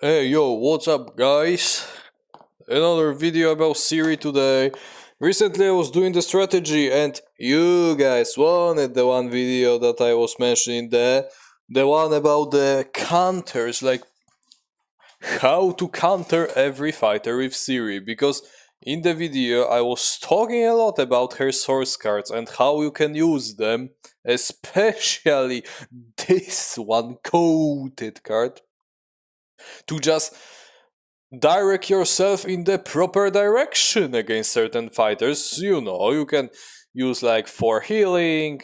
Hey yo, what's up guys? Another video about Ciri today. Recently I was doing the strategy and you guys wanted the one video that I was mentioning there. The one about the counters, like how to counter every fighter with Ciri. Because in the video I was talking a lot about her source cards and how you can use them. Especially this one coated card to just direct yourself in the proper direction against certain fighters. You know, you can use like for healing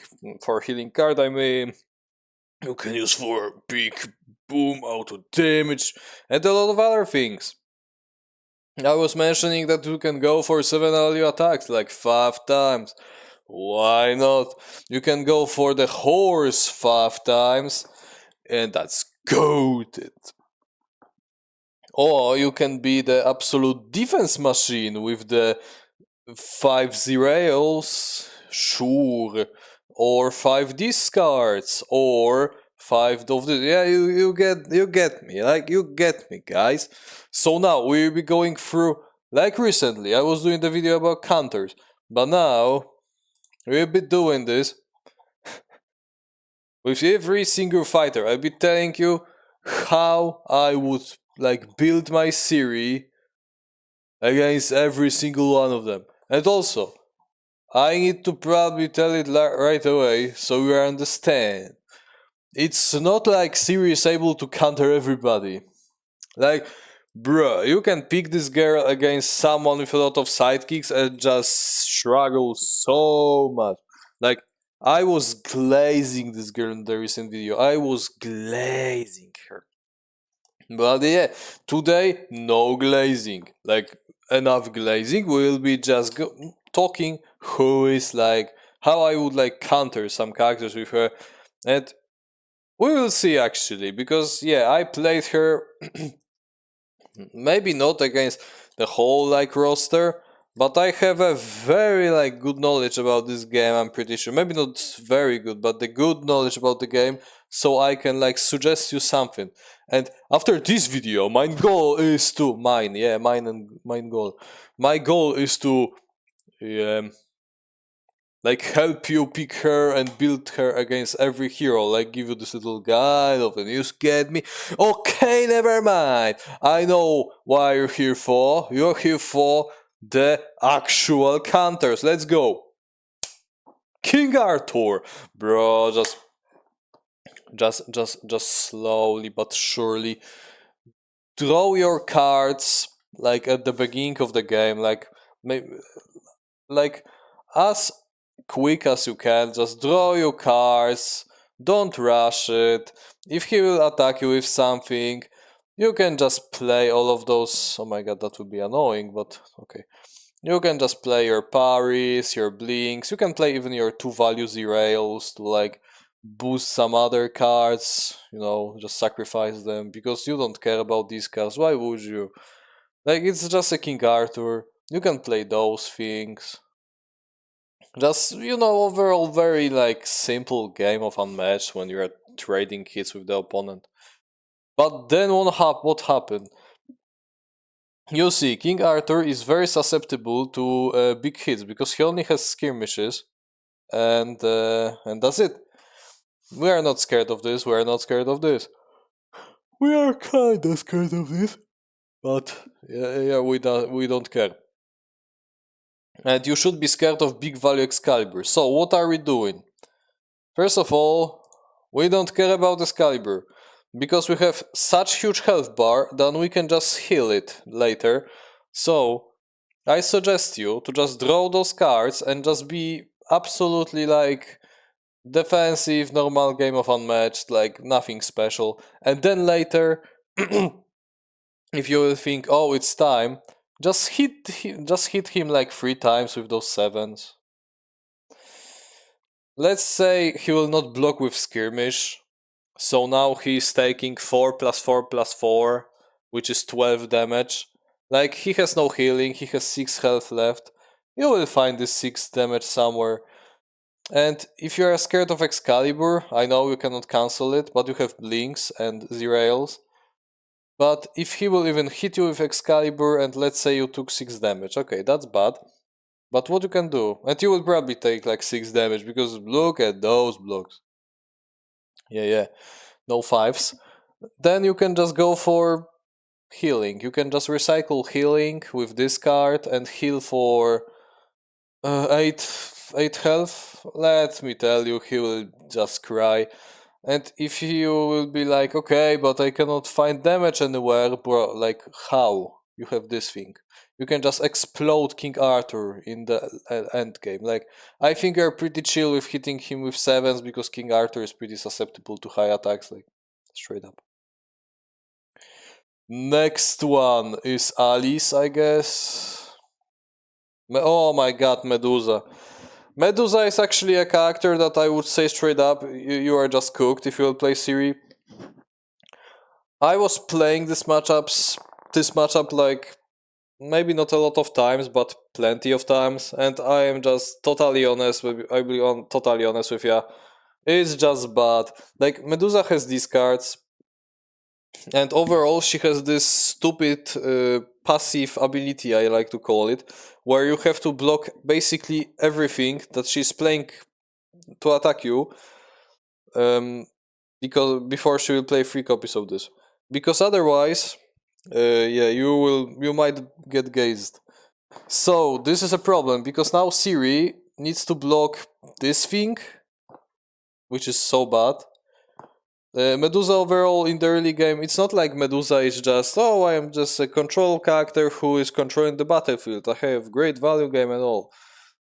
card, I mean. You can use for big boom, auto damage, and a lot of other things. I was mentioning that you can go for 7 value attacks like 5 times. Why not? You can go for the horse 5 times, and that's goated. Or you can be the absolute defense machine with the 5 zeros, sure, or 5 discards, or 5 of the. Yeah, you get me, like you get me, guys. So now we'll be going through, like recently, I was doing the video about counters, but now we'll be doing this with every single fighter. I'll be telling you how I would like build my Ciri against every single one of them. And also, I need to probably tell it right away so you understand. It's not like Ciri is able to counter everybody. Like, bruh, you can pick this girl against someone with a lot of sidekicks and just struggle so much. Like, I was glazing this girl in the recent video. I was glazing her. But yeah, today no glazing. Like enough glazing. We'll be just talking who is like how I would like counter some characters with her, and we will see actually because yeah, I played her maybe not against the whole like roster, but I have a very like good knowledge about this game. I'm pretty sure maybe not very good, but the good knowledge about the game, so I can like suggest you something. And after this video, my goal is to mine goal. My goal is to um, like help you pick her and build her against every hero, like give you this little guide of the news. Get me? Okay, never mind. I know why you're here for. You're here for the actual counters. Let's go. King Arthur, bro. Just slowly but surely draw your cards like at the beginning of the game, like maybe like as quick as you can. Just draw your cards. Don't rush it. If he will attack you with something, you can just play all of those. Oh my god, that would be annoying, but okay. You can just play your parries, your blinks. You can play even your 2 value derails to like boost some other cards. You know, just sacrifice them because you don't care about these cards. Why would you? Like, it's just a King Arthur. You can play those things. Just, you know, overall very like simple game of Unmatched when you're trading hits with the opponent. But then what happened? You see, King Arthur is very susceptible to big hits because he only has skirmishes, and that's it. We are not scared of this. We are not scared of this. We are kinda scared of this, but yeah, we don't care. And you should be scared of big value Excalibur. So what are we doing? First of all, we don't care about Excalibur, because we have such huge health bar that we can just heal it later. So, I suggest you to just draw those cards and just be absolutely like defensive, normal game of Unmatched, like nothing special. And then later, if you will think, oh, it's time, just hit him like 3 times with those sevens. Let's say he will not block with skirmish. So now he's taking 4 plus 4 plus 4, which is 12 damage. Like, he has no healing, he has 6 health left. You will find this 6 damage somewhere. And if you are scared of Excalibur, I know you cannot cancel it, but you have Blinks and Zerails. But if he will even hit you with Excalibur and let's say you took 6 damage, okay, that's bad. But what you can do, and you will probably take like 6 damage because look at those blocks. Yeah, no fives. Then you can just go for healing. You can just recycle healing with this card and heal for 8 health. Let me tell you, he will just cry. And if you will be like, okay, but I cannot find damage anywhere, bro, like how? You have this thing. You can just explode King Arthur in the end game. Like, I think you're pretty chill with hitting him with sevens because King Arthur is pretty susceptible to high attacks, like, straight up. Next one is Alice, I guess. Oh my god, Medusa. Medusa is actually a character that I would say straight up, you are just cooked if you will play Ciri. I was playing this matchup like maybe not a lot of times, but plenty of times, and I am just totally honest with I will be totally honest with you. It's just bad. Like Medusa has these cards, and overall she has this stupid passive ability, I like to call it, where you have to block basically everything that she's playing to attack you, um, because before she will play 3 copies of this. Because otherwise, yeah, you might get gazed. So this is a problem because now Ciri needs to block this thing, which is so bad. Medusa overall in the early game, it's not like Medusa is just, oh, I am just a control character who is controlling the battlefield. I have great value game and all.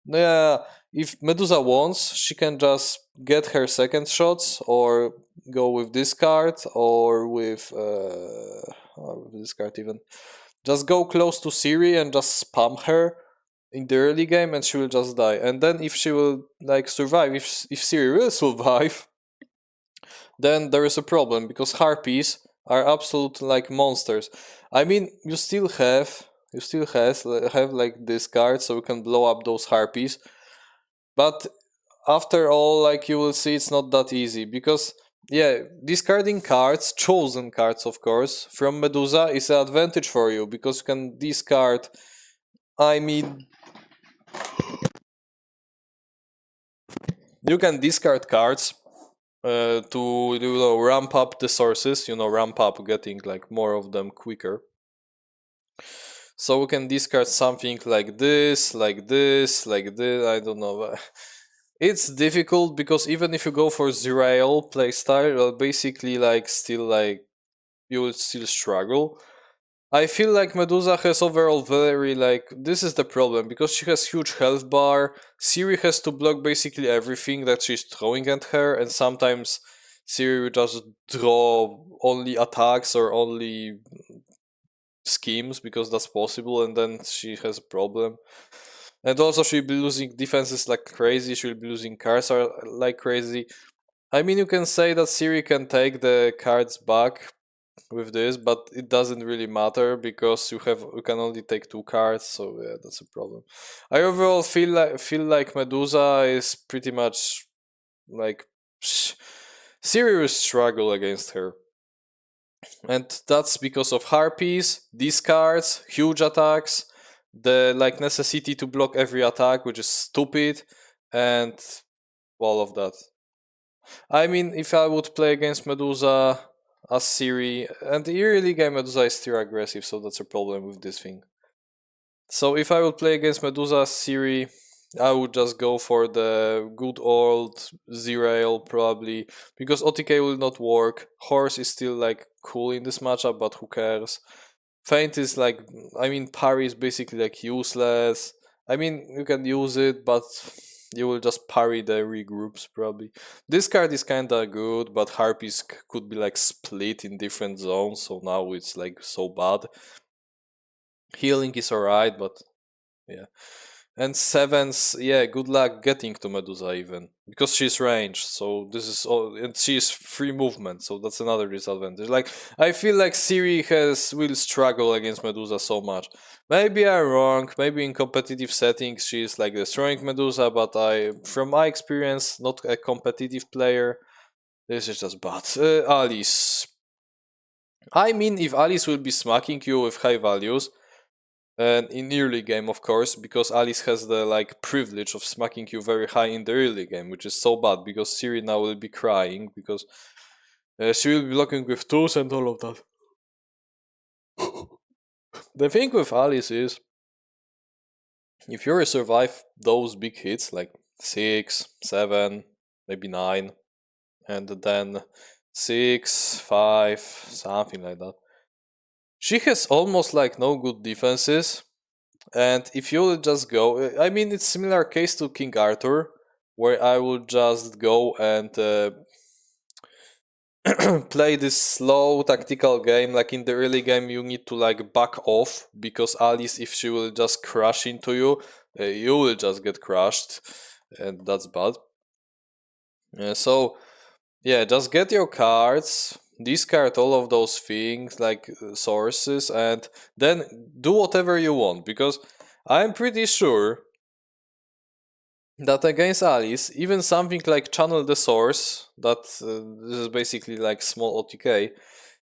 Yeah, if Medusa wants, she can just get her second shots or go with this card or with this card even. Just go close to Ciri and just spam her in the early game and she will just die. And then if she will like survive, if Ciri will survive, then there is a problem because harpies are absolute like monsters. I mean, you still have like this card so you can blow up those harpies, but after all, like you will see, it's not that easy because yeah, discarding cards, chosen cards, of course, from Medusa is an advantage for you because you can discard. I mean, you can discard cards to ramp up the sources. Ramp up, getting like more of them quicker. So we can discard something like this, like this, like this. I don't know. It's difficult because even if you go for Zerael playstyle, well, basically like still like you will still struggle. I feel like Medusa has overall very like this is the problem because she has huge health bar. Ciri has to block basically everything that she's throwing at her, and sometimes Ciri will just draw only attacks or only schemes because that's possible, and then she has a problem. And also she'll be losing defenses like crazy. She'll be losing cards like crazy. I mean, you can say that Ciri can take the cards back with this, but it doesn't really matter because you can only take 2 cards, so yeah, that's a problem. I overall feel like Medusa is pretty much like serious struggle against her. And that's because of harpies, discards, huge attacks, the like necessity to block every attack, which is stupid, and all of that. I mean, if I would play against Medusa as Ciri, and the early game Medusa is still aggressive, so that's a problem with this thing. So if I would play against Medusa as Ciri, I would just go for the good old Zerail probably, because OTK will not work. Horse is still like cool in this matchup, but who cares? Feint is like, I mean, parry is basically like useless. I mean, you can use it, but you will just parry the regroups probably. This card is kinda good, but harpies could be like split in different zones, so now it's like so bad. Healing is alright, but yeah. And sevens, yeah, good luck getting to Medusa even because she's ranged. So this is all, and she's free movement. So that's another disadvantage. Like I feel like Ciri will struggle against Medusa so much. Maybe I'm wrong. Maybe in competitive settings she's like destroying Medusa, but from my experience, not a competitive player. This is just bad. Alice. I mean, if Alice will be smacking you with high values, and in early game, of course, because Alice has the like privilege of smacking you very high in the early game, which is so bad because Ciri now will be crying because she will be blocking with tools and all of that. The thing with Alice is, if you survive those big hits like 6, 7, maybe 9, and then 6, 5, something like that, she has almost like no good defenses. And if you will just go, I mean, it's similar case to King Arthur, where I would just go and play this slow tactical game. Like in the early game, you need to like back off because Alice, if she will just crash into you, you will just get crushed, and that's bad. So yeah, just get your cards, discard all of those things like sources, and then do whatever you want because I'm pretty sure that against Alice, even something like Channel the Source, that this is basically like small OTK,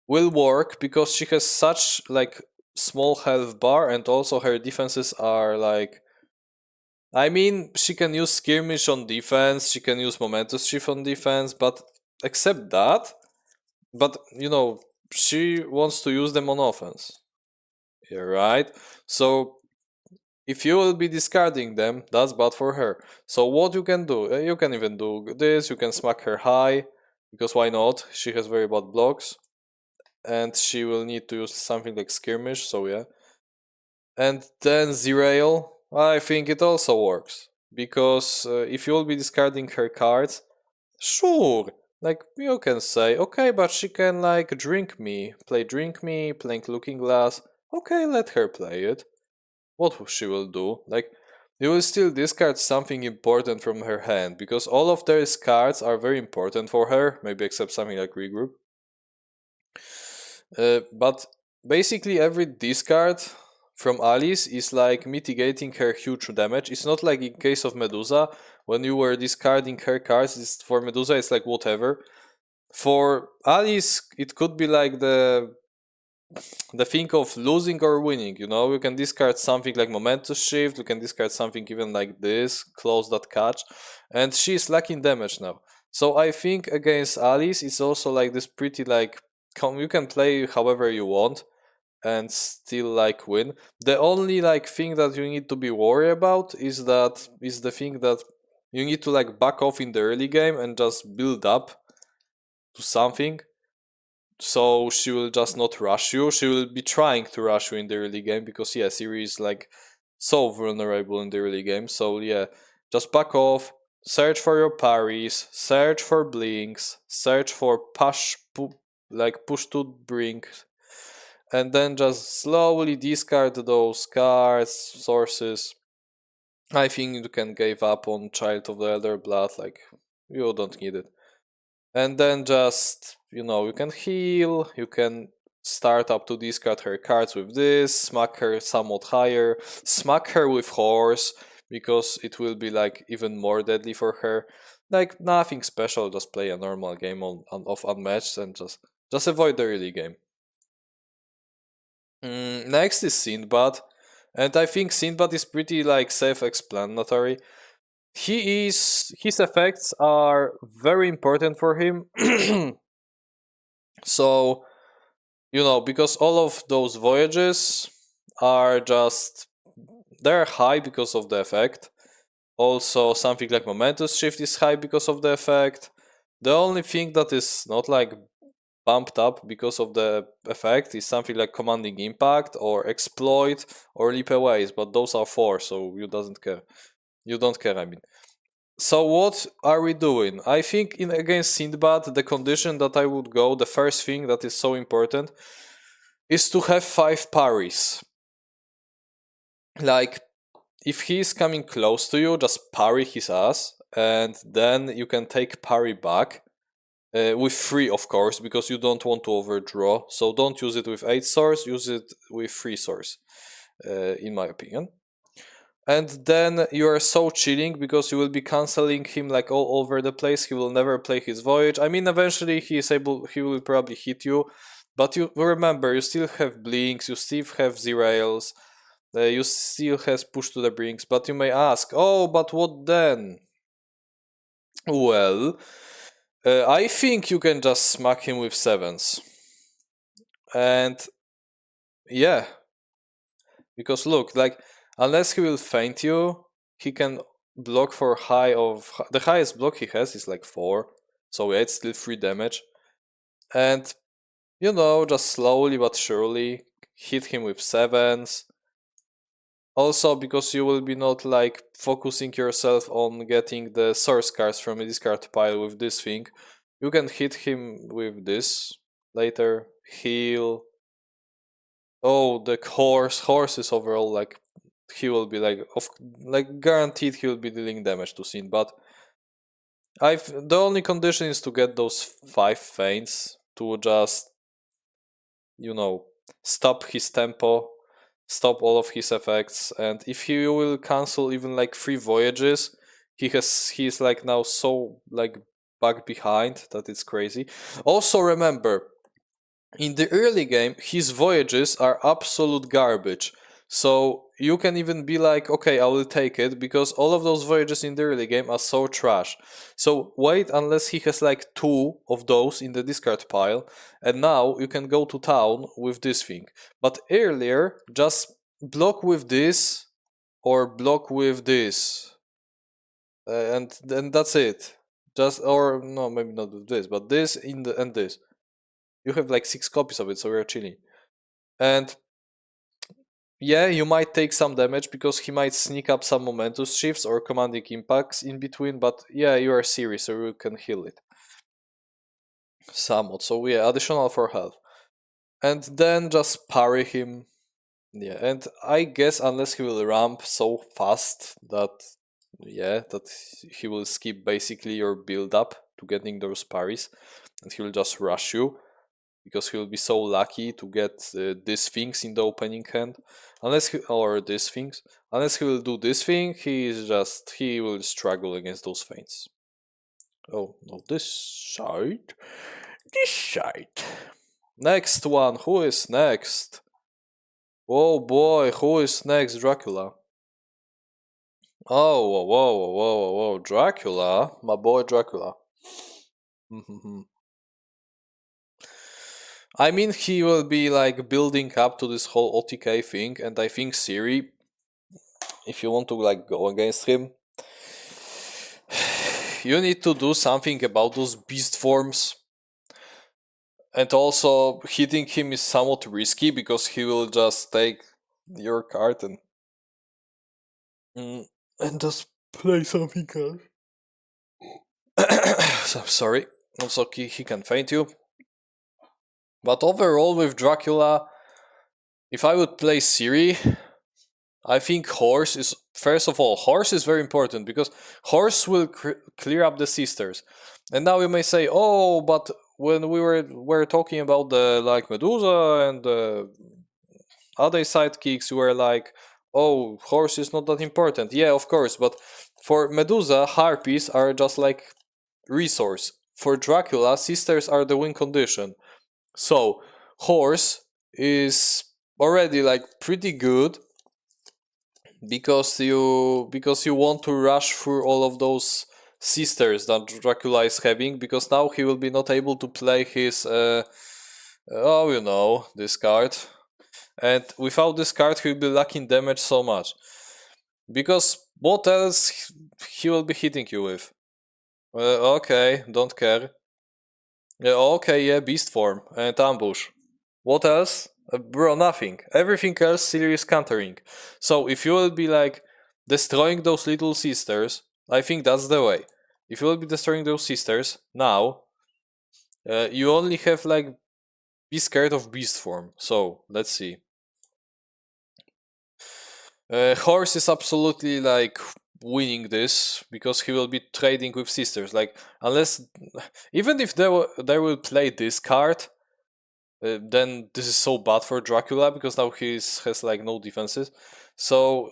will work because she has such like small health bar and also her defenses are like, I mean, she can use skirmish on defense, she can use momentous shift on defense, but except that, but she wants to use them on offense. Yeah, right? So if you will be discarding them, that's bad for her. So what you can do, you can even do this, you can smack her high, because why not? She has very bad blocks, and she will need to use something like skirmish, so yeah. And then Zerail, I think it also works, because if you will be discarding her cards, sure, like you can say, okay, but she can like drink me, playing Looking Glass, okay, let her play it. What she will do? Like, you will still discard something important from her hand because all of those cards are very important for her, maybe except something like regroup. But basically, every discard from Alice is like mitigating her huge damage. It's not like in case of Medusa when you were discarding her cards. For Medusa, it's like whatever. For Alice, it could be like the thing of losing or winning. You can discard something like momentous shift, you can discard something even like this, close that catch, and she's lacking damage now. So I think against Alice it's also like this pretty like you can play however you want and still like win. The only like thing that you need to be worried about is the thing that you need to like back off in the early game and just build up to something, so she will just not rush you. She will be trying to rush you in the early game because yeah, Ciri is like so vulnerable in the early game. So yeah, just back off, search for your parries, search for blinks, search for push to brink, and then just slowly discard those cards, sources. I think you can give up on Child of the Elder Blood, like you don't need it. And then just you can heal, you can start up to discard her cards with this, smack her somewhat higher, smack her with horse because it will be like even more deadly for her. Like nothing special, just play a normal game of Unmatched and just avoid the early game. Next is Sindbad, and I think Sindbad is pretty like self-explanatory. His effects are very important for him. So, because all of those voyages are just they're high because of the effect. Also, something like momentous shift is high because of the effect. The only thing that is not like bumped up because of the effect is something like commanding impact or exploit or leap aways, but those are 4, so you doesn't care. You don't care, I mean. So what are we doing? I think in against Sindbad, the condition that I would go, the first thing that is so important, is to have 5 parries. Like, if he is coming close to you, just parry his ass, and then you can take parry back. With 3, of course, because you don't want to overdraw. So don't use it with 8 swords, use it with 3 swords, in my opinion. And then you are so chilling because you will be canceling him like all over the place. He will never play his voyage. I mean, eventually he will probably hit you, But you remember, you still have blinks, you still have derails, you still have push to the brinks. But you may ask, oh, but what then? Well, I think you can just smack him with sevens. And yeah, because look, like, unless he will feint you, he can block for high of. The highest block he has is like 4. So yeah, it's still 3 damage. And, just slowly but surely hit him with sevens. Also, because you will be not like focusing yourself on getting the source cards from a discard pile with this thing, you can hit him with this later. Heal. Oh, the horse is overall like he will be like guaranteed he will be dealing damage to Sin, but the only condition is to get those 5 feints to just you know stop his tempo, stop all of his effects, and if he will cancel even like 3 voyages, he's like now so like back behind that it's crazy. Also remember, in the early game, his voyages are absolute garbage. So you can even be like, okay, I will take it because all of those voyages in the early game are so trash. So wait unless he has like 2 of those in the discard pile, and now you can go to town with this thing. But earlier, just block with this or block with this, and then that's it. Just or no, maybe not with this, but this in the and this. You have like 6 copies of it, so we're chilling. And yeah, you might take some damage because he might sneak up some momentous shifts or commanding impacts in between, but yeah, you are Ciri, so you can heal it. Somewhat. So yeah, additional for health. And then just parry him. Yeah, and I guess unless he will ramp so fast that he will skip basically your build up to getting those parries, and he will just rush you because he'll be so lucky to get these things in the opening hand. Or these things. Unless he will do this thing, he will struggle against those feints. Oh, no, this side. This side. Next one, who is next? Oh boy, who is next? Dracula. Oh, whoa, whoa, whoa, whoa, whoa, Dracula? My boy Dracula. I mean, he will be like building up to this whole OTK thing, and I think Ciri, if you want to like go against him, you need to do something about those beast forms. And also, hitting him is somewhat risky because he will just take your card and just play something else. So, sorry. Also, he can feint you. But overall, with Dracula, if I would play Ciri, I think horse is first of all horse is very important because horse will clear up the sisters. And now you may say, oh, but when we were talking about the like Medusa and the other sidekicks, you were like, oh, horse is not that important. Yeah, of course, but for Medusa, harpies are just like resource. For Dracula, sisters are the win condition. So horse is already like pretty good because you want to rush through all of those sisters that Dracula is having, because now he will be not able to play his this card, and without this card he will be lacking damage so much, because what else he will be hitting you with? Okay, don't care. Okay, yeah, beast form and ambush. What else? Bro, nothing. Everything else Ciri is countering. So if you will be like destroying those little sisters, I think that's the way. If you will be destroying those sisters, now you only have like be scared of beast form. So let's see. Horse is absolutely like winning this because he will be trading with sisters. Like unless even if they will play this card, then this is so bad for Dracula because now he has like no defenses. So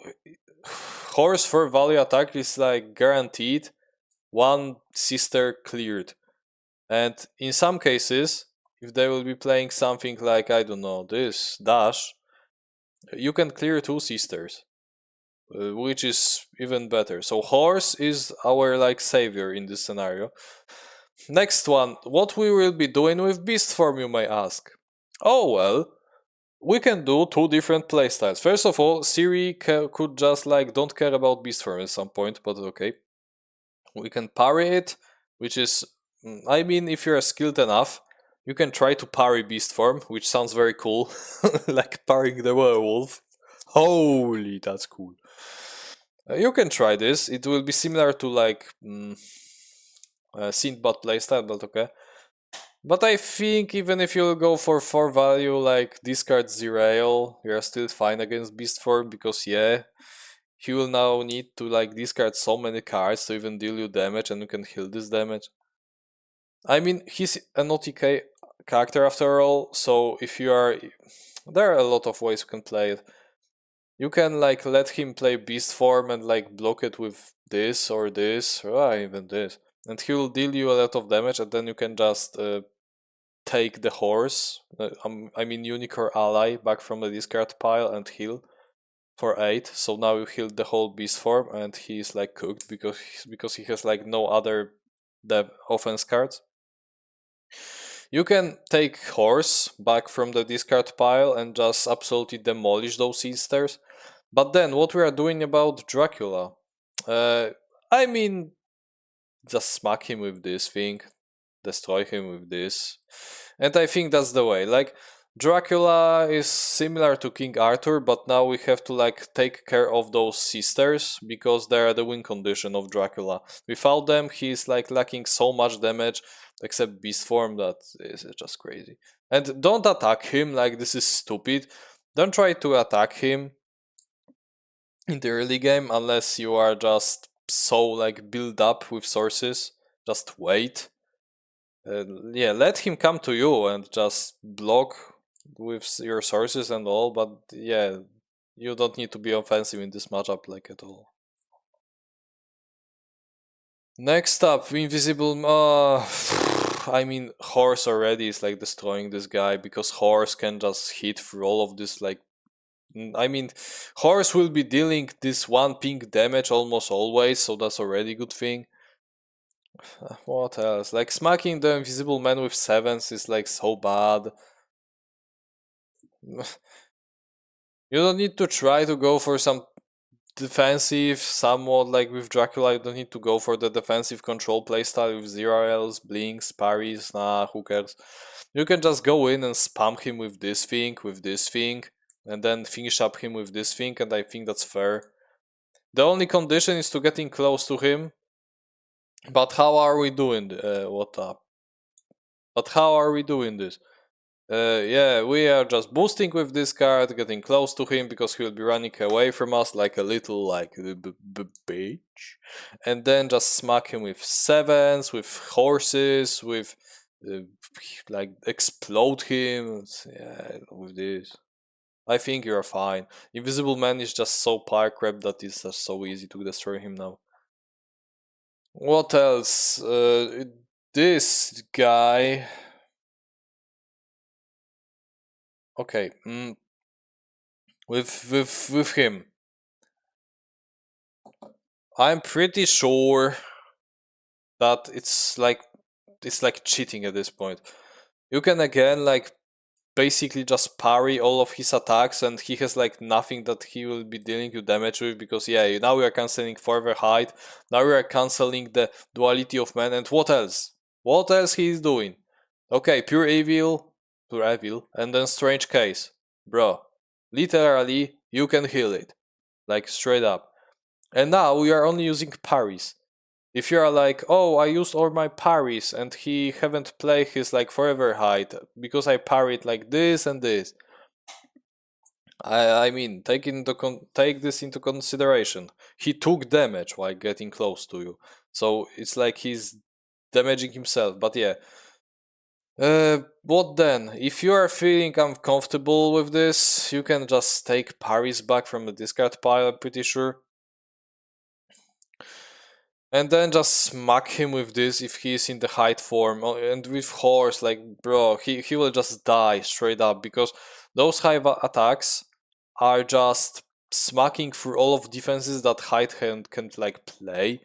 horse for value attack is like guaranteed one sister cleared, and in some cases if they will be playing something like, I don't know, this dash, you can clear two sisters, which is even better. So horse is our like savior in this scenario. Next one, what we will be doing with beast form, you may ask. Oh well, we can do two different playstyles. First of all, Ciri could just like don't care about beast form at some point, but okay. We can parry it, which is, I mean, if you're skilled enough, you can try to parry beast form, which sounds very cool, like parrying the werewolf. Holy, that's cool. You can try this. It will be similar to like Sindbad playstyle, but okay. But I think even if you go for 4 value, like discard Zerail, you're still fine against beast form because yeah, he will now need to like discard so many cards to even deal you damage, and you can heal this damage. I mean, he's an OTK character after all, so if you are, there are a lot of ways you can play it. You can like let him play beast form and like block it with this or this, or even this, and he will deal you a lot of damage, and then you can just take the horse, I mean unicorn ally, back from the discard pile and heal for 8. So now you heal the whole beast form, and he's like cooked because he has like no other dev offense cards. You can take horse back from the discard pile and just absolutely demolish those sisters. But then what we are doing about Dracula? Uh, I mean, just smack him with this thing, destroy him with this. And I think that's the way. Like, Dracula is similar to King Arthur, but now we have to like take care of those sisters because they are the win condition of Dracula. Without them, he's like lacking so much damage, except beast form, that is just crazy. And don't attack him, like this is stupid. Don't try to attack him in the early game unless you are just so like built up with sources. Just wait. Yeah, let him come to you and just block with your sources and all, but yeah, you don't need to be offensive in this matchup like at all. Next up, invisible. I mean, horse already is like destroying this guy because horse can just hit through all of this. Like, I mean, horse will be dealing this one ping damage almost always, so that's already a good thing. What else? Like smacking the invisible man with sevens is like so bad. You don't need to try to go for some defensive, somewhat like with Dracula. You don't need to go for the defensive control playstyle with zero L's, blinks, parries. Nah, who cares? You can just go in and spam him with this thing, and then finish up him with this thing, and I think that's fair. The only condition is to getting close to him. But how are we doing? What up? But how are we doing this? Yeah, we are just boosting with this card, getting close to him because he will be running away from us like a little like bitch, and then just smack him with sevens, with horses, with uh, like explode him. Yeah, with this. I think you're fine. Invisible Man is just so power crap that it's just so easy to destroy him now. What else? This guy. Okay. With him, I'm pretty sure that it's like cheating at this point. You can again like basically just parry all of his attacks, and he has like nothing that he will be dealing you damage with because yeah, now we are canceling further height. Now we are canceling the duality of man, and what else? What else he is doing? Okay, pure evil, and then strange case, bro. Literally, you can heal it, like straight up. And now we are only using parries. If you are like, oh, I used all my parries and he haven't played his like forever height because I parried like this and this. I mean, take this into consideration. He took damage while getting close to you, so it's like he's damaging himself. But yeah, what then? If you are feeling uncomfortable with this, you can just take parries back from the discard pile. I'm pretty sure. and then just smack him with this if he's in the height form. And with horse, like, bro, he will just die straight up, because those high attacks are just smacking through all of defenses that height hand can like play.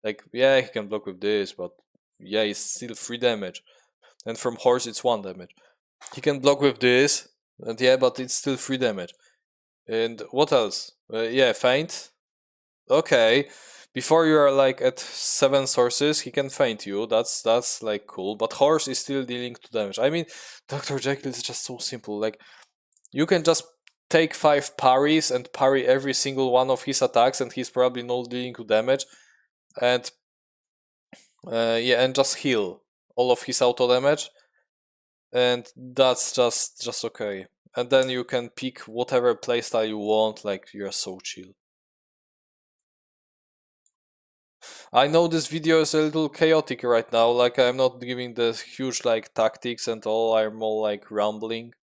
Like, yeah, he can block with this, but yeah, it's still 3 damage, and from horse it's 1 damage. He can block with this, and yeah, but it's still 3 damage. And what else? Yeah, feint. Okay, before you are like at 7 sources, he can feint you. That's like cool. But horse is still dealing 2 damage. I mean, Dr. Jekyll is just so simple. Like, you can just take 5 parries and parry every single one of his attacks, and he's probably not dealing 2 damage. And yeah, and just heal all of his auto damage, and that's just okay. And then you can pick whatever playstyle you want. Like, you're so chill. I know this video is a little chaotic right now, like I'm not giving the huge like tactics and all, I'm more like rambling.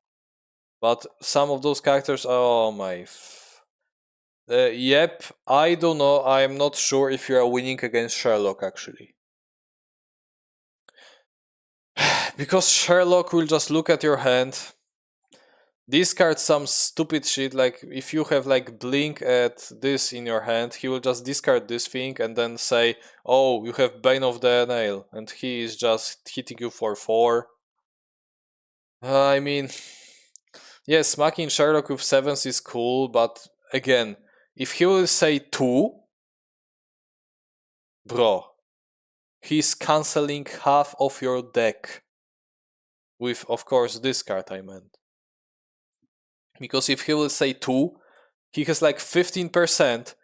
But some of those characters, oh my. Yep, I don't know, I'm not sure if you are winning against Sherlock actually. Because Sherlock will just look at your hand, discard some stupid shit, like if you have like blink at this in your hand, he will just discard this thing and then say, oh, you have Bane of the Nail, and he is just hitting you for 4. I mean, yeah, smacking Sherlock with 7s is cool, but again, if he will say 2, bro, he's canceling half of your deck. With, of course, this card I meant. Because if he will say 2, he has like 15%,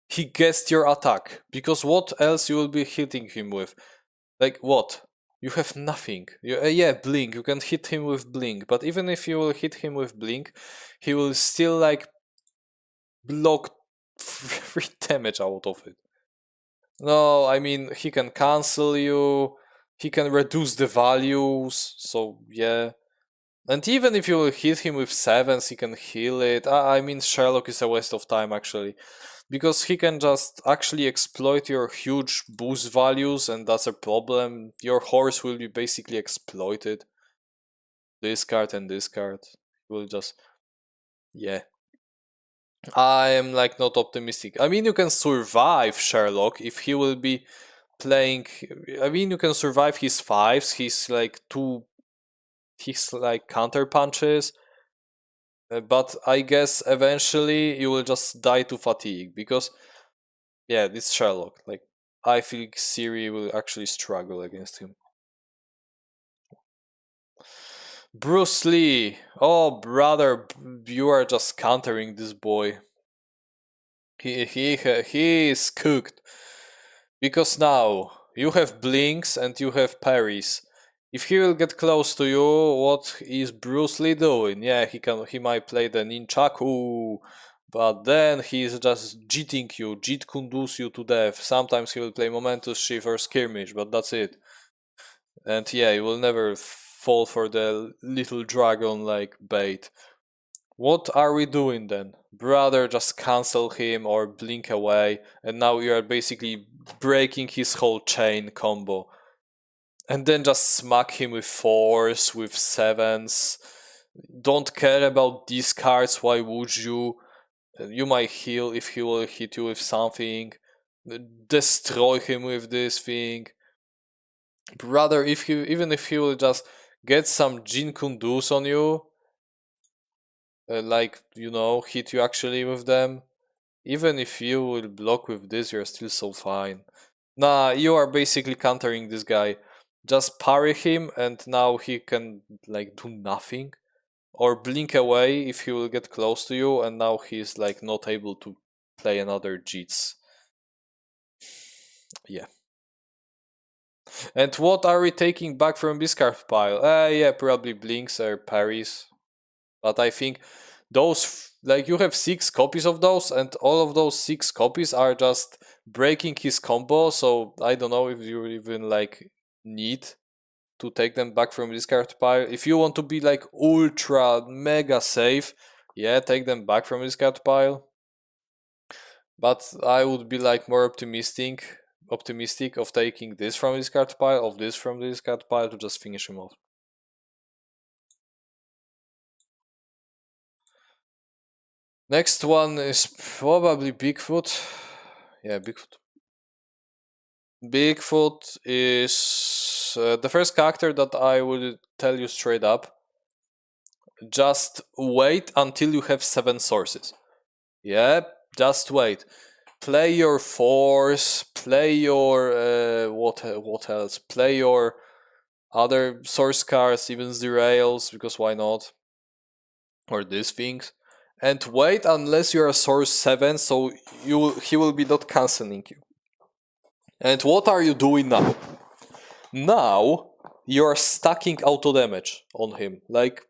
he guessed your attack. Because what else you will be hitting him with? Like, what? You have nothing. Yeah, blink. You can hit him with blink. But even if you will hit him with blink, he will still like block 3 damage out of it. No, I mean, he can cancel you. He can reduce the values. So yeah. And even if you will hit him with 7s, he can heal it. I mean, Sherlock is a waste of time actually, because he can just actually exploit your huge boost values, and that's a problem. Your horse will be basically exploited. This card and this card will just, yeah. I am like not optimistic. I mean, you can survive Sherlock if he will be playing. I mean, you can survive his 5s, his like counter punches. But I guess eventually you will just die to fatigue, because yeah, it's Sherlock. Like, I think Ciri will actually struggle against him. Bruce Lee, oh brother, you are just countering this boy. He is cooked, because now you have blinks and you have parries. If he will get close to you, what is Bruce Lee doing? Yeah, he might play the ninchaku, but then he's just jitting you, jit kundus you to death. Sometimes he will play momentous shift or skirmish, but that's it. And yeah, you will never fall for the little dragon like bait. What are we doing then? Brother, just cancel him or blink away, and now you are basically breaking his whole chain combo. And then just smack him with 4s, with 7s. Don't care about these cards, why would you? You might heal if he will hit you with something. Destroy him with this thing. Brother, even if he will just get some Jin Kundus on you, like, hit you actually with them, even if you will block with this, you're still so fine. Nah, you are basically countering this guy. Just parry him, and now he can like do nothing, or blink away if he will get close to you, and now he's like not able to play another jits. Yeah. And what are we taking back from this card pile? Yeah, probably blinks or parries. But I think those, like, you have 6 copies of those, and all of those 6 copies are just breaking his combo. So I don't know if you even like need to take them back from this card pile. If you want to be like ultra mega safe, yeah, take them back from this card pile. But I would be like more optimistic. optimistic of taking this from this card pile, of this from this card pile to just finish him off. Next one is probably Bigfoot. Yeah, Bigfoot. Bigfoot is the first character that I would tell you straight up. Just wait until you have 7 sources. Yep, just wait. Play your force. Play your what else? Play your other source cards, even the rails, because why not? Or these things. And wait unless you're a source 7, so he will be not canceling you. And what are you doing now? Now you're stacking auto damage on him, like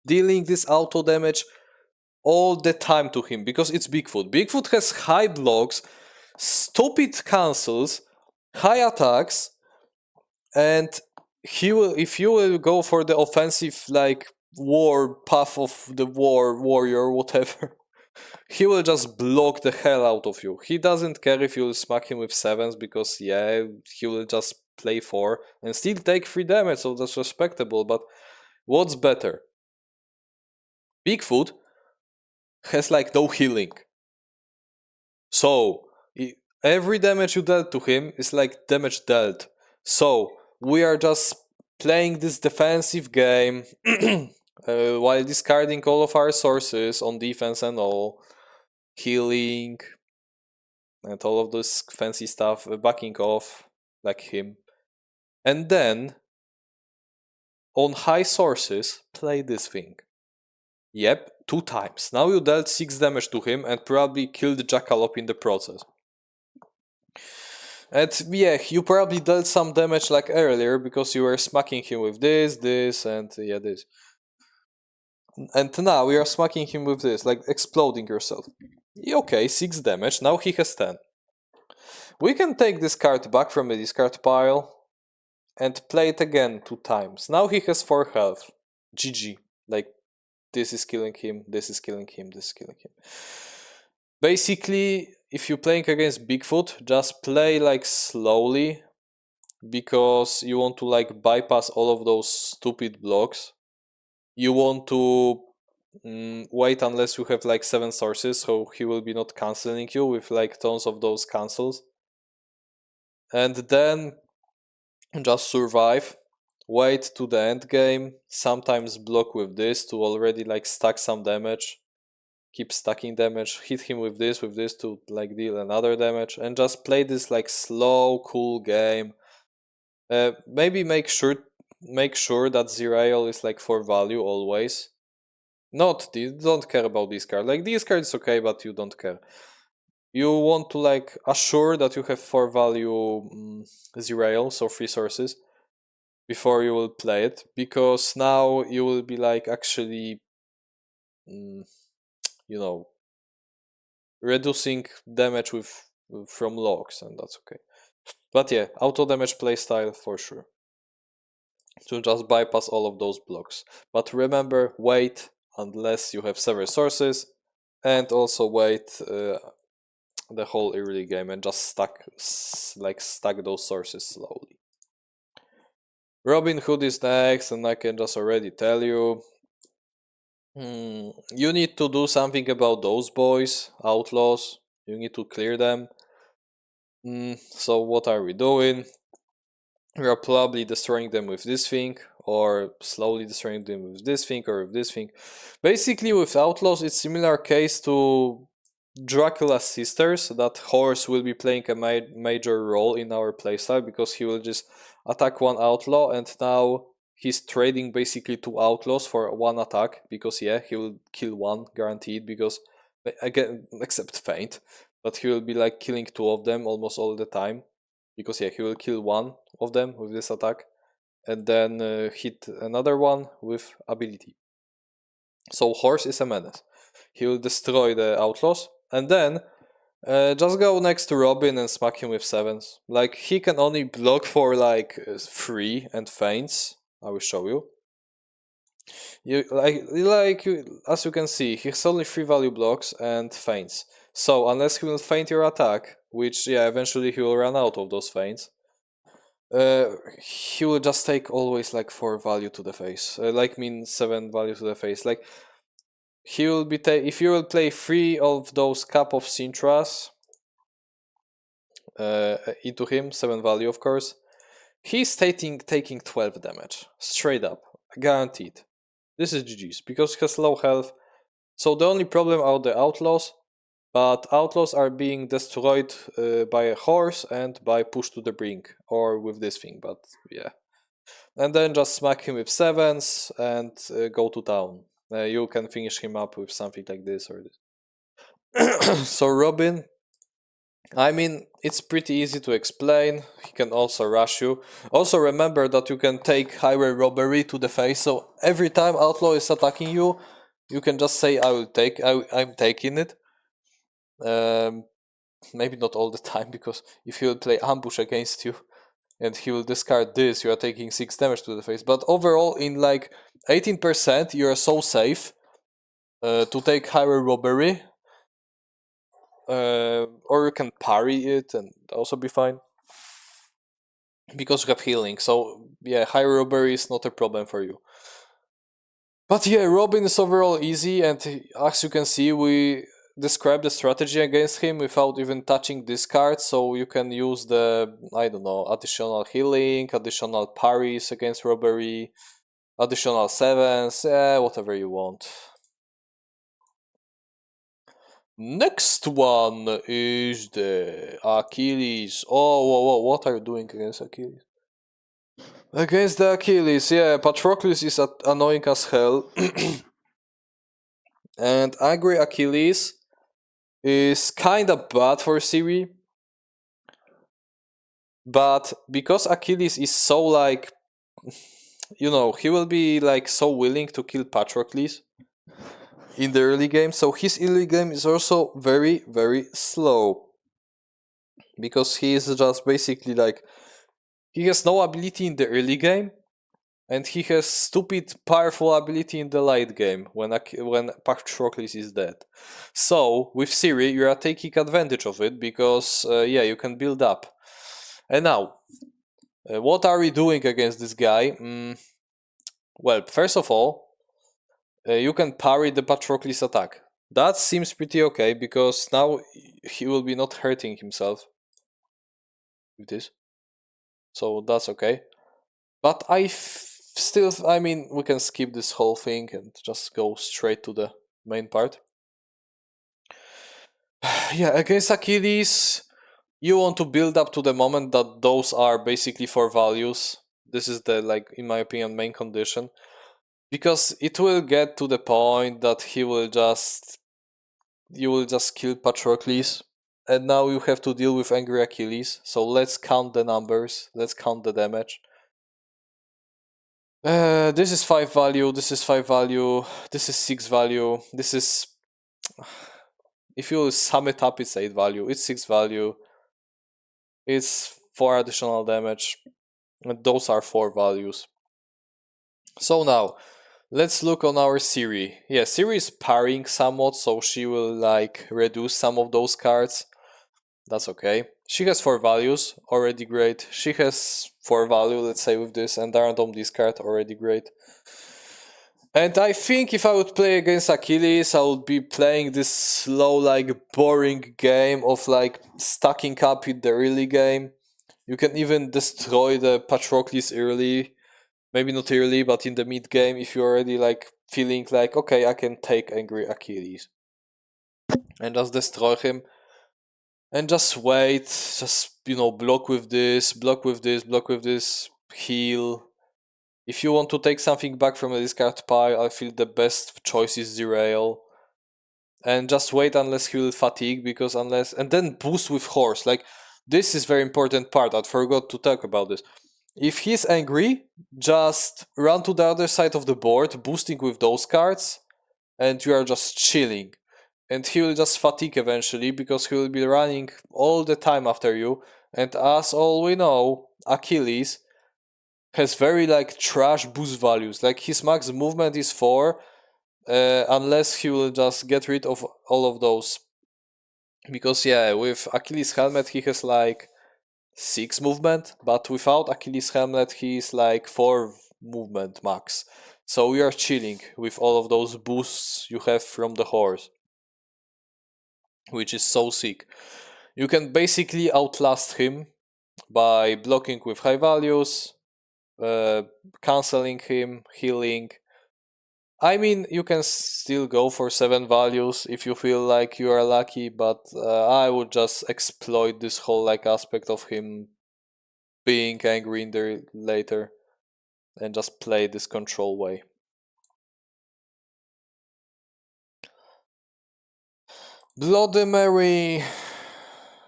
dealing this auto damage all the time to him, because it's Bigfoot. Bigfoot has high blocks, stupid cancels, high attacks, and he will, if you will go for the offensive like war path of the warrior, whatever, he will just block the hell out of you. He doesn't care if you'll smack him with 7s, because yeah, he will just play 4 and still take 3 damage, so that's respectable. But what's better? Bigfoot has like no healing. So every damage you dealt to him is like damage dealt. So we are just playing this defensive game while discarding all of our sources on defense and all, healing and all of this fancy stuff, backing off like him. And then on high sources, play this thing. Yep, 2 times. Now you dealt 6 damage to him and probably killed the Jackalope in the process. And yeah, you probably dealt some damage like earlier because you were smacking him with this, and yeah, this. And now we are smacking him with this, like exploding yourself. Okay, 6 damage, now he has 10. We can take this card back from the discard pile and play it again 2 times. Now he has 4 health. GG. Like, this is killing him, this is killing him, this is killing him. Basically, if you're playing against Bigfoot, just play like slowly, because you want to like bypass all of those stupid blocks. You want to wait unless you have like 7 sources, so he will be not canceling you with like tons of those cancels. And then just survive, wait to the end game, sometimes block with this to already like stack some damage, keep stacking damage, hit him with this to like deal another damage, and just play this like slow, cool game. Maybe make sure that Zerail is like for value always. Don't care about this card. Like, this card is okay, but you don't care. You want to like assure that you have 4 value Zerail, so 3 sources, before you will play it, because now you will be like actually, reducing damage from logs, and that's okay. But yeah, auto damage playstyle for sure. To just bypass all of those blocks. But remember, wait unless you have several sources, and also wait the whole early game and just stack those sources slowly. Robin Hood is next, and I can just already tell you. You need to do something about those boys, outlaws. You need to clear them. So what are we doing? We are probably destroying them with this thing, or slowly destroying them with this thing, or with this thing. Basically, with outlaws, it's similar case to Dracula's sisters, that horse will be playing a major role in our playstyle, because he will just attack one outlaw, and now he's trading basically 2 outlaws for 1 attack, because yeah, he will kill 1 guaranteed, because again, except feint, but he will be like killing 2 of them almost all the time, because yeah, he will kill 1 of them with this attack and then hit another one with ability. So horse is a menace. He will destroy the outlaws, and then just go next to Robin and smack him with 7s. Like, he can only block for like 3 and feints. I will show you. As you can see, he has only 3 value blocks and feints. So unless he will feint your attack, which yeah, eventually he will run out of those feints. He will just take always like 4 value to the face, like mean 7 value to the face. Like he will be if you will play 3 of those Cup of Sintras into him, 7 value of course, he's taking 12 damage straight up, guaranteed. This is GG's because he has low health. So the only problem are the outlaws, but outlaws are being destroyed by a horse and by push to the brink or with this thing. But yeah, and then just smack him with sevens and go to town. You can finish him up with something like this or this. So Robin, I mean, it's pretty easy to explain. He can also rush you. Also remember that you can take highway robbery to the face. So every time outlaw is attacking you, you can just say, I'm taking it. Maybe not all the time, because if he will play ambush against you and he will discard this, you are taking 6 damage to the face. But overall, in like 18%, you are so safe to take highway robbery. Or you can parry it and also be fine, because you have healing. So yeah, high robbery is not a problem for you. But yeah, Robin is overall easy, and as you can see, we described the strategy against him without even touching this card. So you can use the, I don't know, additional healing, additional parries against robbery, additional sevens, whatever you want. Next one is the Achilles. Oh, whoa, what are you doing against Achilles? Against the Achilles, yeah, Patroclus is annoying as hell. And Angry Achilles is kinda bad for Ciri. But because Achilles is so like, he will be like so willing to kill Patroclus in the early game. So his early game is also very, very slow. Because he is just basically like, he has no ability in the early game, and he has stupid powerful ability in the late game when Patroclus is dead. So with Ciri, you are taking advantage of it because you can build up. And now, what are we doing against this guy? Well, first of all, you can parry the Patroclus attack. That seems pretty okay because now he will be not hurting himself with this. So that's okay. But I mean, we can skip this whole thing and just go straight to the main part. Yeah, against Achilles, you want to build up to the moment that those are basically 4 values. This is the, like, in my opinion, main condition. Because it will get to the point that you will just kill Patroclus. And now you have to deal with Angry Achilles. So let's count the numbers. Let's count the damage. This is 5 value, this is 5 value, this is 6 value, this is... If you sum it up, it's 8 value, it's 6 value, it's 4 additional damage, and those are 4 values. So now, let's look on our Ciri. Yeah, Ciri is parrying somewhat, so she will like reduce some of those cards. That's okay. She has 4 values, already great. She has 4 value, let's say, with this, and random discard, already great. And I think if I would play against Achilles, I would be playing this slow, like, boring game of like stacking up in the early game. You can even destroy the Patroclus early. Maybe not early, but in the mid game, if you're already like feeling like, okay, I can take Angry Achilles. And just destroy him. And just wait, just, block with this, block with this, block with this, heal. If you want to take something back from the discard pile, I feel the best choice is Derail. And just wait unless he will fatigue, and then boost with horse. Like, this is very important part, I forgot to talk about this. If he's angry, just run to the other side of the board, boosting with those cards, and you are just chilling. And he will just fatigue eventually because he will be running all the time after you. And as all we know, Achilles has very like trash boost values. Like, his max movement is 4, unless he will just get rid of all of those Because yeah, with Achilles helmet he has like 6 movement, but without Achilles helmet he is like 4 movement max. So we are chilling with all of those boosts you have from the horse, which is so sick. You can basically outlast him by blocking with high values, uh, canceling him, healing. I mean, you can still go for 7 values if you feel like you are lucky, but I would just exploit this whole like aspect of him being angry in there later and just play this control way. Bloody Mary.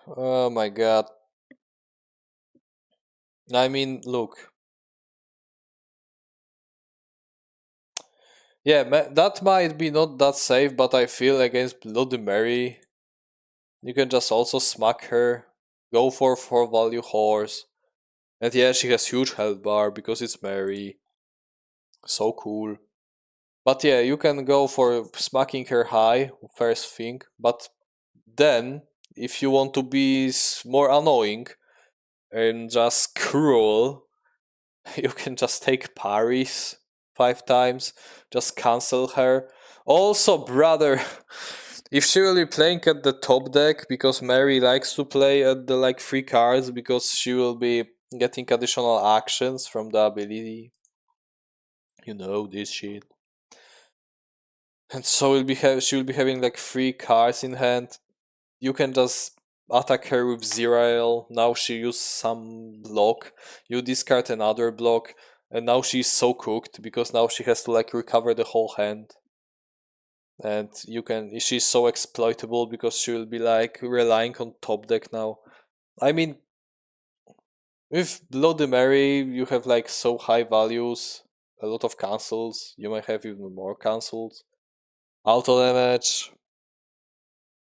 Oh my god. I mean, look. Yeah, that might be not that safe, but I feel against Bloody Mary, you can just also smack her, go for 4 value horse. And yeah, she has huge health bar because it's Mary. So cool. But yeah, you can go for smacking her high, first thing. But then, if you want to be more annoying and just cruel, you can just take parries 5 times, just cancel her. Also, brother, if she will be playing at the top deck, because Mary likes to play at the like 3 cards, because she will be getting additional actions from the ability. You know this shit. And so she will be having like 3 cards in hand. You can just attack her with Zerael. Now she used some block. You discard another block, and now she's so cooked because now she has to like recover the whole hand. And she's so exploitable because she will be like relying on top deck now. I mean, with Bloody Mary, you have like so high values, a lot of cancels. You might have even more cancels, auto damage,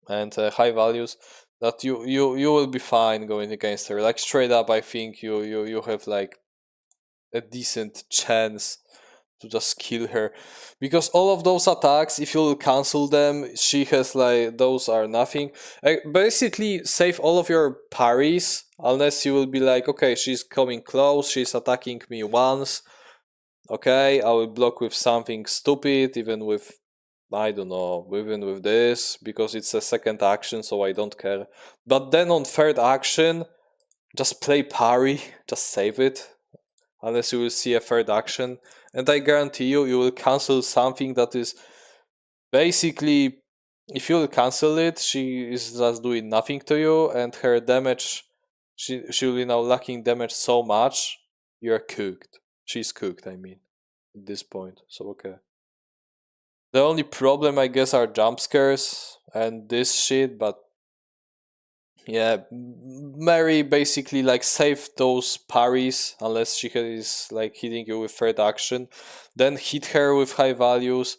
and high values that you will be fine going against her. Like straight up, I think you have like a decent chance to just kill her, because all of those attacks, if you'll cancel them, she has like those are nothing. Basically, save all of your parries unless you will be like, okay, she's coming close, she's attacking me once. Okay, I will block with something stupid, even with I don't know, even with this, because it's a second action, so I don't care. But then on third action, just play parry, just save it, unless you will see a third action. And I guarantee you, you will cancel something that is basically, if you will cancel it, she is just doing nothing to you, and her damage, she will be now lacking damage so much, you're cooked. She's cooked, I mean, at this point, so okay. The only problem, I guess, are jump scares and this shit, but yeah, Mary basically like save those parries unless she is like hitting you with third action, then hit her with high values,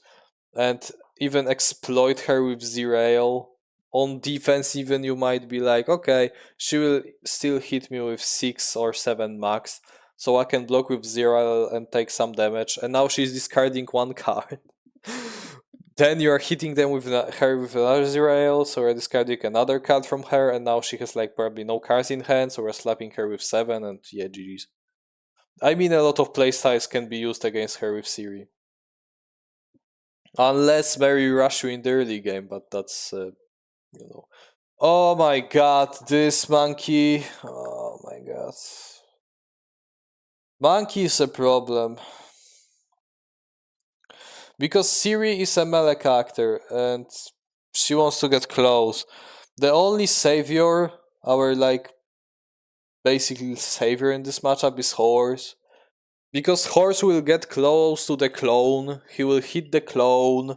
and even exploit her with Zerail. On defense, even you might be like, okay, she will still hit me with 6 or 7 max, so I can block with Zerail and take some damage. And now she's discarding 1 card. Then you are hitting them with her with another Zerail, so we're discarding another card from her, and now she has like probably no cards in hand, so we're slapping her with 7, and yeah, GG's. I mean, a lot of playstyles can be used against her with Ciri. Unless very rush you in the early game, but that's, you know. Oh my god, this monkey. Oh my god. Monkey is a problem. Because Ciri is a melee character and she wants to get close. The only savior, our like basically savior in this matchup is Horse. Because Horse will get close to the clone, he will hit the clone,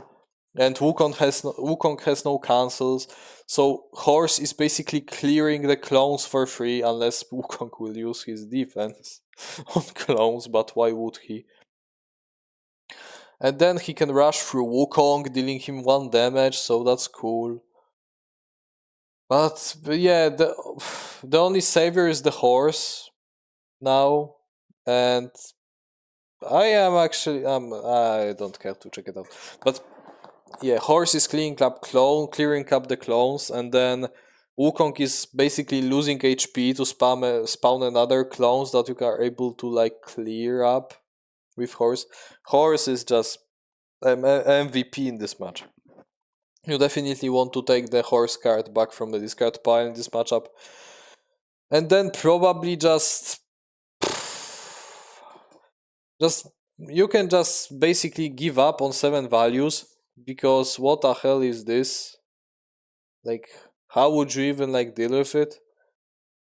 and Wukong has no cancels. So Horse is basically clearing the clones for free unless Wukong will use his defense on clones, but why would he? And then he can rush through Wukong, dealing him 1 damage, so that's cool. But yeah, the only savior is the Horse now, and I am actually I don't care to check it out. But yeah, horse is clearing up the clones, and then Wukong is basically losing HP to spawn another clones that you are able to like clear up with horse. Horse is just MVP in this match. You definitely want to take the horse card back from the discard pile in this matchup, and then probably just you can just basically give up on 7 values, because what the hell is this? Like, how would you even like deal with it?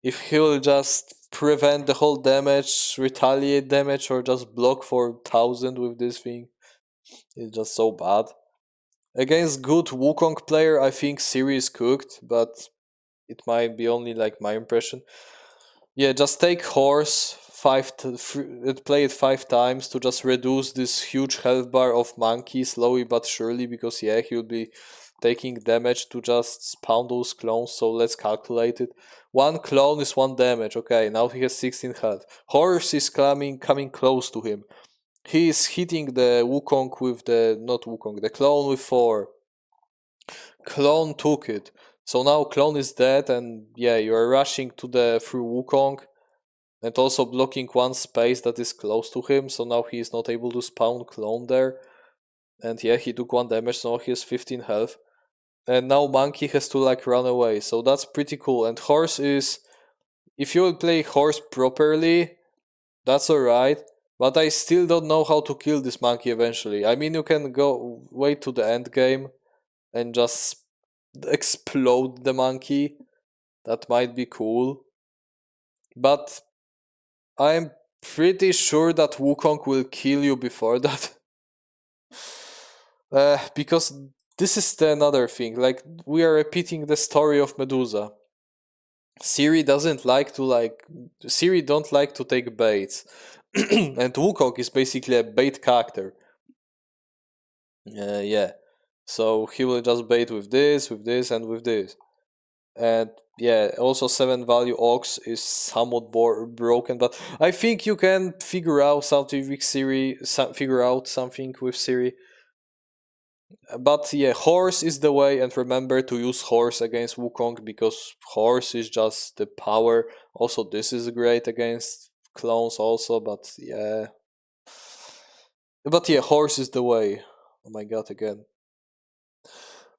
If he'll just prevent the whole damage, retaliate damage, or just block for 1,000 with this thing, it's just so bad. Against good Wukong player, I think Ciri is cooked, but it might be only like my impression. Yeah, just take horse play it 5 times to just reduce this huge health bar of monkey slowly but surely, because yeah, he'll be taking damage to just spawn those clones. So let's calculate it. One clone is 1 damage. Okay, now he has 16 health. Horse is coming close to him. He is hitting the Wukong with the not Wukong, the clone with 4. Clone took it. So now clone is dead, and yeah, you are rushing to the through Wukong and also blocking one space that is close to him. So now he is not able to spawn clone there. And yeah, he took 1 damage, so now he has 15 health. And now monkey has to like run away. So that's pretty cool. And horse is, if you will play horse properly, that's alright. But I still don't know how to kill this monkey eventually. I mean, you can go wait to the end game and just explode the monkey. That might be cool. But I'm pretty sure that Wukong will kill you before that. Because this is another thing. Like, we are repeating the story of Medusa. Ciri doesn't like to like. Ciri don't like to take baits. And Wukong is basically a bait character. Yeah. So he will just bait with this, and with this. And yeah, also 7 value Ox is somewhat broken, but I think you can figure out something with Ciri. Figure out something with Ciri. But yeah, horse is the way, and remember to use horse against Wukong, because horse is just the power. Also, this is great against clones, also, but yeah. But yeah, horse is the way. Oh my god, again.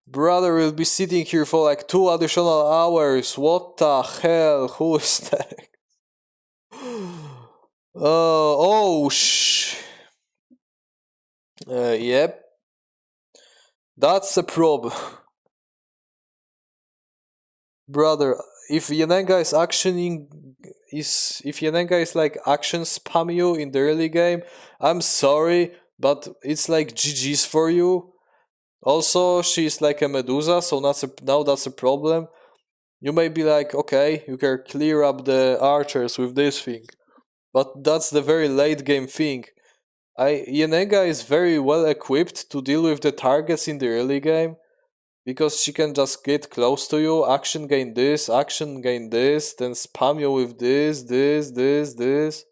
Brother will be sitting here for like 2 additional hours. What the hell? Who is that? Oh, yep. That's a problem. Brother, if Yanenga is actioning if Yanenga is like action spam you in the early game, I'm sorry, but it's like GG's for you. Also, she's like a Medusa, so now that's a problem. You may be like, okay, you can clear up the archers with this thing, but that's the very late game thing. Yanenga is very well equipped to deal with the targets in the early game, because she can just get close to you, action gain this, then spam you with this.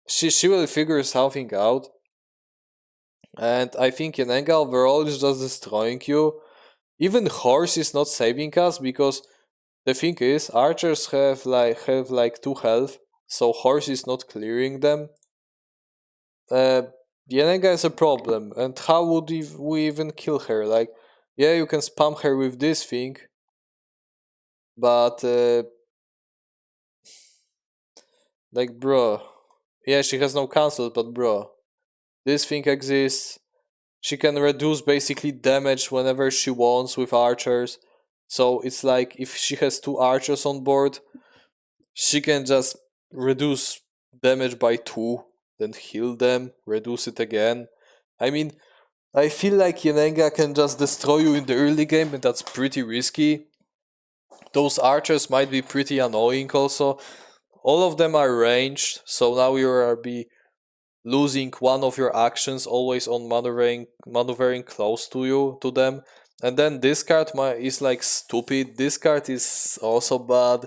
She will figure something out. And I think Yenenga overall is just destroying you. Even Horse is not saving us, because the thing is, archers have like 2 health, so Horse is not clearing them. Uh Yenenga is a problem, and how would we even kill her? Like, yeah, you can spam her with this thing, but like, bro, yeah, she has no cancel, but bro, this thing exists. She can reduce basically damage whenever she wants with archers. So it's like, if she has 2 archers on board, she can just reduce damage by 2, then heal them, reduce it again. I mean, I feel like Yenenga can just destroy you in the early game, and that's pretty risky. Those archers might be pretty annoying also. All of them are ranged, so now you are be losing one of your actions always on maneuvering close to them. And then this card is like stupid. This card is also bad.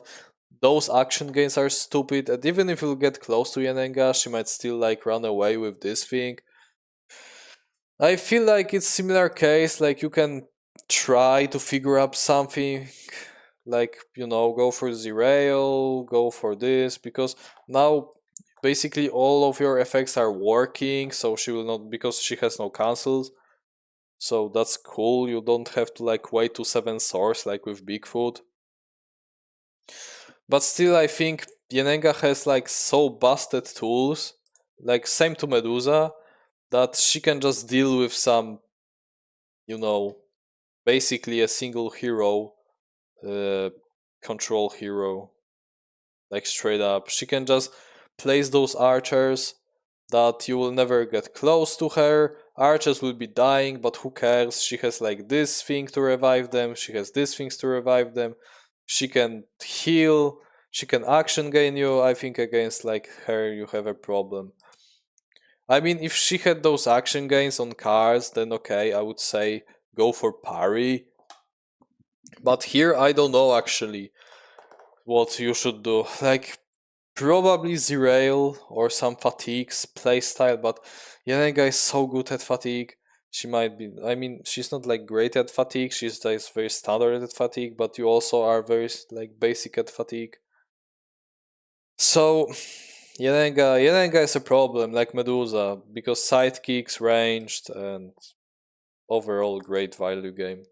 Those action gains are stupid, and even if you get close to Yenenga, she might still like run away with this thing. I feel like it's similar case, like you can try to figure out something, like, go for Zerail, go for this, because now basically all of your effects are working, so she will not, because she has no cancels. So that's cool. You don't have to like wait to 7 source like with Bigfoot. But still, I think Yenenga has like so busted tools, like same to Medusa, that she can just deal with some, you know, basically a single hero, uh, control hero, like straight up. She can just place those archers that you will never get close to her. Archers will be dying, but who cares? She has like this thing to revive them, she has these things to revive them. She can heal, she can action gain you. I think against like her you have a problem. I mean, if she had those action gains on cards, then okay, I would say go for parry. But here I don't know actually what you should do. Like probably Zerail or some fatigues playstyle, but Yenega is so good at fatigue. She might be. I mean, she's not like great at fatigue. She's like very standard at fatigue, but you also are very like basic at fatigue. So Yenega is a problem, like Medusa, because sidekicks ranged and overall great value game.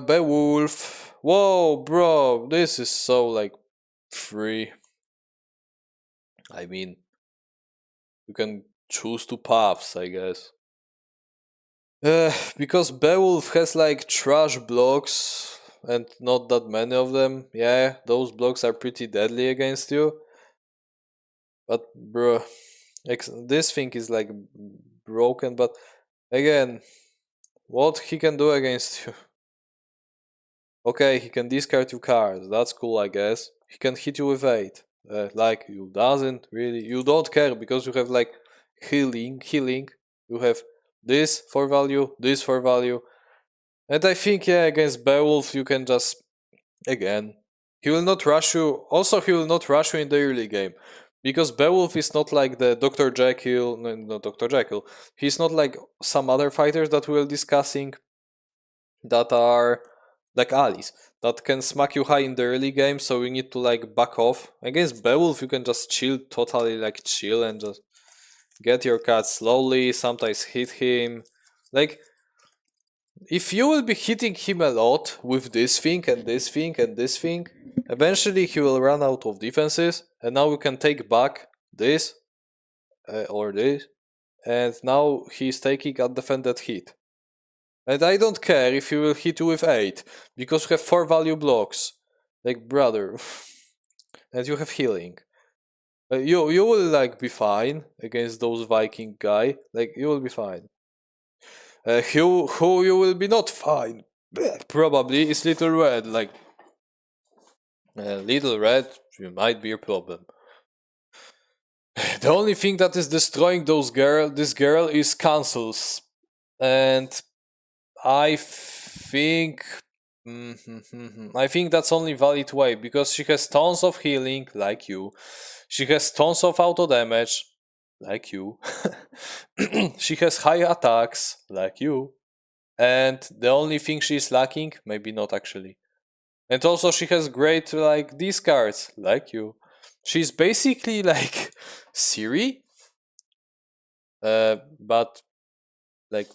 Beowulf. Whoa, bro, this is so like free. I mean, you can choose two paths, I guess. Because Beowulf has like trash blocks and not that many of them. Yeah, those blocks are pretty deadly against you. But bro, this thing is like broken. But again, what he can do against you? Okay, he can discard two cards. That's cool, I guess. He can hit you with 8. Like you doesn't really. You don't care because you have like healing. You have this for value, this for value. And I think yeah, against Beowulf you can just again. He will not rush you. Also, he will not rush you in the early game. Because Beowulf is not like the Dr. Jekyll, no, not Dr. Jekyll. He's not like some other fighters that we're discussing that are like Alice that can smack you high in the early game, so you need to like back off. Against Beowulf, you can just chill, totally like chill and just get your card slowly, sometimes hit him. Like, if you will be hitting him a lot with this thing and this thing and this thing, eventually he will run out of defenses, and now you can take back this or this, and now he's taking undefended hit. And I don't care if he will hit you with 8, because you have 4 value blocks. Like, brother. And you have healing. You will like be fine against those Viking guy. Like, you will be fine. Who you will be not fine. Probably is Little Red. Like, Little Red, you might be a problem. The only thing that is destroying this girl is cancels. And I think I think that's only valid way because she has tons of healing like you. She has tons of auto damage like you. She has high attacks like you. And the only thing she's lacking, maybe not actually. And also she has great like discards like you. She's basically like Ciri, but like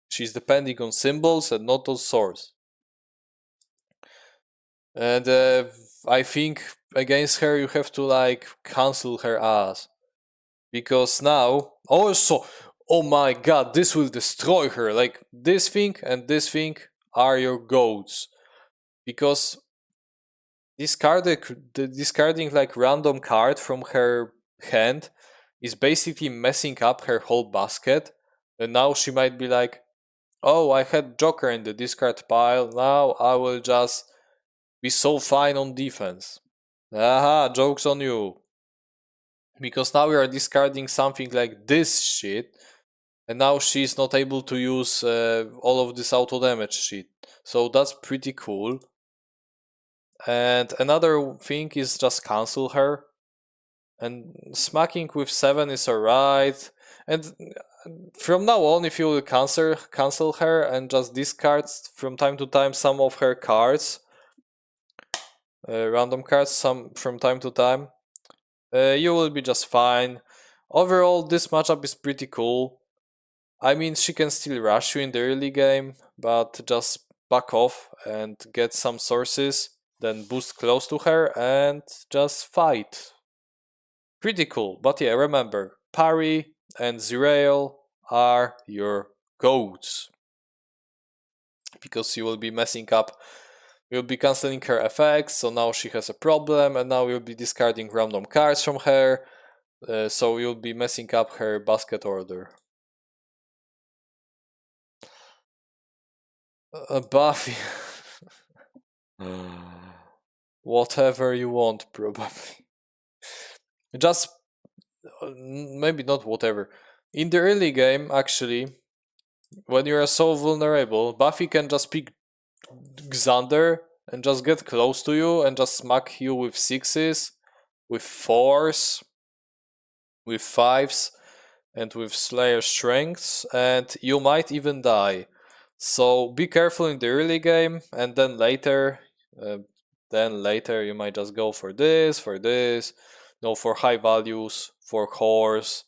she's depending on symbols and not on swords. And I think against her you have to like cancel her ass. Because now also, oh my god, this will destroy her. Like this thing and this thing are your goats. Because discarding like random card from her hand is basically messing up her whole basket. And now she might be like, oh, I had Joker in the discard pile, now I will just be so fine on defense. Aha, joke's on you. Because now we are discarding something like this shit, and now she's not able to use all of this auto damage shit. So that's pretty cool. And another thing is just cancel her. and smacking with 7 is alright. And from now on, if you will cancel her and just discard from time to time some of her cards, random cards, some from time to time, you will be just fine. Overall, this matchup is pretty cool. I mean, she can still rush you in the early game, but just back off and get some sources, then boost close to her and just fight. Pretty cool. But yeah, remember, Parry and Zerail are your goats. Because you will be messing up. You'll be cancelling her effects, so now she has a problem, and now you'll be discarding random cards from her, so you'll be messing up her basket order. Buffy. Whatever you want, probably. Just maybe not whatever. In the early game, actually, when you are so vulnerable, Buffy can just pick Xander and just get close to you and just smack you with 6s, with 4s, with 5s, and with Slayer strengths, and you might even die. So be careful in the early game, and uh, then later you might just go for this, no, for high values, for horse.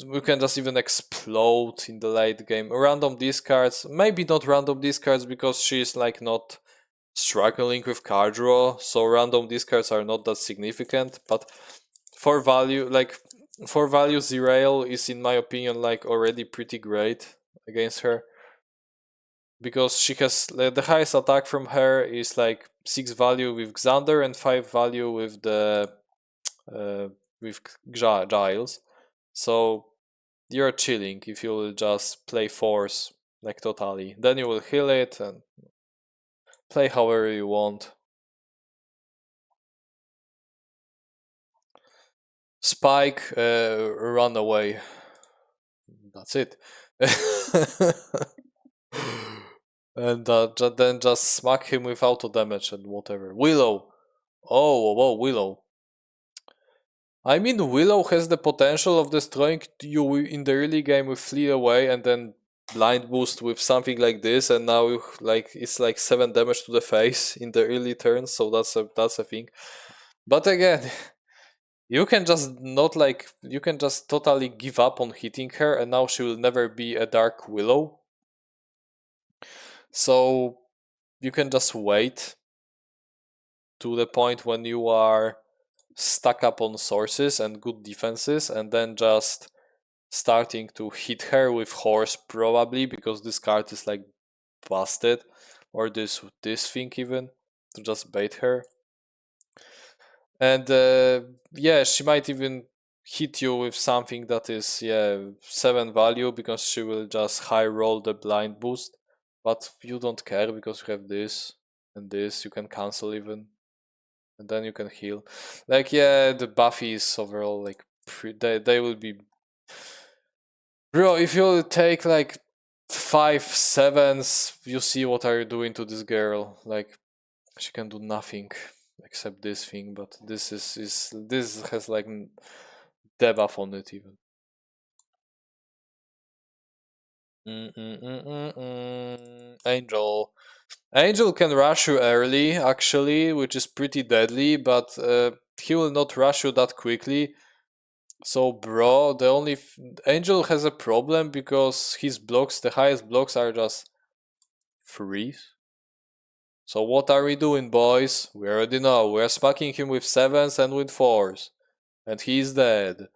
We can just even explode in the late game. Random discards, maybe not random discards because she's like not struggling with card draw, so random discards are not that significant. But for value, Zerail is in my opinion like already pretty great against her because she has the highest attack from her is like 6 value with Xander and 5 value with the uh, with Giles. So you're chilling if you will just play force like totally. Then you will heal it and play however you want. Spike, run away. That's it. And then just smack him with auto damage and whatever. Willow. Oh, whoa, Willow. I mean, Willow has the potential of destroying you in the early game with Flee Away and then blind boost with something like this, and now it's like 7 damage to the face in the early turns, so that's a thing. But again, you can just not like you can just totally give up on hitting her, and now she will never be a Dark Willow. So you can just wait to the point when you are stuck up on sources and good defenses, and then just starting to hit her with horse probably because this card is like busted, or this thing even to just bait her. And yeah, she might even hit you with something that is 7 value because she will just high roll the blind boost, but you don't care because you have this and this, you can cancel even, and then you can heal. Like yeah, the Buffy is overall like they will be, bro, if you take like 5 7s, you see what are you doing to this girl. Like she can do nothing except this thing, but this has like debuff on it even. Angel. Angel can rush you early, actually, which is pretty deadly, but he will not rush you that quickly. So, bro, Angel has a problem because his blocks, the highest blocks, are just freeze. So, what are we doing, boys? We already know. We're smacking him with 7s and with 4s. And he's dead.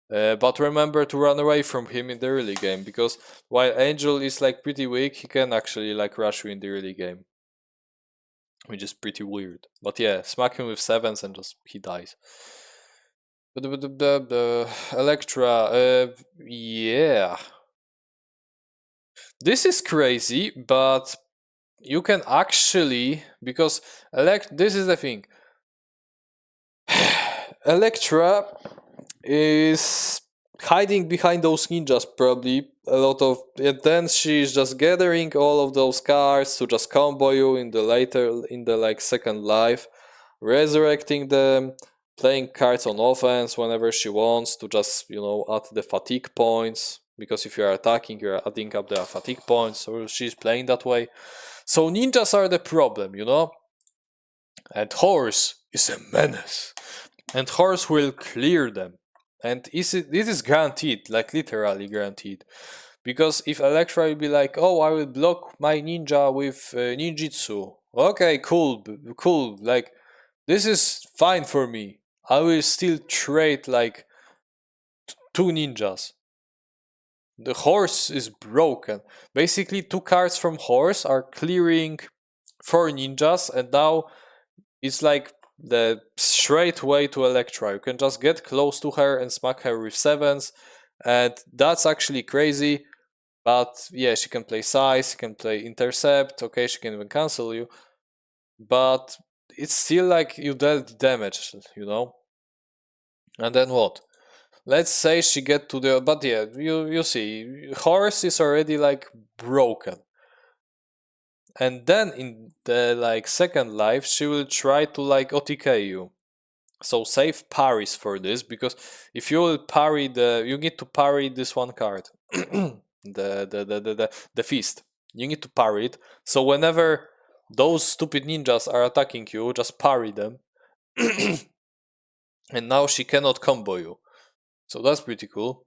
But remember to run away from him in the early game, because while Angel is like pretty weak, he can actually like rush you in the early game, which is pretty weird. But yeah, smack him with 7s and just he dies. But the Electra, yeah, this is crazy, but you can actually, because this is the thing. Electra is hiding behind those ninjas probably a lot of, and then she's just gathering all of those cards to just combo you in the like second life, resurrecting them, playing cards on offense whenever she wants to just, add the fatigue points. Because if you're attacking, you're adding up the fatigue points. So she's playing that way. So ninjas are the problem. And horse is a menace. And horse will clear them. And this is guaranteed, like literally guaranteed. Because if Electra will be like, oh, I will block my ninja with ninjutsu. Okay, cool, cool. Like, this is fine for me. I will still trade like two ninjas. The horse is broken. Basically, two cards from horse are clearing four ninjas, and now it's like the straight way to Electra. You can just get close to her and smack her with sevens, and that's actually crazy. But yeah, she can play size, she can play intercept, okay, she can even cancel you. But it's still like you dealt damage. And then what? Let's say she get to the but yeah, you see, horse is already like broken. And then in the like second life she will try to like OTK you. So save parries for this, because if you will parry you need to parry this one card. The feast. You need to parry it. So whenever those stupid ninjas are attacking you, just parry them. And now she cannot combo you. So that's pretty cool.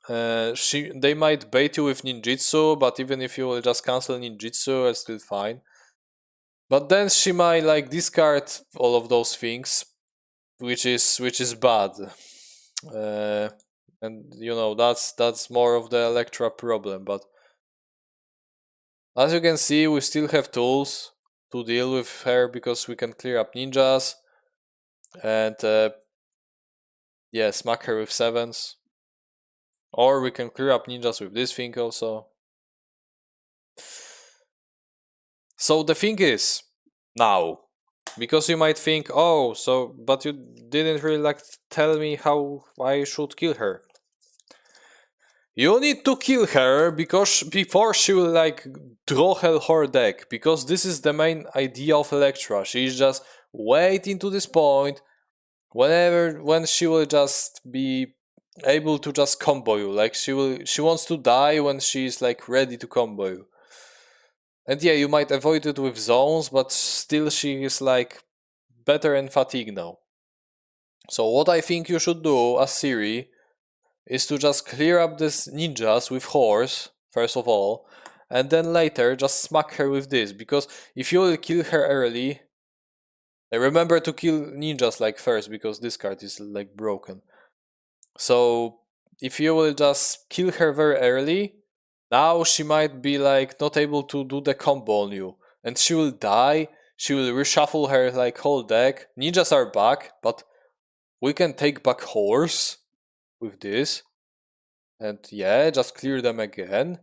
They might bait you with ninjutsu, but even if you will just cancel ninjutsu, it's still fine. But then she might like discard all of those things, which is bad. Uh, and that's more of the Electra problem. But as you can see, we still have tools to deal with her, because we can clear up ninjas and yeah, smack her with sevens. Or we can clear up ninjas with this thing also. So the thing is, now, because you might think, oh, but you didn't really like tell me how I should kill her. You need to kill her because before she will like draw her deck, because this is the main idea of Electra. She's just waiting to this point when she will just be able to just combo you. Like she wants to die when she's like ready to combo you. And yeah, you might avoid it with zones, but still she is like better in fatigue now. So what I think you should do as Ciri is to just clear up these ninjas with horse, first of all, and then later just smack her with this, because if you will kill her early, remember to kill ninjas like first, because this card is like broken. So if you will just kill her very early, now she might be like not able to do the combo on you, and she will die. She will reshuffle her like whole deck. Ninjas are back, but we can take back horse with this, and yeah, just clear them again,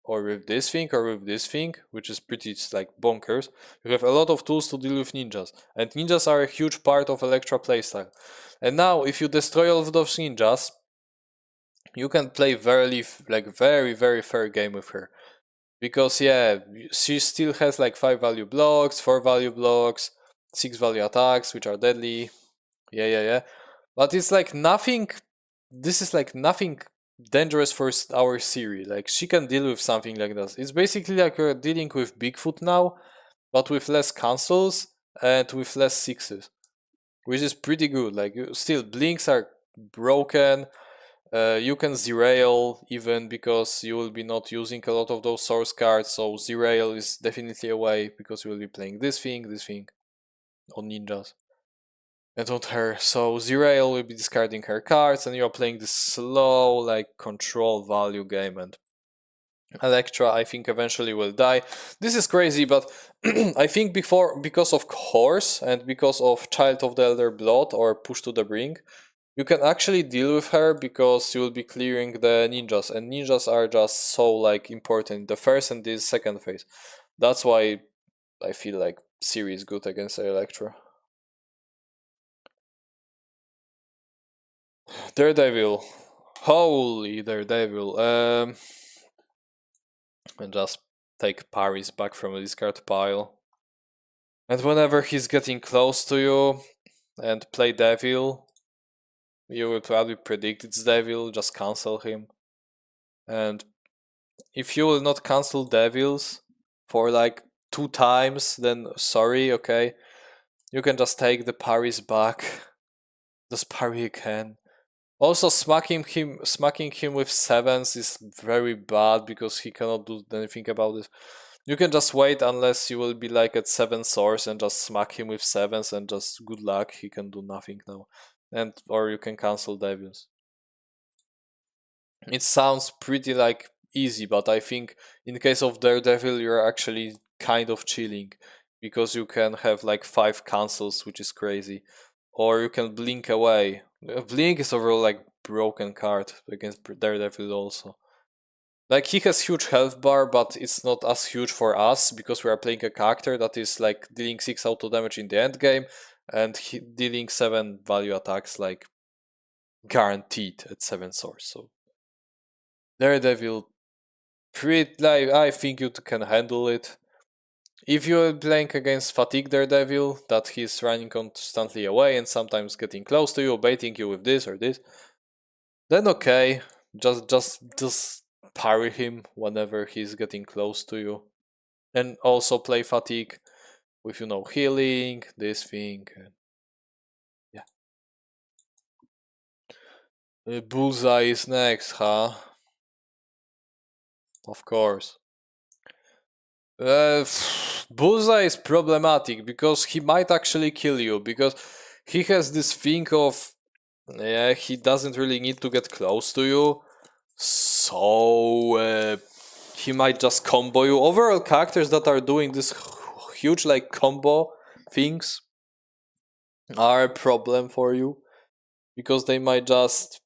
or with this thing, or with this thing, which is pretty like bonkers. You have a lot of tools to deal with ninjas, and ninjas are a huge part of Electra playstyle. And now, if you destroy all of those ninjas, you can play very very fair game with her, because yeah, she still has like 5 value blocks, 4 value blocks, 6 value attacks, which are deadly. Yeah. But it's like nothing. This is like nothing dangerous for our Ciri. Like she can deal with something like this. It's basically like we're dealing with Bigfoot now, but with less cancels and with less sixes, which is pretty good. Like still blinks are broken. You can zerail even, because you will be not using a lot of those source cards. So zerail is definitely a way, because you will be playing this thing on ninjas and on her. So zerail will be discarding her cards, and you're playing this slow like control value game. And Electra, I think, eventually will die. This is crazy, but I think because of Horse and because of Child of the Elder Blood or Push to the Brink, you can actually deal with her, because you will be clearing the ninjas, and ninjas are just so like important in the first and the second phase. That's why I feel like Ciri is good against Electra. Daredevil. Holy Daredevil. And just take Paris back from the discard pile. And whenever he's getting close to you, and play Devil, you will probably predict it's Devil, just cancel him. And if you will not cancel Devils for like 2 times, then sorry, okay. You can just take the parries back. Just parry again. Also, smacking him with sevens is very bad because he cannot do anything about it. You can just wait unless you will be like at 7 source and just smack him with sevens and just good luck. He can do nothing now, and or you can cancel Devils. It sounds pretty like easy, but I think in case of Daredevil, you're actually kind of chilling because you can have like 5 cancels, which is crazy, or you can blink away. Blink is overall like broken card against Daredevil also. Like he has huge health bar, but it's not as huge for us because we are playing a character that is like dealing 6 auto damage in the end game and dealing 7 value attacks like guaranteed at 7 source. So Daredevil, pretty like I think you can handle it. If you're playing against Fatigue Daredevil, that he's running constantly away and sometimes getting close to you, baiting you with this or this, then okay, just parry him whenever he's getting close to you, and also play Fatigue with healing this thing. And yeah, Bullseye is next, huh? Of course. Bullseye is problematic because he might actually kill you because he has this thing of he doesn't really need to get close to you, so he might just combo you. Overall, characters that are doing this huge like combo things are a problem for you because they might just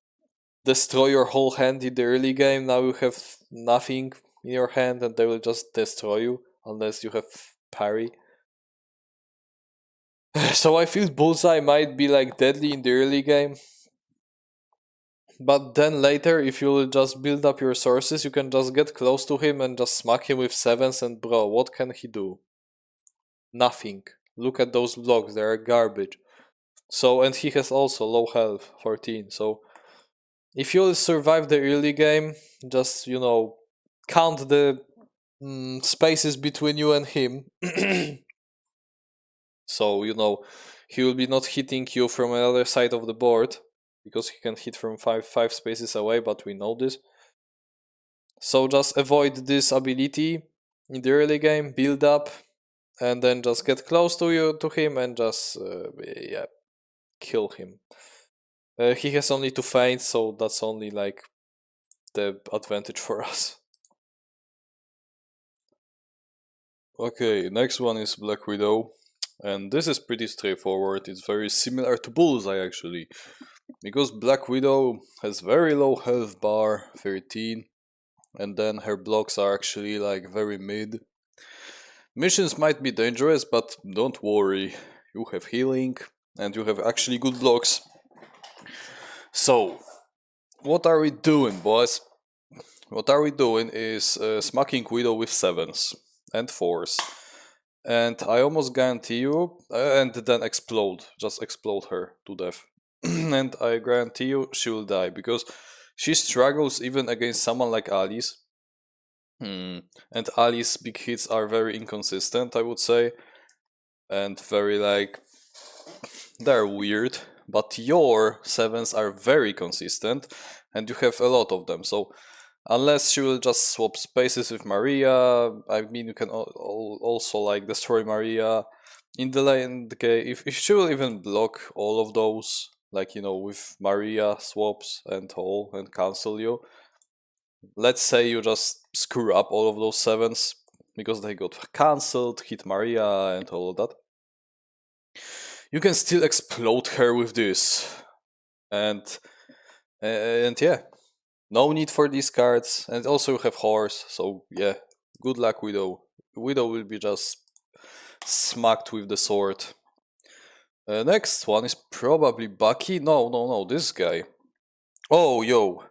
destroy your whole hand in the early game. Now you have nothing in your hand and they will just destroy you unless you have parry. So I feel Bullseye might be like deadly in the early game. But then later, if you just build up your sources, you can just get close to him and just smack him with sevens and bro, what can he do? Nothing. Look at those blocks, they are garbage. So, and he has also low health, 14. So, if you'll survive the early game, just, count the spaces between you and him. So, he will be not hitting you from another side of the board because he can hit from five spaces away, but we know this. So just avoid this ability in the early game, build up, and then just get close to him and just kill him. He has only 2 feints, so that's only like the advantage for us. Okay, next one is Black Widow, and this is pretty straightforward. It's very similar to Bullseye actually, because Black Widow has very low health bar, 13, and then her blocks are actually like very mid. Missions might be dangerous, but don't worry, you have healing and you have actually good blocks. So, what are we doing, boys? What are we doing is smacking Widow with sevens and fours. And I almost guarantee you, and then explode, just explode her to death. And I guarantee you she will die because she struggles even against someone like Alice. And Ali's big hits are very inconsistent, I would say, and very like they're weird. But your sevens are very consistent, and you have a lot of them. So unless she will just swap spaces with Maria, I mean, you can also like destroy Maria in the lane. Okay, if she will even block all of those, like with Maria swaps and all and cancel you. Let's say you just screw up all of those sevens because they got cancelled, hit Maria and all of that. You can still explode her with this, and yeah, no need for these cards, and also you have horse. So yeah, good luck, Widow. Widow will be just smacked with the sword. Next one is probably Bucky. No, this guy. Oh, yo,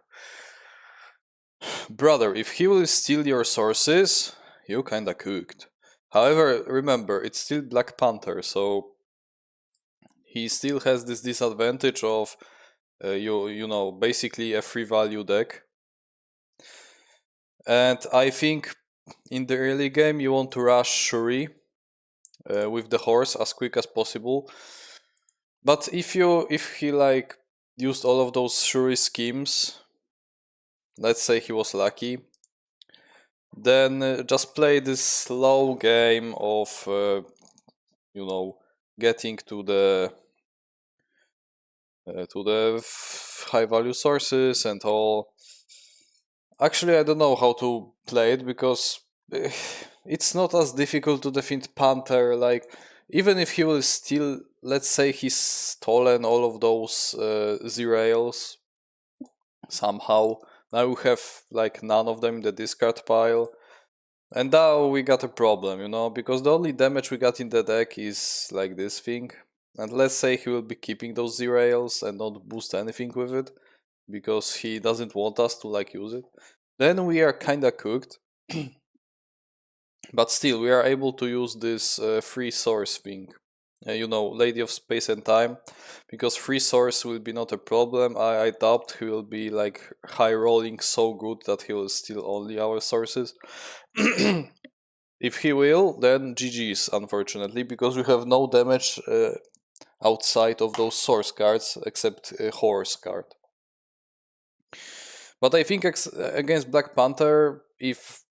brother, if he will steal your sources, you kinda cooked. However, remember, it's still Black Panther, so he still has this disadvantage of basically a free value deck. And I think in the early game you want to rush Ciri with the horse as quick as possible. But if he like used all of those Shuri schemes, let's say he was lucky, then just play this slow game of getting to the high value sources and all. Actually, I don't know how to play it because it's not as difficult to defeat Panther. Like, even if he will still, let's say he's stolen all of those Z-Rails somehow. Now we have like none of them in the discard pile. And now we got a problem, because the only damage we got in the deck is like this thing. And let's say he will be keeping those Z-Rails and not boost anything with it because he doesn't want us to like use it. Then we are kinda cooked. But still, we are able to use this free source thing. Lady of space and time, because free source will be not a problem. I doubt he will be like high rolling so good that he will steal only our sources. If he will, then GG's, unfortunately, because we have no damage outside of those source cards except a horse card. But I think against Black Panther, if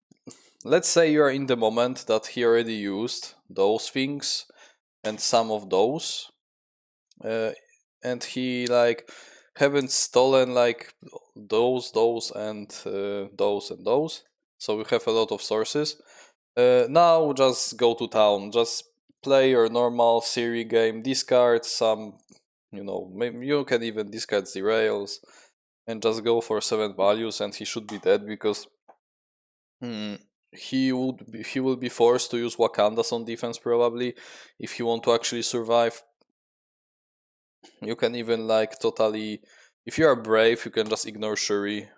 let's say you are in the moment that he already used those things and some of those, and he like haven't stolen like those and those, so we have a lot of sources. Now just go to town, just play your normal Ciri game, discard some, maybe you can even discard the rails and just go for 7 values, and he should be dead because hmm, he will be forced to use Wakandas on defense probably if he want to actually survive. You can even like totally, if you are brave, you can just ignore Shuri.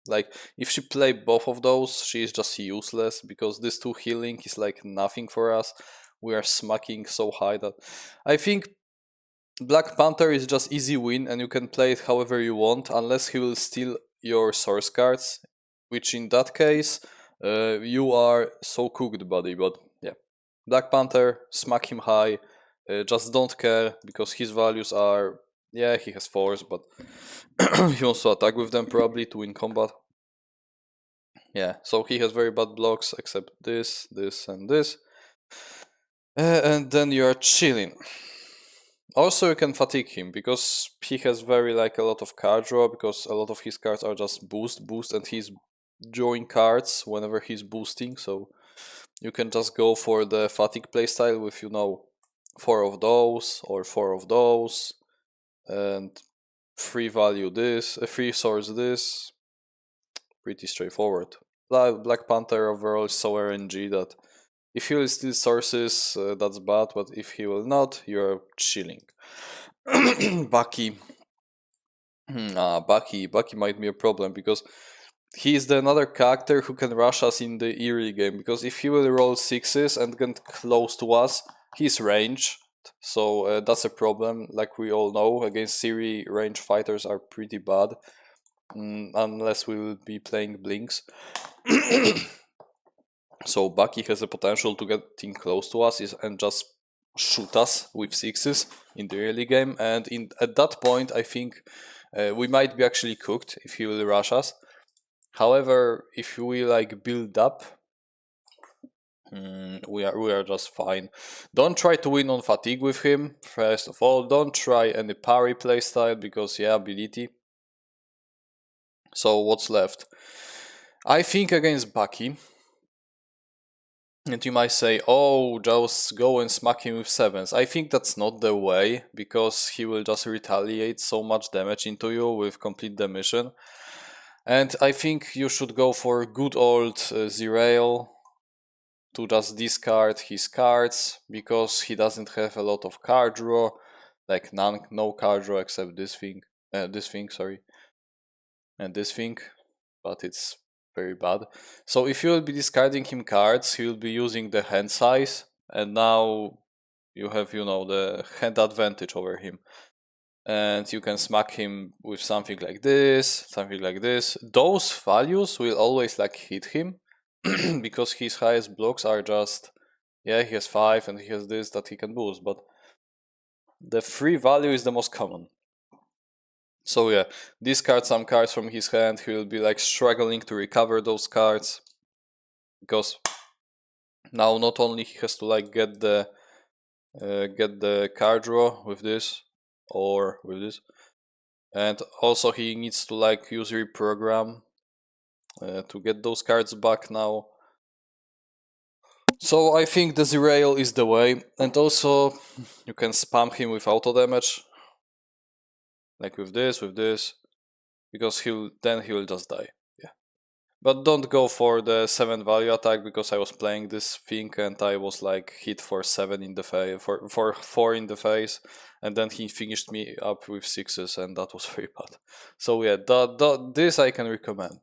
Like if she play both of those, she is just useless because this 2 healing is like nothing for us. We are smacking so high that I think Black Panther is just easy win and you can play it however you want unless he will steal your source cards, which in that case you are so cooked, buddy. But yeah, Black Panther, smack him high. Just don't care because his values are, yeah, he has force, but he wants to attack with them probably to win combat. Yeah, so he has very bad blocks except this, and this. And then you are chilling. Also, you can fatigue him because he has very like a lot of card draw because a lot of his cards are just boost, and he's drawing cards whenever he's boosting. So you can just go for the fatigue playstyle with 4 of those or 4 of those, and free value this, free source this. Pretty straightforward. Black Panther overall is so RNG that if he will steal sources, that's bad, but if he will not, you're chilling. Bucky. Bucky might be a problem because he is the another character who can rush us in the early game. Because if he will roll 6s and get close to us, he's ranged. So that's a problem. Like we all know, against Ciri, range fighters are pretty bad. Unless we will be playing Blinks. So Bucky has the potential to getting close to us and just shoot us with 6s in the early game. And at that point, I think we might be actually cooked if he will rush us. However, if we like build up, we are just fine. Don't try to win on fatigue with him. First of all, don't try any parry playstyle because ability. So what's left? I think against Bucky, and you might say, oh, just go and smack him with 7s. I think that's not the way, because he will just retaliate so much damage into you with complete damation. And I think you should go for good old Zerail to just discard his cards, because he doesn't have a lot of card draw, like no card draw except this thing, and this thing, but it's very bad. So if you will be discarding him cards, he will be using the hand size, and now you have, you know, the hand advantage over him. And you can smack him with something like this, something like this. Those values will always like hit him because his highest blocks are just, yeah, he has 5 and he has this that he can boost, but the free value is the most common. So yeah, discard some cards from his hand. He will be like struggling to recover those cards because now not only he has to like get the card draw with this or with this, and also he needs to like use reprogram to get those cards back now. So I think the Zerail is the way, and also you can spam him with auto damage, like with this, because he will just die. Yeah, but don't go for the 7 value attack because I was playing this thing and I was like hit for 7 in the face, for 4 in the face, and then he finished me up with 6s, and that was very bad. So yeah, this I can recommend.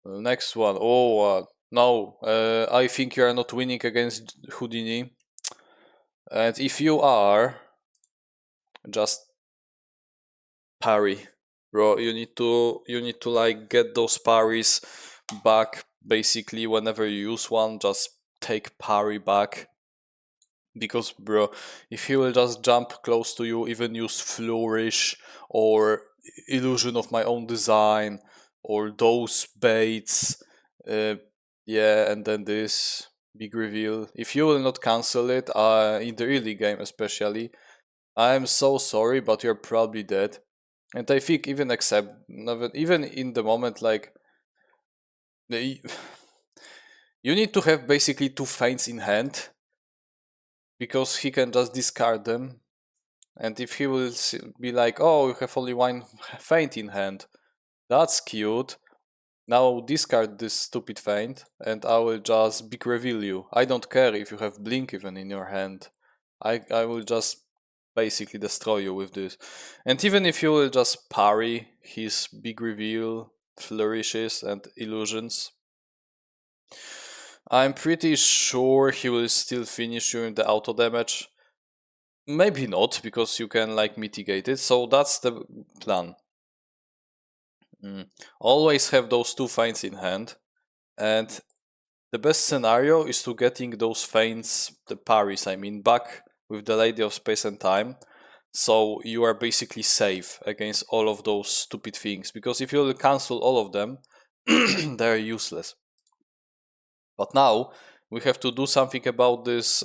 Next one. Oh, no, I think you are not winning against Houdini. And if you are, just parry. Bro, you need to like get those parries back basically whenever you use one, just take parry back. Because bro, if he will just jump close to you, even use flourish or illusion of my own design or those baits, uh, yeah, and then this big reveal. If you will not cancel it, in the early game especially, I'm so sorry, but you're probably dead. And I think even even in the moment, like the, you need to have basically 2 feints in hand because he can just discard them. And if he will be like, "Oh, you have only 1 feint in hand," that's cute. Now discard this stupid feint, and I will just big reveal you. I don't care if you have blink even in your hand. I will just basically destroy you with this. And even if you will just parry his big reveal, flourishes, and illusions, I'm pretty sure he will still finish you in the auto damage. Maybe not, because you can like mitigate it. So that's the plan. Always have those 2 feints in hand, and the best scenario is to getting those feints, the parries, I mean, back with the Lady of Space and Time. So you are basically safe against all of those stupid things. Because if you cancel all of them, they're useless. But now we have to do something about this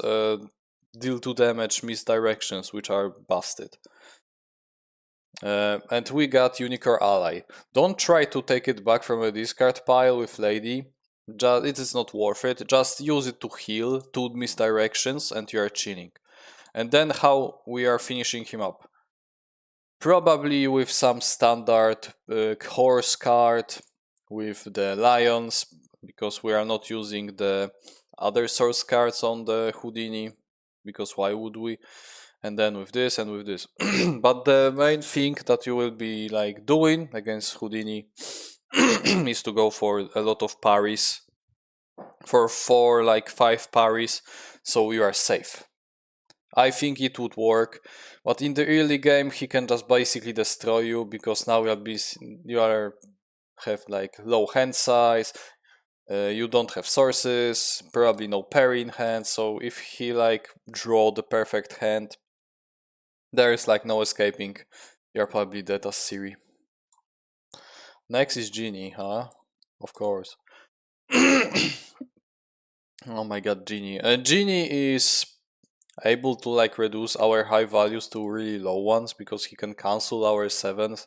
deal 2 damage misdirections, which are busted. And we got Unicorn Ally. Don't try to take it back from a discard pile with Lady. It is not worth it. Just use it to heal 2 misdirections and you are chilling. And then how we are finishing him up? Probably with some standard horse card with the lions, because we are not using the other source cards on the Houdini, because why would we? And then with this and with this. But the main thing that you will be like doing against Houdini is to go for a lot of parries, for 5 parries, so you are safe. I think it would work, but in the early game he can just basically destroy you, because now you are have like low hand size, you don't have sources, probably no parry in hand, so if he like draw the perfect hand, there is like no escaping. You're probably dead as Ciri. Next is Genie, huh? Of course. Oh my god, Genie. Genie is able to like reduce our high values to really low ones, because he can cancel our 7s,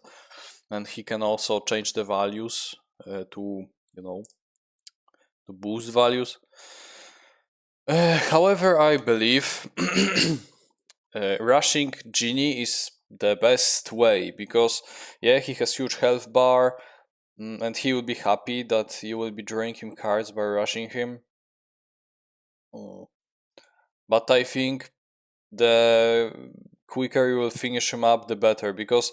and he can also change the values to, you know, to boost values. However, I believe rushing Genie is the best way, because yeah, he has huge health bar, and he will be happy that you will be drawing him cards by rushing him. Mm. But I think the quicker you will finish him up, the better, because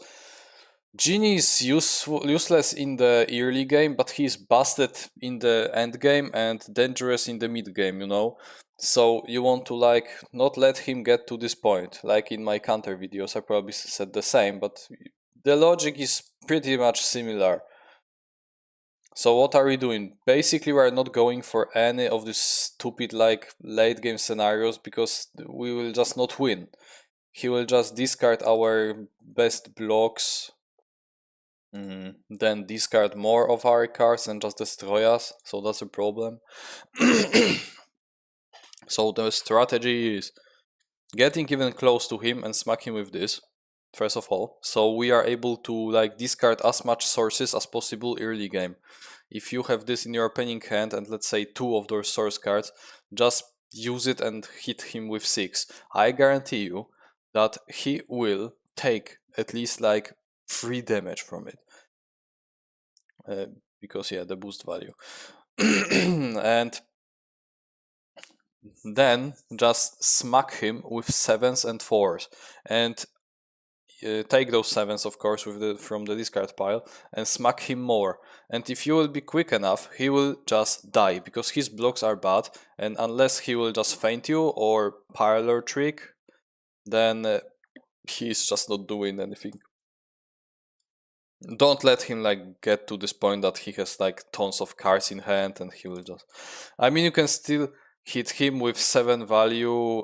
Genie is useless in the early game, but he's busted in the end game and dangerous in the mid game, you know? So you want to like not let him get to this point. Like in my counter videos, I probably said the same, but the logic is pretty much similar. So what are we doing? Basically, we're not going for any of these stupid like late game scenarios because we will just not win. He will just discard our best blocks, then discard more of our cards and just destroy us. So that's a problem. So the strategy is getting even close to him and smack him with this, first of all. So we are able to like discard as much sources as possible early game. If you have this in your opening hand and let's say two of those source cards, just use it and hit him with 6. I guarantee you that he will take at least like 3 damage from it. Uh, because yeah, the boost value. And then just smack him with 7s and 4s. And take those 7s, of course, from the discard pile and smack him more. And if you will be quick enough, he will just die because his blocks are bad. And unless he will just feint you or parlor trick, then he's just not doing anything. Don't let him like get to this point that he has like tons of cards in hand and he will just. I mean, you can still hit him with 7 value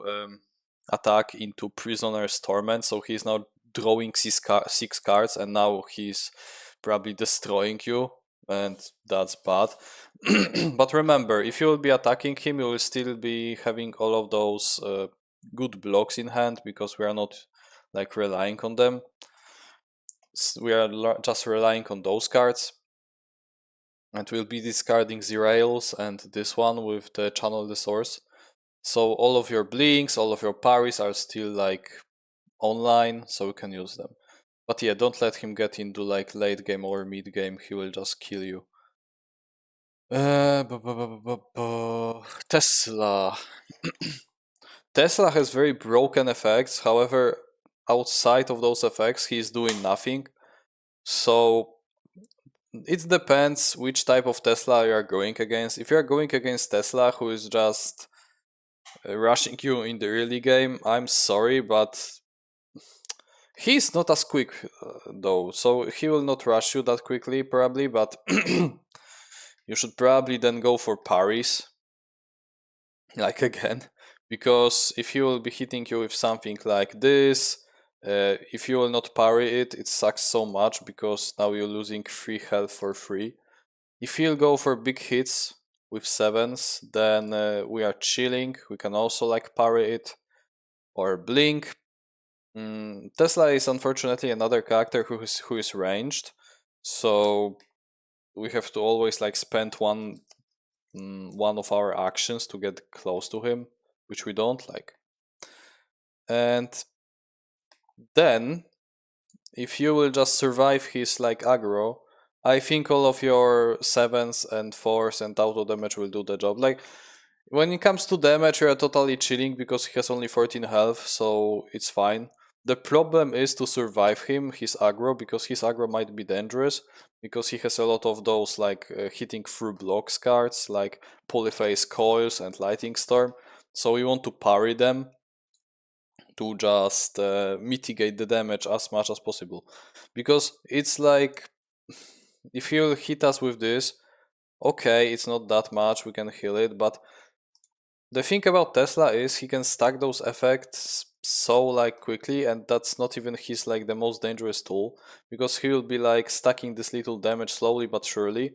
attack into Prisoner's Torment, so he's now drawing 6 cards and now he's probably destroying you, and that's bad. But remember, if you will be attacking him, you will still be having all of those good blocks in hand because we are not like relying on them. We are just relying on those cards, and we'll be discarding the rails and this one with the channel the source. So all of your blinks, all of your parries are still like online, so you can use them. But yeah, don't let him get into like late game or mid game, he will just kill you. Tesla. Tesla has very broken effects, however, outside of those effects, he's doing nothing. So it depends which type of Tesla you are going against. If you are going against Tesla who is just rushing you in the early game, I'm sorry, but he's not as quick though, so he will not rush you that quickly probably, but you should probably then go for parries, like again, because if he will be hitting you with something like this, if you will not parry it, it sucks so much because now you're losing 3 health for free. If he'll go for big hits with 7s, then we are chilling. We can also like parry it or blink. Tesla is unfortunately another character who is ranged, so we have to always like spend one of our actions to get close to him, which we don't like. And then if you will just survive his like aggro, I think all of your 7s and 4s and auto damage will do the job. Like when it comes to damage, you are totally chilling because he has only 14 health, so it's fine. The problem is to survive him, his aggro, because his aggro might be dangerous, because he has a lot of those like hitting through blocks cards, like Polyphase Coils and Lightning Storm. So we want to parry them to just mitigate the damage as much as possible. Because it's like, if he'll hit us with this, okay, it's not that much, we can heal it, but the thing about Tesla is he can stack those effects so like quickly, and that's not even his like the most dangerous tool, because he will be like stacking this little damage slowly but surely,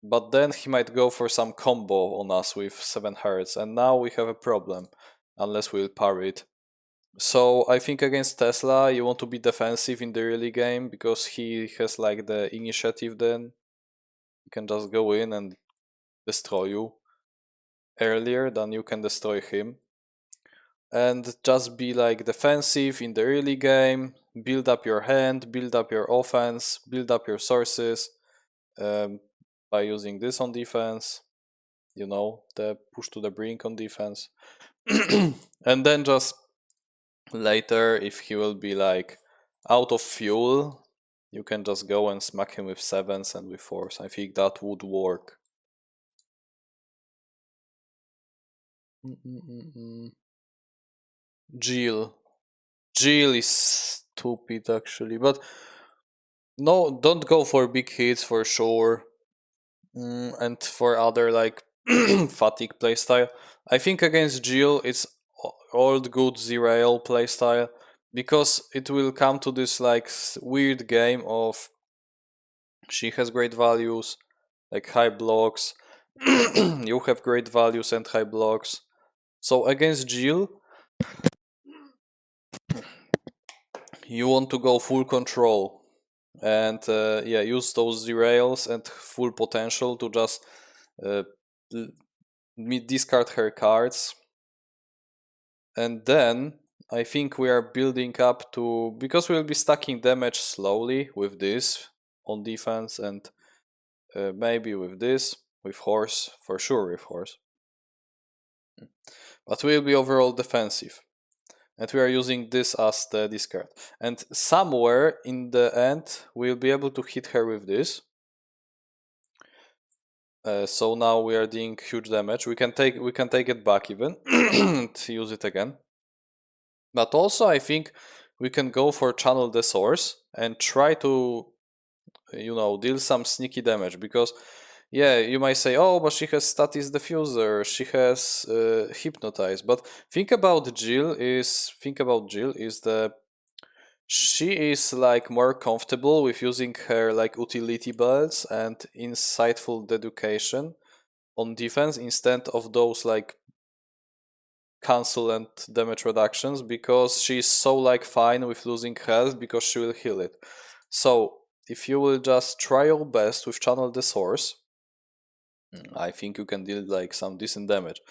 but then he might go for some combo on us with 7 hertz, and now we have a problem unless we'll parry it. So I think against Tesla you want to be defensive in the early game because he has like the initiative, then he can just go in and destroy you earlier than you can destroy him. And just be like defensive in the early game, build up your hand, build up your offense, build up your sources by using this on defense, you know, the push to the brink on defense. And then just later, if he will be like out of fuel, you can just go and smack him with 7s and with 4s. I think that would work. Jill. Jill is stupid actually, but no, don't go for big hits for sure. And for other like fatigue playstyle, I think against Jill it's old good Zerail playstyle, because it will come to this like weird game of she has great values, like high blocks. You have great values and high blocks. So against Jill, you want to go full control and yeah, use those derails and full potential to just uh, discard her cards. And then I think we are building up to, because we'll be stacking damage slowly with this on defense, and maybe with this, with horse, for sure with horse. But we'll be overall defensive. And we are using this as the discard. And somewhere in the end, we'll be able to hit her with this. So now we are doing huge damage. We can take it back even and use it again. But also I think we can go for channel the source and try to, deal some sneaky damage, because yeah, you might say, oh, but she has status diffuser, she has hypnotize. But think about Jill is the she is like more comfortable with using her like utility belts and insightful deducation on defense instead of those like cancel and damage reductions, because she's so like fine with losing health because she will heal it. So if you will just try your best with channel the source, I think you can deal like some decent damage.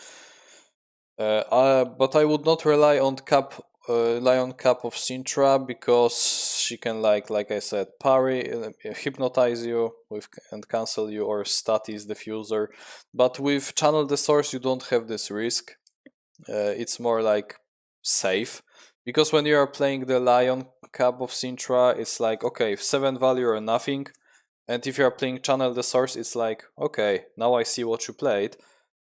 But I would not rely on Cap of Sintra, because she can like I said, parry, hypnotize you with and cancel you, or status diffuser. But with channel the source, you don't have this risk. It's more like safe, because when you are playing the Lion Cap of Sintra, it's like, okay, 7 value or nothing. And if you are playing Channel the Source, it's like, okay, now I see what you played.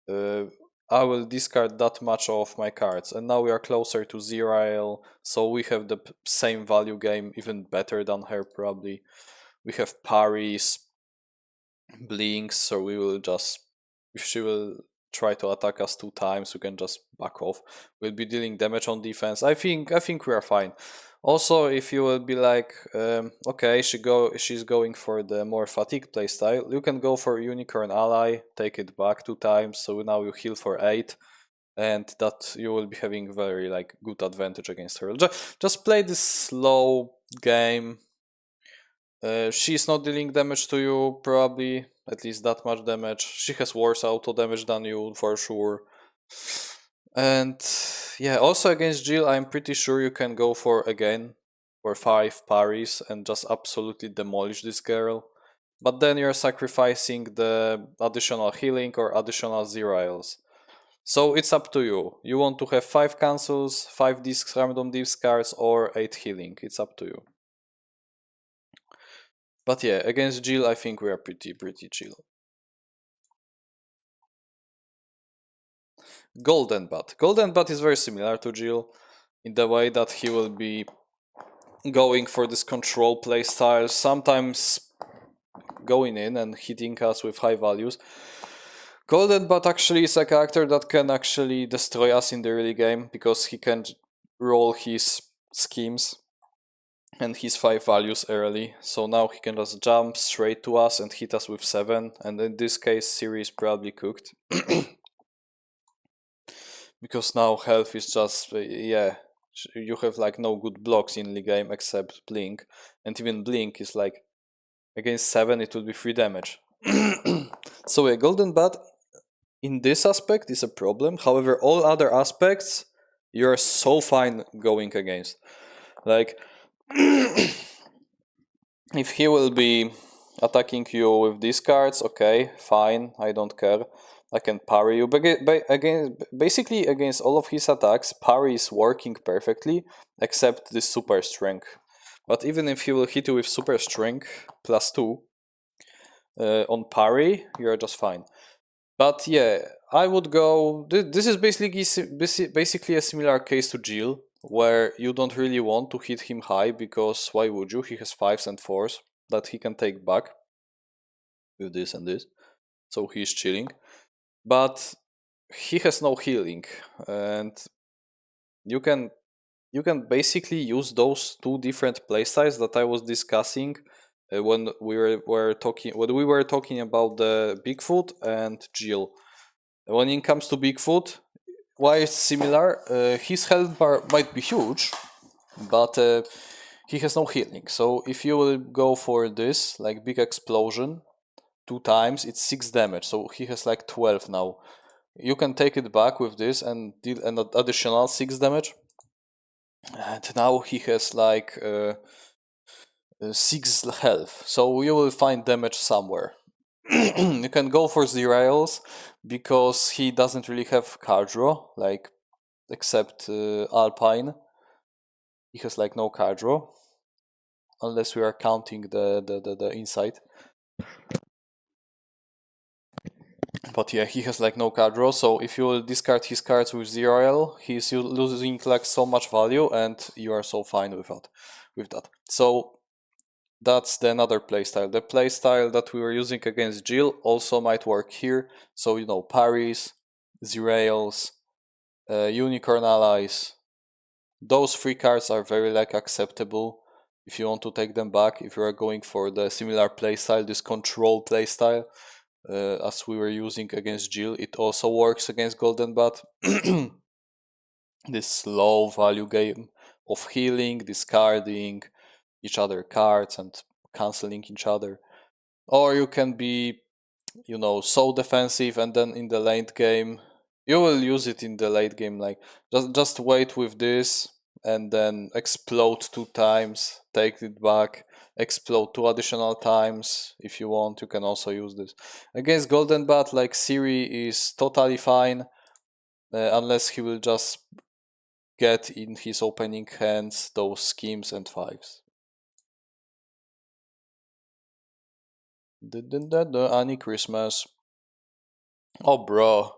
I will discard that much of my cards. And now we are closer to Zerail, so we have the same value game, even better than her probably. We have parries, blinks, so we will just, if she will try to attack us 2 times, we can just back off. We'll be dealing damage on defense. I think we are fine. Also, if you will be like, okay, she's going for the more fatigue playstyle, you can go for Unicorn Ally, take it back 2 times, so now you heal for 8, and that you will be having very like good advantage against her. Just play this slow game. She's not dealing damage to you, probably, at least that much damage. She has worse auto damage than you, for sure. And yeah, also against Jill, I'm pretty sure you can go for 5 parries and just absolutely demolish this girl. But then you're sacrificing the additional healing or additional Zerails. So it's up to you. You want to have 5 cancels, 5 random discards, or 8 healing. It's up to you. But yeah, against Jill, I think we are pretty chill. Golden Bat is very similar to Jill in the way that he will be going for this control playstyle, sometimes going in and hitting us with high values. Golden Bat actually is a character that can actually destroy us in the early game, because he can roll his schemes and his 5 values early. So now he can just jump straight to us and hit us with 7. And in this case, Ciri is probably cooked. Because now health is just, yeah, you have like no good blocks in the game except Blink. And even Blink is like, against 7 it will be 3 damage. So a Golden Bat in this aspect is a problem. However, all other aspects you're so fine going against. Like, if he will be attacking you with these cards, okay, fine, I don't care. I can parry you. But basically, against all of his attacks, parry is working perfectly, except this super strength. But even if he will hit you with super strength +2 on parry, you're just fine. But yeah, I would go. This is basically a similar case to Jill, where you don't really want to hit him high because why would you? He has 5s and 4s that he can take back with this and this, so he's chilling. But he has no healing, and you can you can basically use those two different playstyles that I was discussing when we were talking about the Bigfoot and Jill. When it comes to Bigfoot, why it's similar? His health bar might be huge, but he has no healing. So if you will go for this, like big explosion, 2 times, it's 6 damage. So he has like 12 now. You can take it back with this and deal an additional 6 damage. And now he has like 6 health. So you will find damage somewhere. You can go for Zerails because he doesn't really have card draw, like except Alpine. He has like no card draw, unless we are counting the insight. But yeah, he has like no card draw, so if you will discard his cards with Zerail, he's losing like so much value, and you are so fine with that. So that's the another playstyle. The playstyle that we were using against Jill also might work here. So you know, parries, Zerails, Unicorn Allies. Those 3 cards are very like acceptable if you want to take them back. If you are going for the similar playstyle, this control playstyle, as we were using against Jill, it also works against Golden Bat. This low value game of healing, discarding each other cards and canceling each other. Or you can be, you know, so defensive, and then in the late game you will use it in the late game, like just wait with this and then explode 2 times, take it back, explode 2 additional times. If you want, you can also use this against Golden Bat. Like Ciri is totally fine, unless he will just get in his opening hands those schemes and 5s. The Annie Christmas. Oh, bro.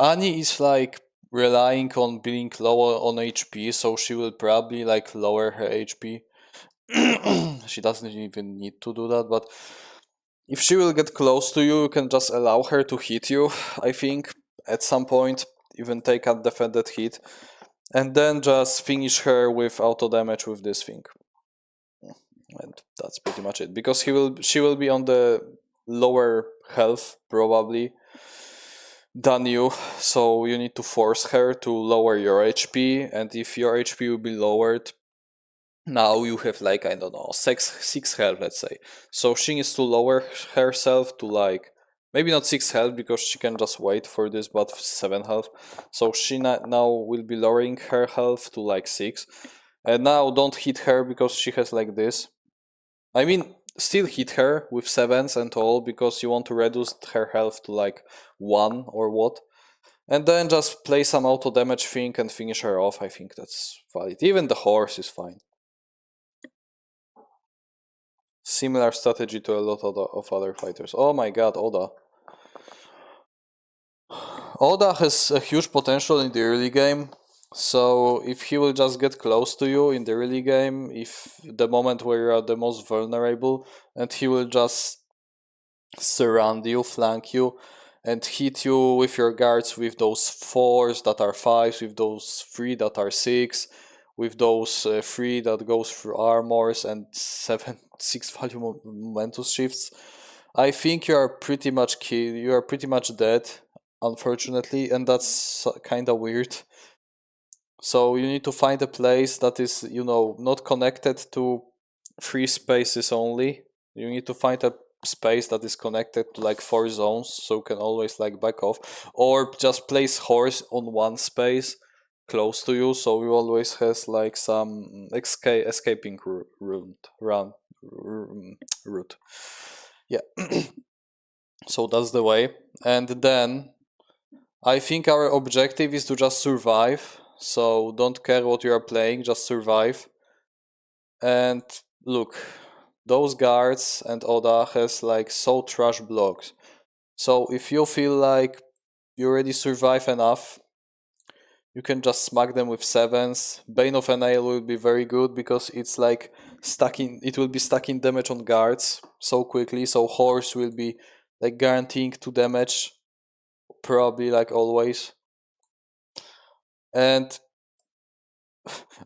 Annie is like relying on being lower on HP, so she will probably like lower her HP. She doesn't even need to do that, but if she will get close to you, you can just allow her to hit you, I think, at some point, even take a defended hit, and then just finish her with auto damage with this thing. And that's pretty much it, because she will be on the lower health probably than you, so you need to force her to lower your HP, and if your HP will be lowered, now you have like, I don't know, six health, let's say. So she needs to lower herself to like maybe not 6 health, because she can just wait for this, but 7 health. So she now will be lowering her health to like 6. And now don't hit her because she has like this. I mean, still hit her with 7s and all, because you want to reduce her health to like 1 or what. And then just play some auto damage thing and finish her off. I think that's valid. Even the horse is fine. Similar strategy to a lot of other fighters. Oh my god, Oda. Oda has a huge potential in the early game. So if he will just get close to you in the early game, if the moment where you are the most vulnerable, and he will just surround you, flank you, and hit you with your guards with those 4s that are 5s, with those 3 that are 6, with those 3 that goes through armors, and 6 value momentus shifts. I think you are pretty much killed. You are pretty much dead, unfortunately, and that's kind of weird. So you need to find a place that is, you know, not connected to 3 spaces only. You need to find a space that is connected to like 4 zones, so you can always like back off, or just place horse on one space close to you, so you always has like some escaping route. Yeah. So that's the way. And then I think our objective is to just survive. So don't care what you are playing, just survive. And look, those guards and Oda has like so trash blocks. So if you feel like you already survive enough, you can just smack them with sevens. Bane of Anile will be very good because it's like stacking. It will be stacking damage on guards so quickly. So horse will be like guaranteeing 2 damage, probably like always. And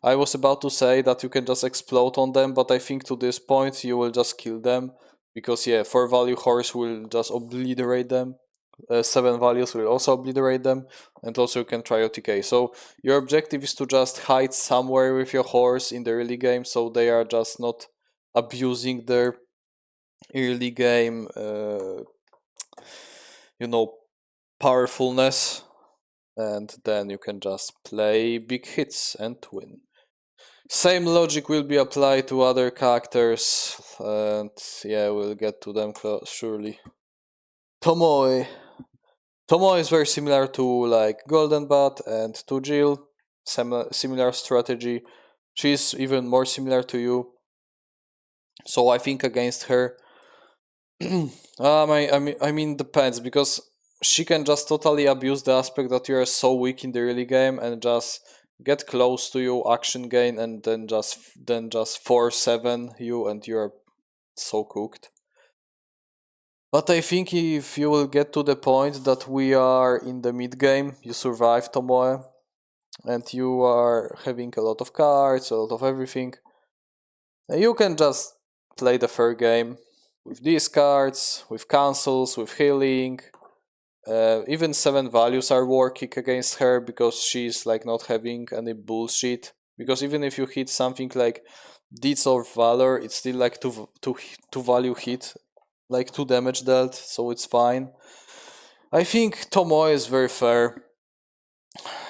I was about to say that you can just explode on them, but I think to this point you will just kill them because yeah, 4 value horse will just obliterate them. 7 values will also obliterate them, and also you can try OTK. So your objective is to just hide somewhere with your horse in the early game, so they are just not abusing their early game, you know, powerfulness, and then you can just play big hits and win. Same logic will be applied to other characters, and yeah, we'll get to them surely. Tomoe. Tomoe is very similar to like Golden Bat and to Jill. Similar strategy. She's even more similar to you. So I think against her, I mean, depends because she can just totally abuse the aspect that you are so weak in the early game and just get close to you, action gain, and then just 4-7 you, and you're so cooked. But I think if you will get to the point that we are in the mid game, you survive Tomoe, and you are having a lot of cards, a lot of everything, you can just play the fair game with these cards, with cancels, with healing. Even 7 values are working against her because she's like not having any bullshit. Because even if you hit something like Deeds of Valor, it's still like two value hit, like 2 damage dealt, so it's fine. I think Tomoe is very fair.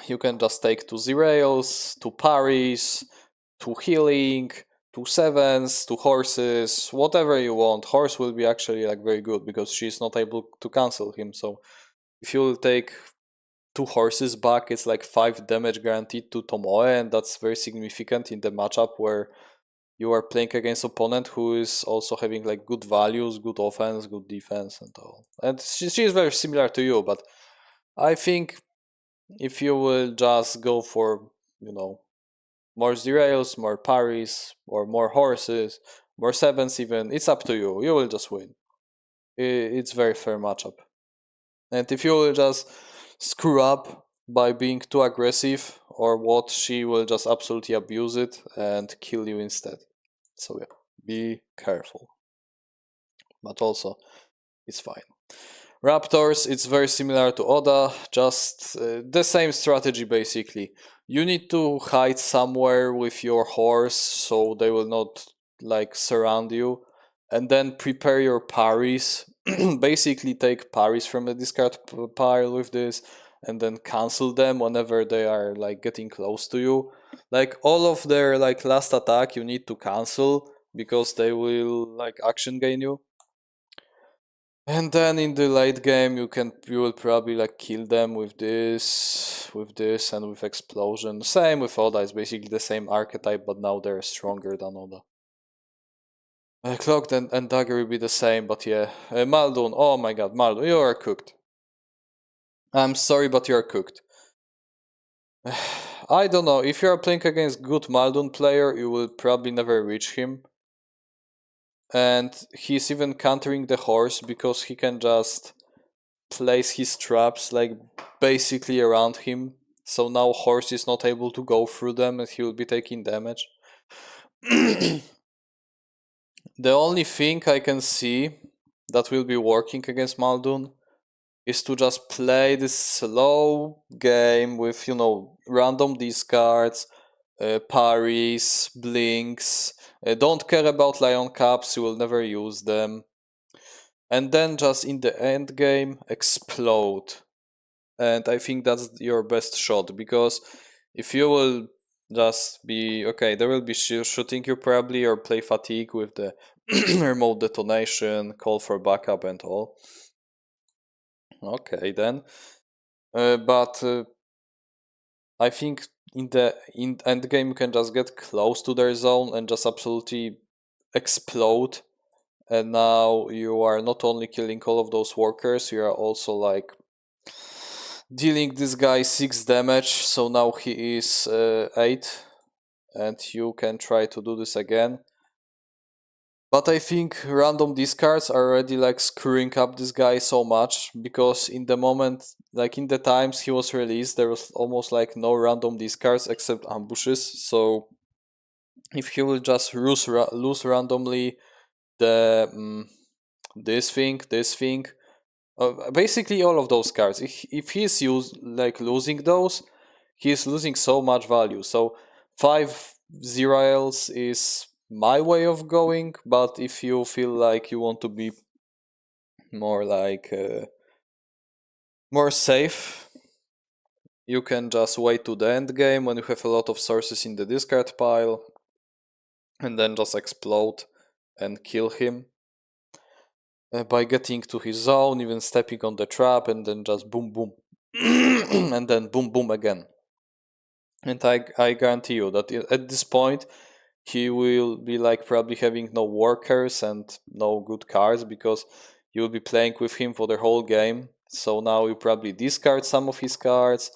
You can just take 2 Zerails, 2 parries, 2 healing, 2 sevens, 2 horses, whatever you want. Horse will be actually like very good because she's not able to cancel him. So if you will take 2 horses back, it's like 5 damage guaranteed to Tomoe, and that's very significant in the matchup where you are playing against opponent who is also having like good values, good offense, good defense, and all. And she is very similar to you, but I think if you will just go for, you know, more derails, more parries, or more horses, more sevens even, it's up to you. You will just win. It's very fair matchup. And if you will just screw up by being too aggressive or what, she will just absolutely abuse it and kill you instead. So yeah, be careful. But also, it's fine. Raptors, it's very similar to Oda, just the same strategy basically. You need to hide somewhere with your horse so they will not like surround you, and then prepare your parries. Basically, take parries from the discard pile with this, and then cancel them whenever they are like getting close to you. Like all of their like last attack, you need to cancel because they will like action gain you. And then in the late game, you will probably like kill them with this, and with explosion. Same with Oda. It's basically the same archetype, but now they're stronger than Oda. Cloaked and Dagger will be the same, but yeah. Muldoon. Oh my god, Muldoon, you are cooked. I'm sorry, but you are cooked. I don't know. If you are playing against good Muldoon player, you will probably never reach him. And he's even countering the horse because he can just place his traps like basically around him. So now horse is not able to go through them and he will be taking damage. The only thing I can see that will be working against Muldoon is to just play this slow game with, you know, random discards, parries, blinks. Don't care about Lion Caps, you will never use them. And then just in the end game, explode. And I think that's your best shot because if you will just be okay, they will be shooting you probably, or play fatigue with the remote detonation, call for backup, and all. Okay, then. But I think in end game you can just get close to their zone and just absolutely explode. And now you are not only killing all of those workers, you are also like dealing this guy 6 damage. So now he is 8, and you can try to do this again. But I think random discards are already like screwing up this guy so much, because in the moment, like in the times he was released, there was almost like no random discards except ambushes. So if he will just lose randomly the this thing, basically all of those cards, if he's losing those, he's losing so much value. So 5 0Ls is my way of going, but if you feel like you want to be more more safe, you can just wait to the end game when you have a lot of sources in the discard pile, and then just explode and kill him by getting to his zone, even stepping on the trap, and then just boom boom and then boom boom again. And I guarantee you that at this point he will be like probably having no workers and no good cards, because you'll be playing with him for the whole game. So now you probably discard some of his cards,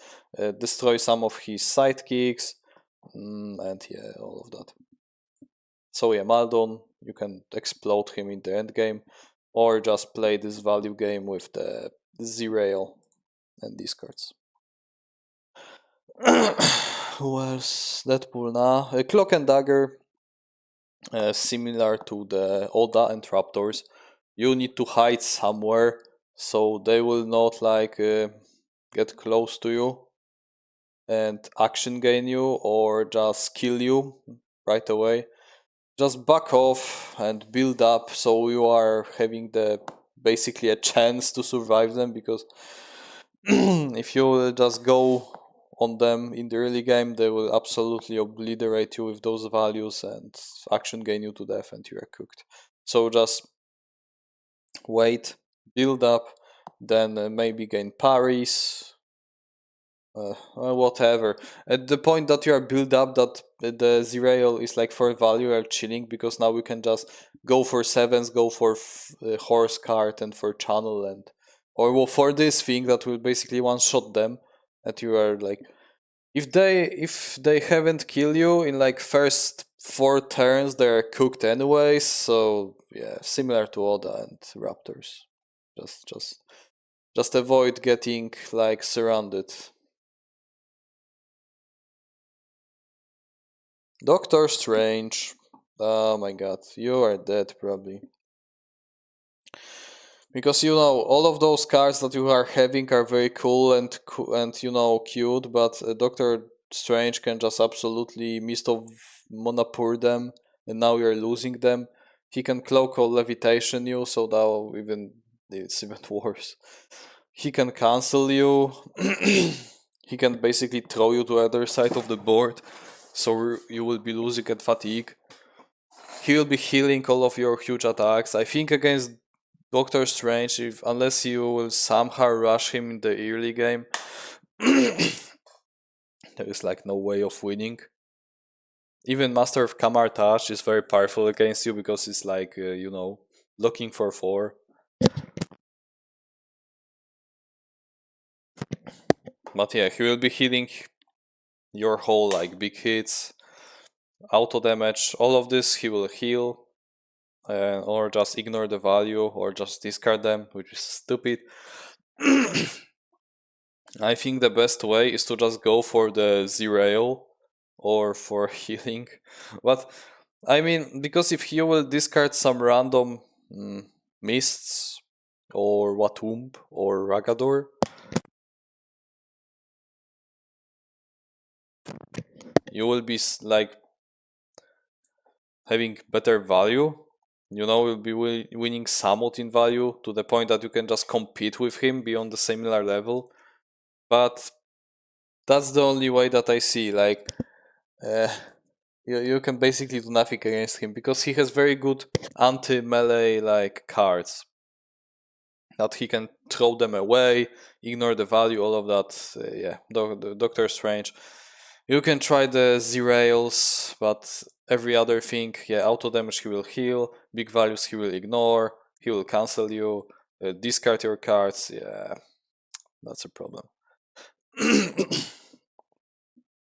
destroy some of his sidekicks, and yeah, all of that. So yeah, Maldon, you can explode him in the end game, or just play this value game with the Z-Rail and discards. Who else? Deadpool now. Cloak and Dagger, similar to the Oda and Raptors. You need to hide somewhere, so they will not get close to you and action gain you or just kill you right away. Just back off and build up, so you are having the basically a chance to survive them, because if you just go on them in the early game, they will absolutely obliterate you with those values and action gain you to death, and you are cooked. So just wait, build up, then maybe gain parries, whatever. At the point that you are built up, that the Zerail is like for value, you are chilling, because now we can just go for sevens, go for horse cart and for channel, and or well, for this thing that will basically one shot them, and you are like, if they haven't killed you in like first 4 turns, they're cooked anyways. So yeah, similar to Oda and Raptors. Just avoid getting like surrounded. Doctor Strange. Oh my god, you are dead probably. Because all of those cards that you are having are very cool and cute, but Doctor Strange can just absolutely mist of monopur them, and now you're losing them. He can cloak or levitation you, so now it's even worse. He can cancel you. He can basically throw you to the other side of the board, so you will be losing at fatigue. He will be healing all of your huge attacks. I think against Doctor Strange, unless you will somehow rush him in the early game, there is like no way of winning. Even Master of Kamar Touch is very powerful against you, because it's like looking for 4. But yeah, he will be healing your whole like big hits, auto damage, all of this he will heal, or just ignore the value, or just discard them, which is stupid. I think the best way is to just go for the Z-Rail or for healing. But I mean, because if you will discard some random mists or Watumb or Ragador, you will be like having better value. You'll be winning somewhat in value, to the point that you can just compete with him, be on the similar level. But that's the only way that I see. Like, you can basically do nothing against him, because he has very good anti-melee like cards. that he can throw them away, ignore the value, all of that. Yeah, Doctor Strange. You can try the Z-Rails, but every other thing, yeah, auto damage he will heal, big values he will ignore, he will cancel you, discard your cards. Yeah, that's a problem.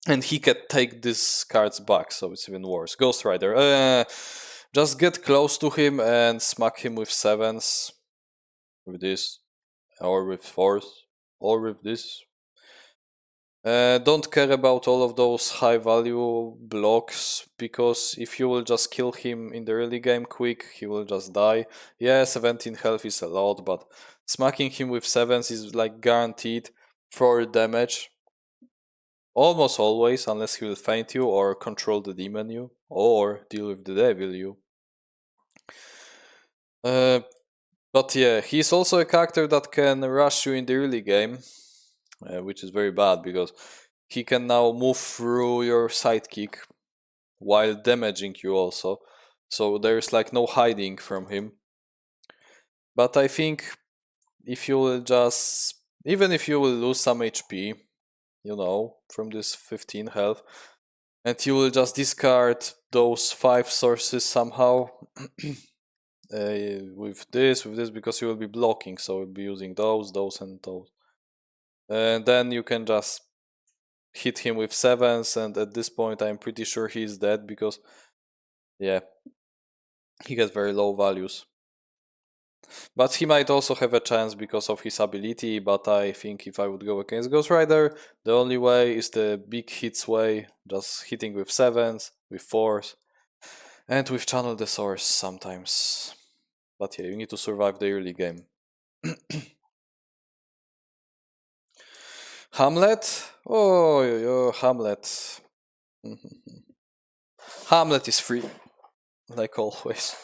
And he can take these cards back, so it's even worse. Ghost Rider. Just get close to him and smack him with sevens, with this, or with fours, or with this. Don't care about all of those high value blocks, because if you will just kill him in the early game quick, he will just die. Yeah, 17 health is a lot, but smacking him with sevens is like guaranteed 4 damage. Almost always, unless he will feint you or control the demon you, or deal with the devil you. Uh, but yeah, he's also a character that can rush you in the early game, which is very bad because he can now move through your sidekick while damaging you also. So there's like no hiding from him. But I think if you will just, even if you will lose some HP, from this 15 health, and you will just discard those 5 sources somehow with this, because you will be blocking, so you'll be using those, and those. And then you can just hit him with sevens, and at this point I'm pretty sure he's dead because, yeah, he gets very low values. But he might also have a chance because of his ability, but I think if I would go against Ghost Rider, the only way is the big hits way, just hitting with sevens, with fours, and with Channel the Source sometimes. But yeah, you need to survive the early game. Hamlet? Oh, Hamlet. Hamlet is free, like always.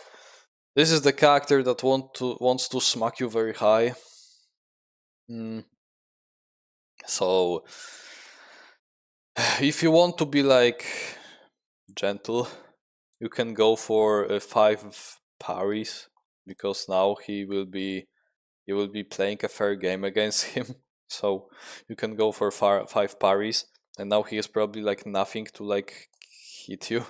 This is the character that wants to smack you very high. So, if you want to be like gentle, you can go for 5 parries, because now you will be playing a fair game against him. So you can go for 5 parries, and now he has probably like nothing to like hit you,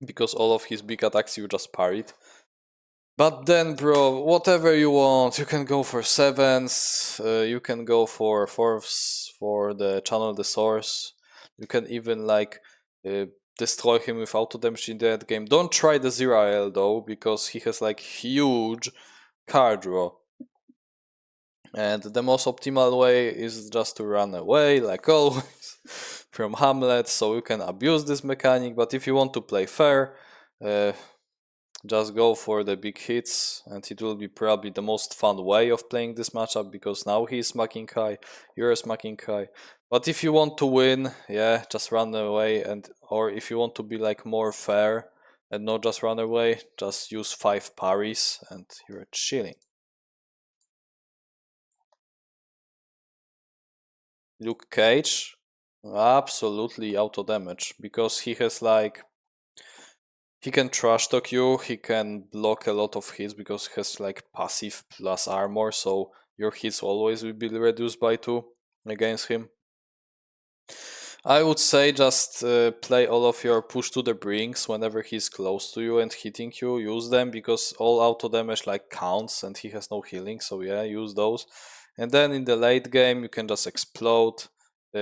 because all of his big attacks you just parried. But then, bro, whatever you want, you can go for sevens, you can go for fourths for the channel the source. You can even like uh, destroy him with auto damage in that game. Don't try the Zirael though, because he has like huge card draw. And the most optimal way is just to run away, like always, from Hamlet, so you can abuse this mechanic. But if you want to play fair, uh, just go for the big hits, and it will be probably the most fun way of playing this matchup, because now he's smacking high, you're smacking high. But if you want to win, yeah, just run away, or if you want to be like more fair and not just run away, just use 5 parries and you're chilling. Luke Cage, absolutely auto damage, because he has like, he can trash talk you, he can block a lot of hits because he has like passive plus armor, so your hits always will be reduced by 2 against him. I would say just play all of your push to the brinks whenever he's close to you and hitting you. Use them, because all auto damage like counts, and he has no healing, so yeah, use those. And then in the late game you can just explode,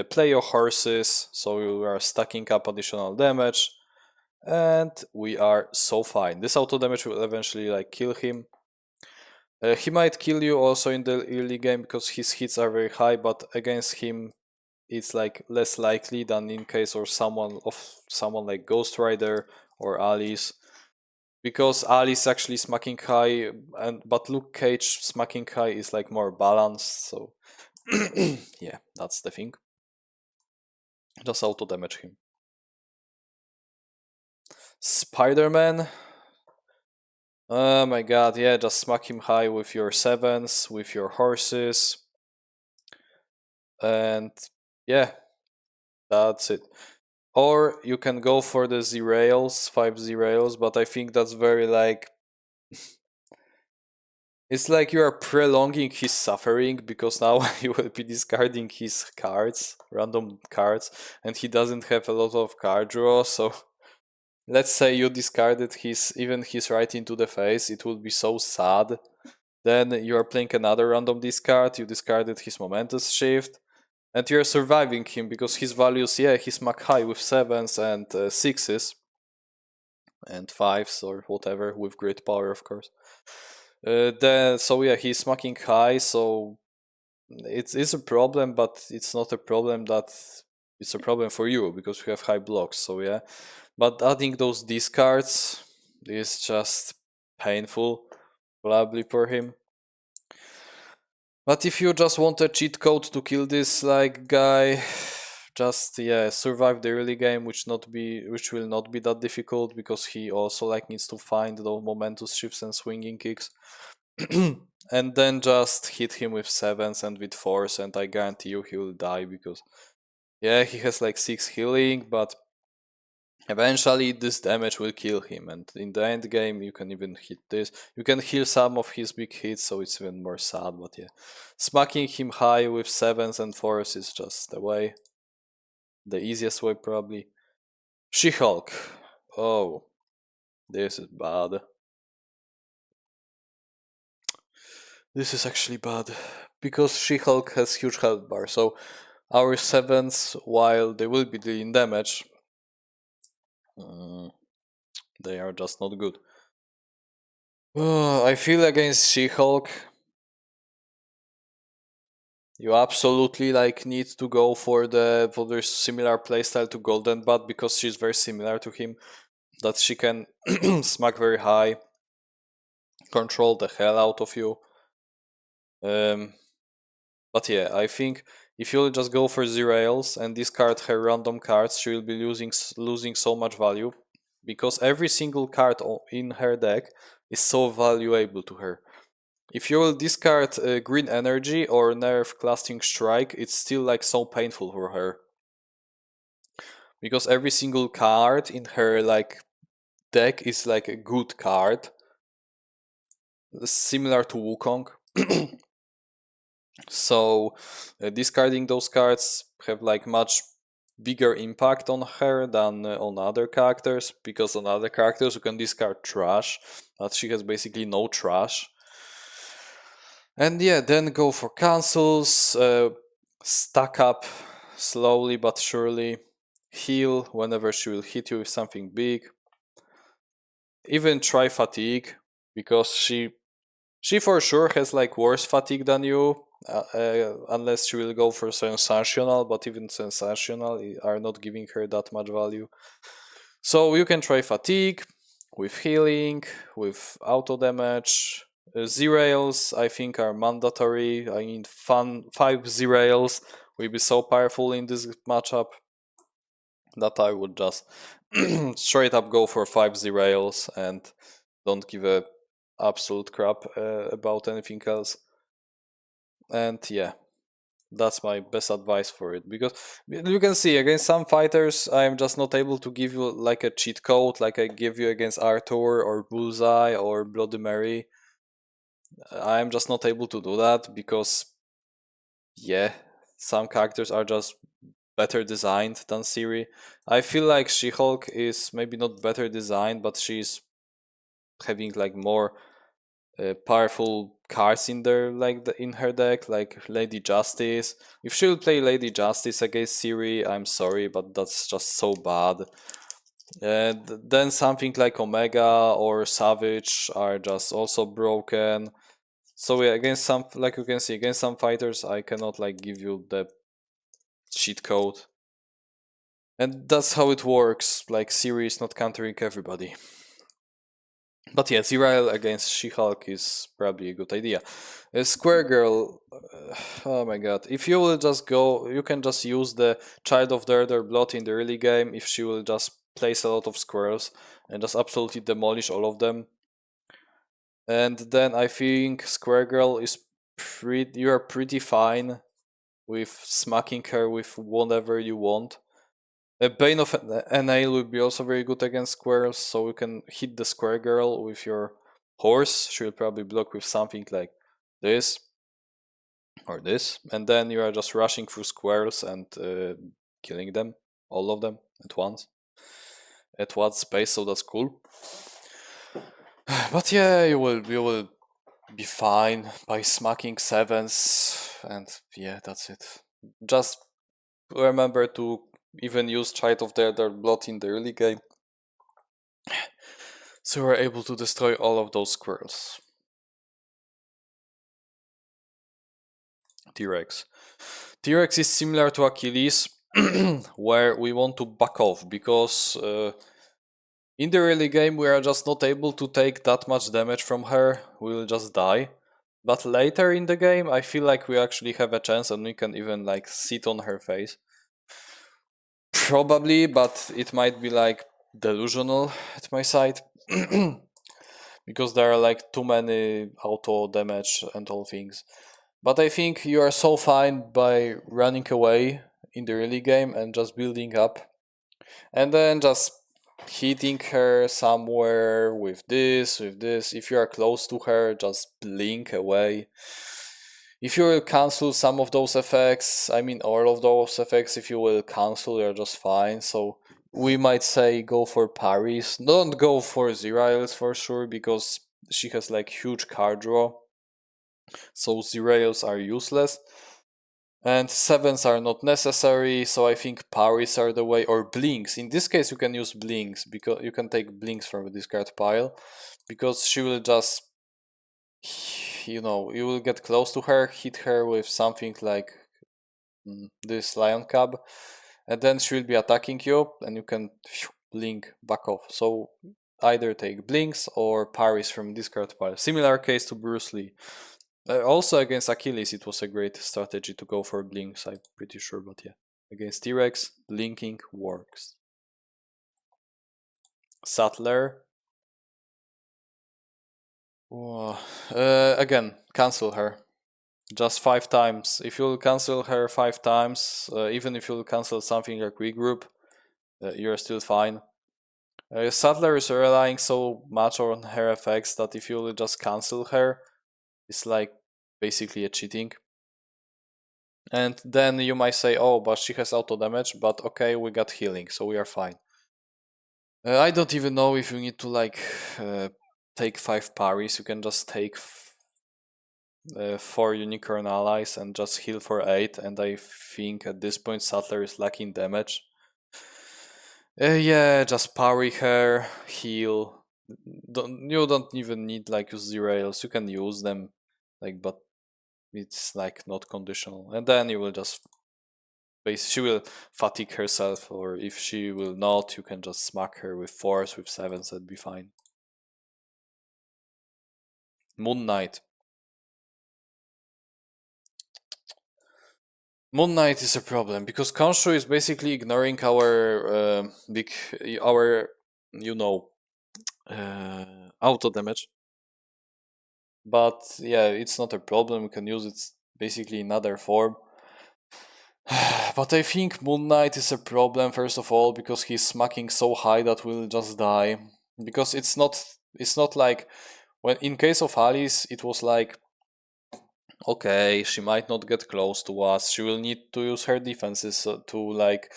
play your horses, so you are stacking up additional damage, and we are so fine. This auto damage will eventually like kill him. He might kill you also in the early game because his hits are very high, but against him it's like less likely than in case or someone like Ghost Rider or Alice, because Alice actually smacking high, but Luke Cage smacking high is like more balanced. So yeah, that's the thing. Just auto damage him. Spider-Man. Oh my god, yeah, just smack him high with your sevens, with your horses. And yeah, that's it. Or you can go for the Z-Rails, 5 Z-Rails, but I think that's very like It's like you are prolonging his suffering because now you will be discarding his cards, random cards, and he doesn't have a lot of card draw. So let's say you discarded his right into the face, it would be so sad. Then you are playing another random discard, you discarded his momentous shift, and you're surviving him because his values, yeah, he's max high with sevens and sixes and fives or whatever with great power, of course. Then so yeah, he's smacking high, so it's a problem, but it's not a problem that it's a problem for you because you have high blocks. So yeah, but adding those discards is just painful, probably for him. But if you just want a cheat code to kill this like guy, just yeah, survive the early game, which will not be that difficult because he also like needs to find those momentous shifts and swinging kicks. And then just hit him with sevens and with fours, and I guarantee you he will die because yeah, he has like six healing, but eventually this damage will kill him, and in the end game you can even hit this. You can heal some of his big hits, so it's even more sad, but yeah. Smacking him high with sevens and fours is just the way. The easiest way probably. She-Hulk. Oh, this is bad. This is actually bad. Because She-Hulk has huge health bar, so our sevens, while they will be dealing damage, mm, they are just not good. I feel against She-Hulk, you absolutely like need to go for the similar playstyle to Golden Bat because she's very similar to him. That she can smack very high, control the hell out of you. Um, but yeah, I think if you'll just go for Zerails and discard her random cards, she will be losing so much value because every single card in her deck is so valuable to her. If you will discard Green Energy or nerf Clasting Strike, it's still like so painful for her. Because every single card in her like deck is like a good card. Similar to Wukong. So discarding those cards have like much bigger impact on her than on other characters, because on other characters you can discard trash, but she has basically no trash. And yeah, then go for cancels, stack up slowly but surely, heal whenever she will hit you with something big. Even try fatigue, because she for sure has like worse fatigue than you, unless she will go for sensational, but even sensational are not giving her that much value. So you can try fatigue with healing, with auto damage. Z-rails I think are mandatory. I mean, 5 Z-rails will be so powerful in this matchup that I would just straight up go for 5 Z-rails and don't give a absolute crap about anything else. And yeah, that's my best advice for it, because you can see against some fighters I'm just not able to give you like a cheat code like I give you against Arthur or Bullseye or Bloody Mary. I'm just not able to do that because yeah, some characters are just better designed than Ciri. I feel like She-Hulk is maybe not better designed, but she's having like more powerful cards in there, like in her deck, like Lady Justice. If she will play Lady Justice against Ciri, I'm sorry, but that's just so bad. And then something like Omega or Savage are just also broken. So yeah, against some, like you can see, against some fighters, I cannot like give you the cheat code. And that's how it works. Like Ciri is not countering everybody. But yeah, Zerail against She-Hulk is probably a good idea. Square Girl, oh my god. If you will just go, you can just use the Child of the Elder Blood in the early game if she will just place a lot of squares and just absolutely demolish all of them. And then I think Square Girl is you are pretty fine with smacking her with whatever you want. Bane of Enale would be also very good against squares, so you can hit the Square Girl with your horse, she will probably block with something like this or this, and then you are just rushing through squares and killing them, all of them at once, at one space. So that's cool. But yeah, you will be fine by smacking sevens, and yeah, that's it. Just remember to even use Child of the Elder Blood in the early game, so you're able to destroy all of those squirrels. T-Rex. T-Rex is similar to Achilles, where we want to back off because in the early game we are just not able to take that much damage from her. We will just die. But later in the game, I feel like we actually have a chance and we can even like sit on her face. Probably, but it might be like delusional at my side. Because there are like too many auto damage and all things. But I think you are so fine by running away in the early game and just building up. And then just hitting her somewhere with this, with this. If you are close to her, just blink away. If you will cancel some of those effects, I mean all of those effects, if you will cancel, you're just fine. So we might say go for parries. Don't go for Zerails for sure, because she has like huge card draw. So Zerails are useless. And sevens are not necessary, so I think parries are the way, or blinks. In this case, you can use blinks because you can take blinks from the discard pile, because she will just, you know, you will get close to her, hit her with something like this lion cub, and then she will be attacking you, and you can blink back off. So either take blinks or parries from discard pile. Similar case to Bruce Lee. Also against Achilles, it was a great strategy to go for blinks, I'm pretty sure, but yeah. Against T-Rex, blinking works. Sattler. Again, cancel her. Just 5 times. If you'll cancel her 5 times, even if you'll cancel something like regroup, you're still fine. Sattler is relying so much on her effects that if you'll just cancel her, it's like basically a cheating. And then you might say, oh, but she has auto damage, but okay, we got healing, so we are fine. I don't even know if you need to like take 5 parries. You can just take 4 unicorn allies and just heal for 8. And I think at this point Sattler is lacking damage. Yeah, just parry her, heal. You don't even need like use derails. You can use them, like, but it's like not conditional. And then you will just she will fatigue herself, or if she will not, you can just smack her with 4s, with 7s, that'd be fine. Moon Knight. Moon Knight is a problem because Khonshu is basically ignoring our our, you know, auto damage. But yeah, it's not a problem. We can use it basically in other form. But I think Moon Knight is a problem first of all because he's smacking so high that we'll just die. Because it's not like when in case of Alice it was like, okay, she might not get close to us. She will need to use her defenses to like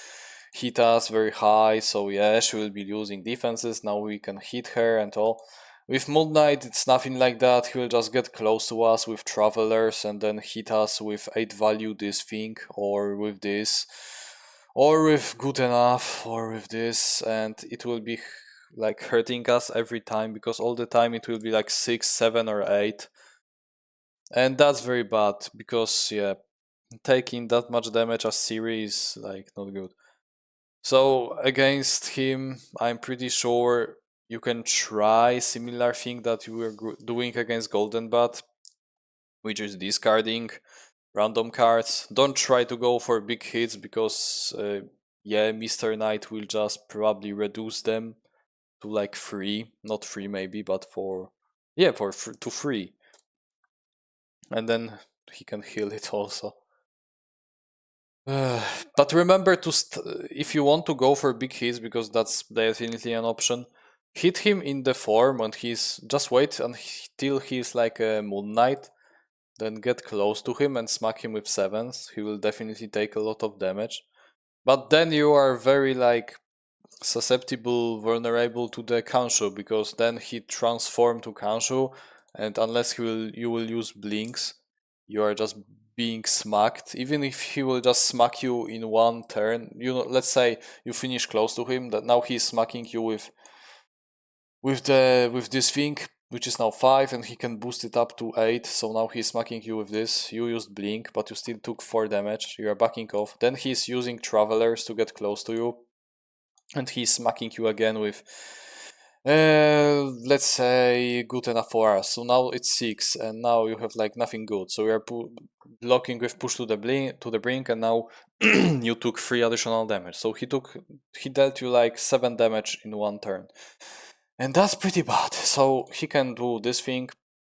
hit us very high. So yeah, she will be using defenses. Now we can hit her and all. With Moon Knight, it's nothing like that. He will just get close to us with Travelers and then hit us with 8 value this thing, or with this, or with Good Enough, or with this, and it will be like hurting us every time because all the time it will be like 6, 7, or 8. And that's very bad because, yeah, taking that much damage as Ciri is like not good. So against him, I'm pretty sure you can try similar thing that you were doing against Golden Bat, which is discarding random cards. Don't try to go for big hits because yeah, Mr. Knight will just probably reduce them to like 3, not 3 maybe, but for yeah, to 3, and then he can heal it also. But remember to if you want to go for big hits, because that's definitely an option, hit him in the form, and he's just wait until he's like a Moon Knight. Then get close to him and smack him with sevens. He will definitely take a lot of damage. But then you are very like susceptible, vulnerable to the Kanshu, because then he transform to Kanshu, and unless you will use blinks, you are just being smacked. Even if he will just smack you in one turn, you know, let's say you finish close to him, that now he's smacking you with this thing, which is now 5, and he can boost it up to 8. So now he's smacking you with this. You used blink, but you still took 4 damage. You are backing off. Then he's using travelers to get close to you, and he's smacking you again with let's say good enough for us. So now it's 6, and now you have like nothing good. So we are blocking with push to the brink, and now you took 3 additional damage. So he dealt you like 7 damage in one turn, and that's pretty bad. So he can do this thing,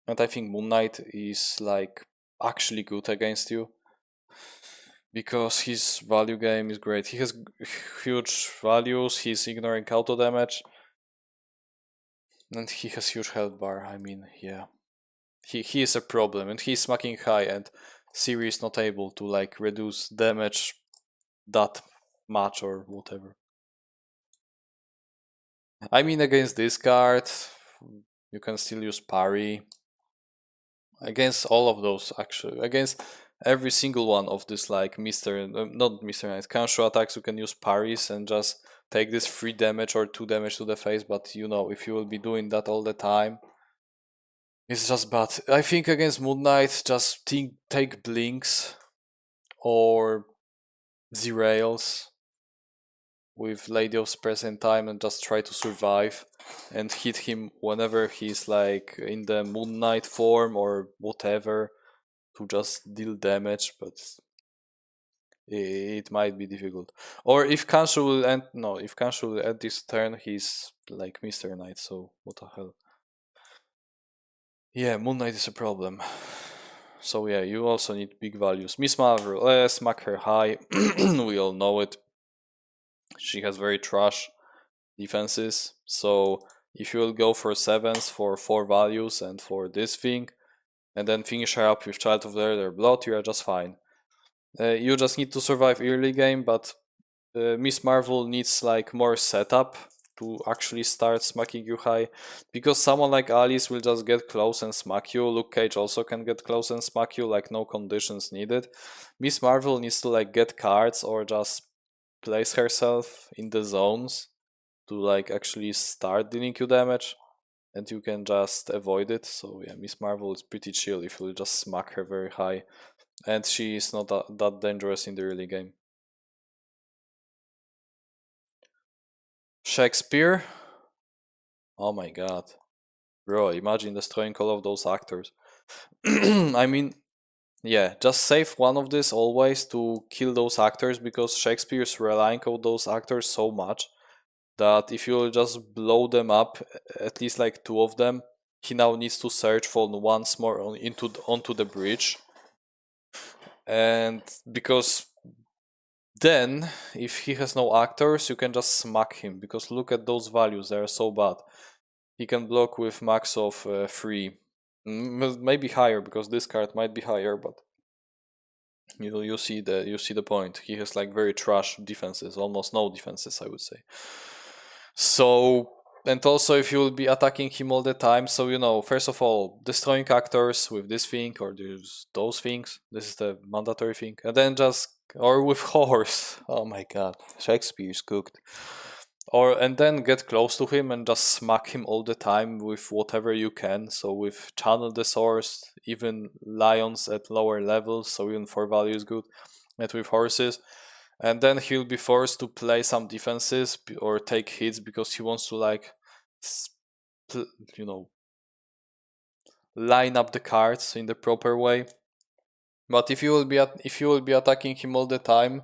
and I think Moon Knight is like actually good against you, because his value game is great. He has huge values, he's ignoring auto damage, and he has huge health bar. I mean, yeah. He is a problem, and he's smacking high, and Ciri is not able to like reduce damage that much or whatever. I mean, against this card, you can still use parry. Against all of those, actually. Against every single one of this, like, not Mr. Knight, Kanshu attacks, you can use parries and just take this 3 damage or 2 damage to the face, but you know, if you will be doing that all the time, it's just bad. I think against Moon Knight, just take blinks or derails with Lady of Present Time and just try to survive and hit him whenever he's like in the Moon Knight form or whatever, to just deal damage, but it might be difficult. Or if Kanshu will end, no, if Kanshu will end this turn, he's like Mr. Knight, so what the hell. Yeah, Moon Knight is a problem. So yeah, you also need big values. Miss Marvel, smack her high. We all know it. She has very trash defenses. So if you will go for sevens for 4 values and for this thing, and then finish her up with Child of the Elder Blood, you are just fine. You just need to survive early game, but Miss Marvel needs like more setup to actually start smacking you high, because someone like Alice will just get close and smack you. Luke Cage also can get close and smack you, like no conditions needed. Miss Marvel needs to like get cards or just place herself in the zones to like actually start dealing you damage, and you can just avoid it. So yeah, Miss Marvel is pretty chill if you just smack her very high, and she is not that dangerous in the early game. Shakespeare? Oh my god. Bro, imagine destroying all of those actors. I mean, yeah, just save one of these always to kill those actors, because Shakespeare's relying on those actors so much that if you just blow them up, at least like 2 of them, he now needs to search for once more onto the bridge. And because then, if he has no actors, you can just smack him, because look at those values, they are so bad. He can block with max of 3. Maybe higher, because this card might be higher, but you see the point. He has like very trash defenses, almost no defenses, I would say. So, and also if you will be attacking him all the time, so you know, first of all, destroying actors with this thing or those things. This is the mandatory thing, and then just, or with horse. Oh my god, Shakespeare's cooked. Or and then get close to him and just smack him all the time with whatever you can. So with channel the source, even lions at lower levels, so even 4 value is good. And with horses, and then he'll be forced to play some defenses or take hits, because he wants to like you know, line up the cards in the proper way. But if you will be attacking him all the time,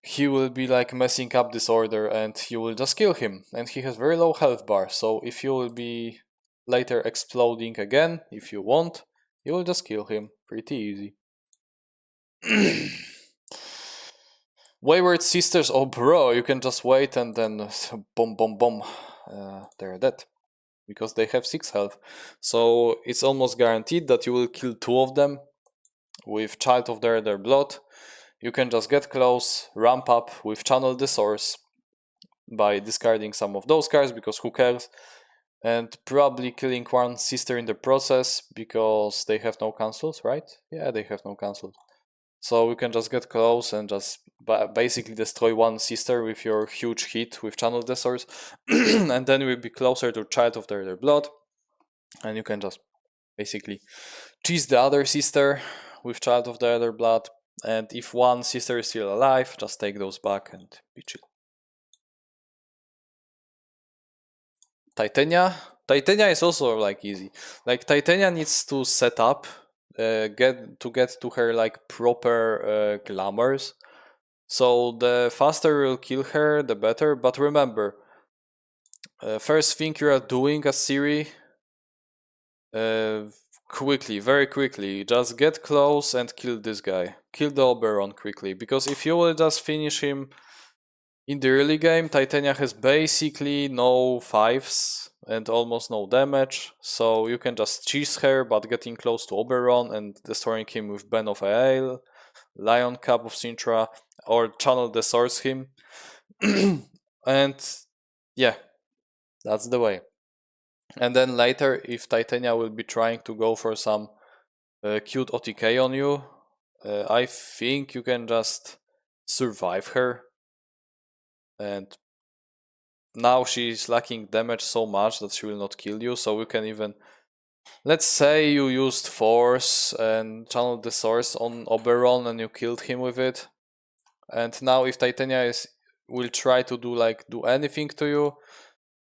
he will be like messing up this order, and you will just kill him, and he has very low health bar. So if you will be later exploding again, if you want, you will just kill him. Pretty easy. Wayward Sisters, oh bro, you can just wait and then boom boom boom. they're dead because they have 6 health. So it's almost guaranteed that you will kill 2 of them with Child of their blood. You can just get close, ramp up with Channel the Source by discarding some of those cards because who cares, and probably killing one sister in the process because they have no cancels, right? Yeah, they have no cancels. So you can just get close and just basically destroy one sister with your huge hit with Channel the Source, and then we'll be closer to Child of their blood, and you can just basically cheese the other sister with Child of the Other Blood, and if one sister is still alive, just take those back and be chill. Titania is also like easy. Like Titania needs to set up, get to her like proper glamours. So the faster you'll kill her, the better. But remember, first thing you are doing as Ciri, uh, quickly, very quickly, just get close and kill this guy. Kill the Oberon quickly, because if you will just finish him in the early game, Titania has basically no 5s and almost no damage, so you can just cheese her, but getting close to Oberon and destroying him with Ben of Ale, Lion Cup of Sintra, or Channel the Source him. And yeah, that's the way. And then later, if Titania will be trying to go for some cute OTK on you, I think you can just survive her. And now she's lacking damage so much that she will not kill you, so you can even, let's say you used force and channeled the source on Oberon and you killed him with it, and now if Titania will try to do anything to you,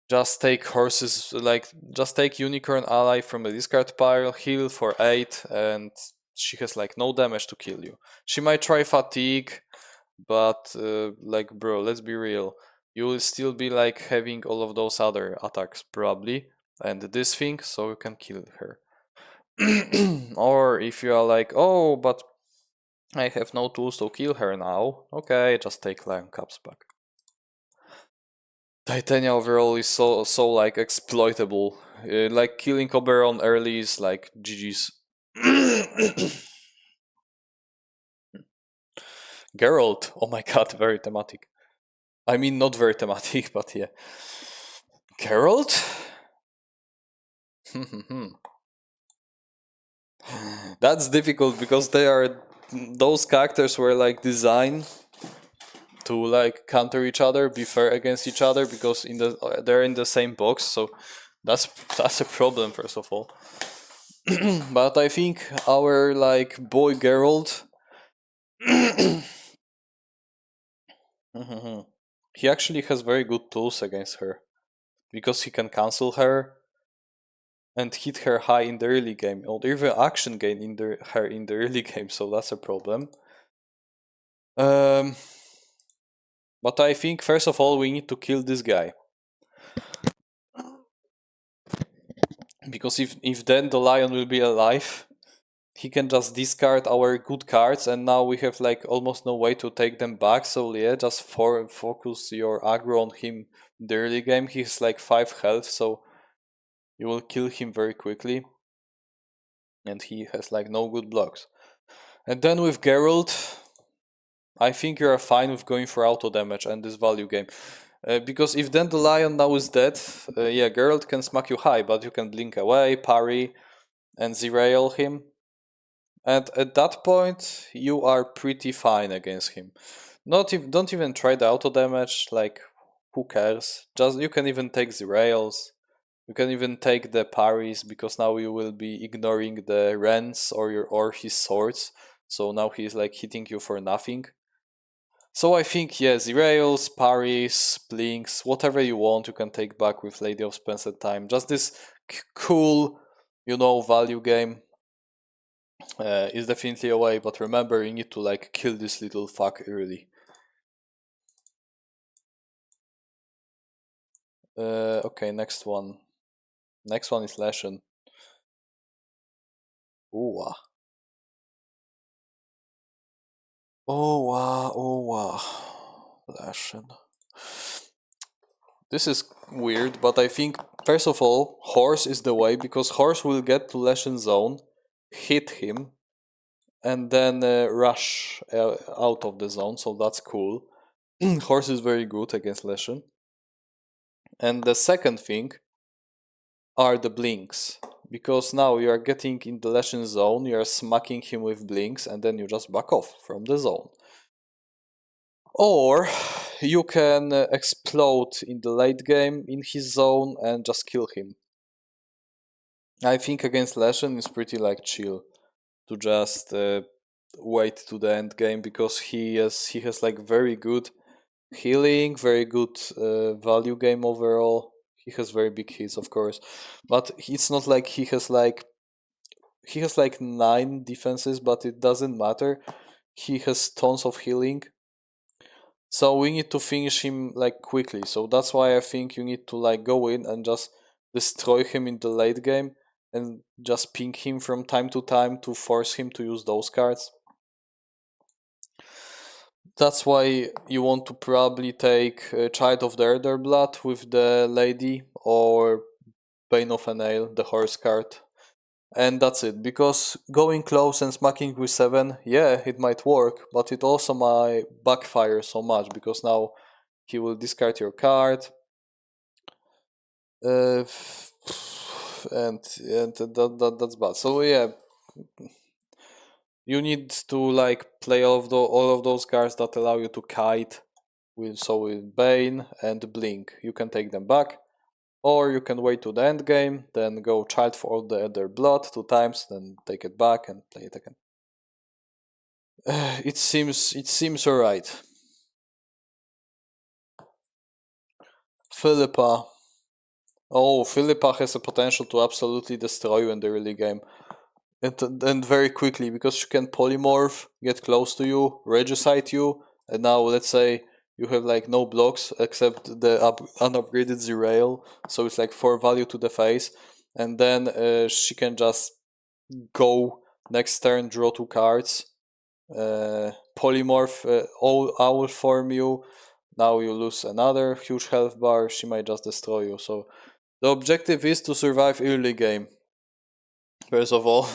just take horses, like just take Unicorn Ally from the discard pile, heal for 8, and she has like no damage to kill you. She might try fatigue, but like bro, let's be real, you will still be like having all of those other attacks probably and this thing, so you can kill her. Or if you are like, oh, but I have no tools to kill her now, okay, just take Lion Cups back. Titania overall is so like exploitable. Like killing Oberon early is like GG's. Geralt, oh my god, very thematic. I mean, not very thematic, but yeah. Geralt? That's difficult because those characters were like designed to like counter each other, be fair against each other, because they're in the same box, so that's a problem first of all. But I think our like boy Geralt, he actually has very good tools against her because he can cancel her and hit her high in the early game, or even action gain her in the early game, so that's a problem. Um, but I think first of all we need to kill this guy, because if then the lion will be alive, he can just discard our good cards, and now we have like almost no way to take them back. So yeah, just focus your aggro on him in the early game. He's like 5 health, so you will kill him very quickly, and he has like no good blocks. And then with Geralt, I think you're fine with going for auto damage and this value game. Because if then the lion now is dead, yeah, Geralt can smack you high, but you can blink away, parry, and zerail him. And at that point, you are pretty fine against him. Don't even try the auto damage, like, who cares? Just you can even take zerails. You can even take the parries, because now you will be ignoring the rends or his swords. So now he's like hitting you for nothing. So I think, yeah, zerails, parries, blinks, whatever you want, you can take back with Lady of Spencer Time. Just this cool, value game is definitely a way. But remember, you need to like kill this little fuck early. Okay, next one. Next one is Leshen. Ooh, oh wow, Leshen. This is weird, but I think first of all, horse is the way because horse will get to Leshen zone, hit him, and then rush out of the zone. So that's cool. Horse is very good against Leshen. And the second thing are the blinks. Because now you are getting in the Leshen zone, you are smacking him with blinks, and then you just back off from the zone. Or you can explode in the late game in his zone and just kill him. I think against Leshen it's pretty like chill to just wait to the end game because he has like very good healing, very good value game overall. He has very big hits, of course, but it's not like he has like 9 defenses, but it doesn't matter. He has tons of healing, so we need to finish him like quickly. So that's why I think you need to like go in and just destroy him in the late game and just ping him from time to time to force him to use those cards. That's why you want to probably take Child of the Elder Blood with the lady or Bane of an Ale, the horse card. And that's it, because going close and smacking with 7, yeah, it might work, but it also might backfire so much because now he will discard your card. Uh, and that's bad. So yeah, you need to like play all of those cards that allow you to kite with Bane and Blink. You can take them back, or you can wait to the end game, then go Child for all the other blood 2 times, then take it back and play it again. It seems alright. Philippa. Oh, Philippa has a potential to absolutely destroy you in the early game. And very quickly, because she can polymorph, get close to you, regicide you, and now let's say you have like no blocks except the unupgraded Zerail, so it's like 4 value to the face, and then she can just go next turn, draw 2 cards, polymorph, owl form you, now you lose another huge health bar, she might just destroy you. So the objective is to survive early game, first of all.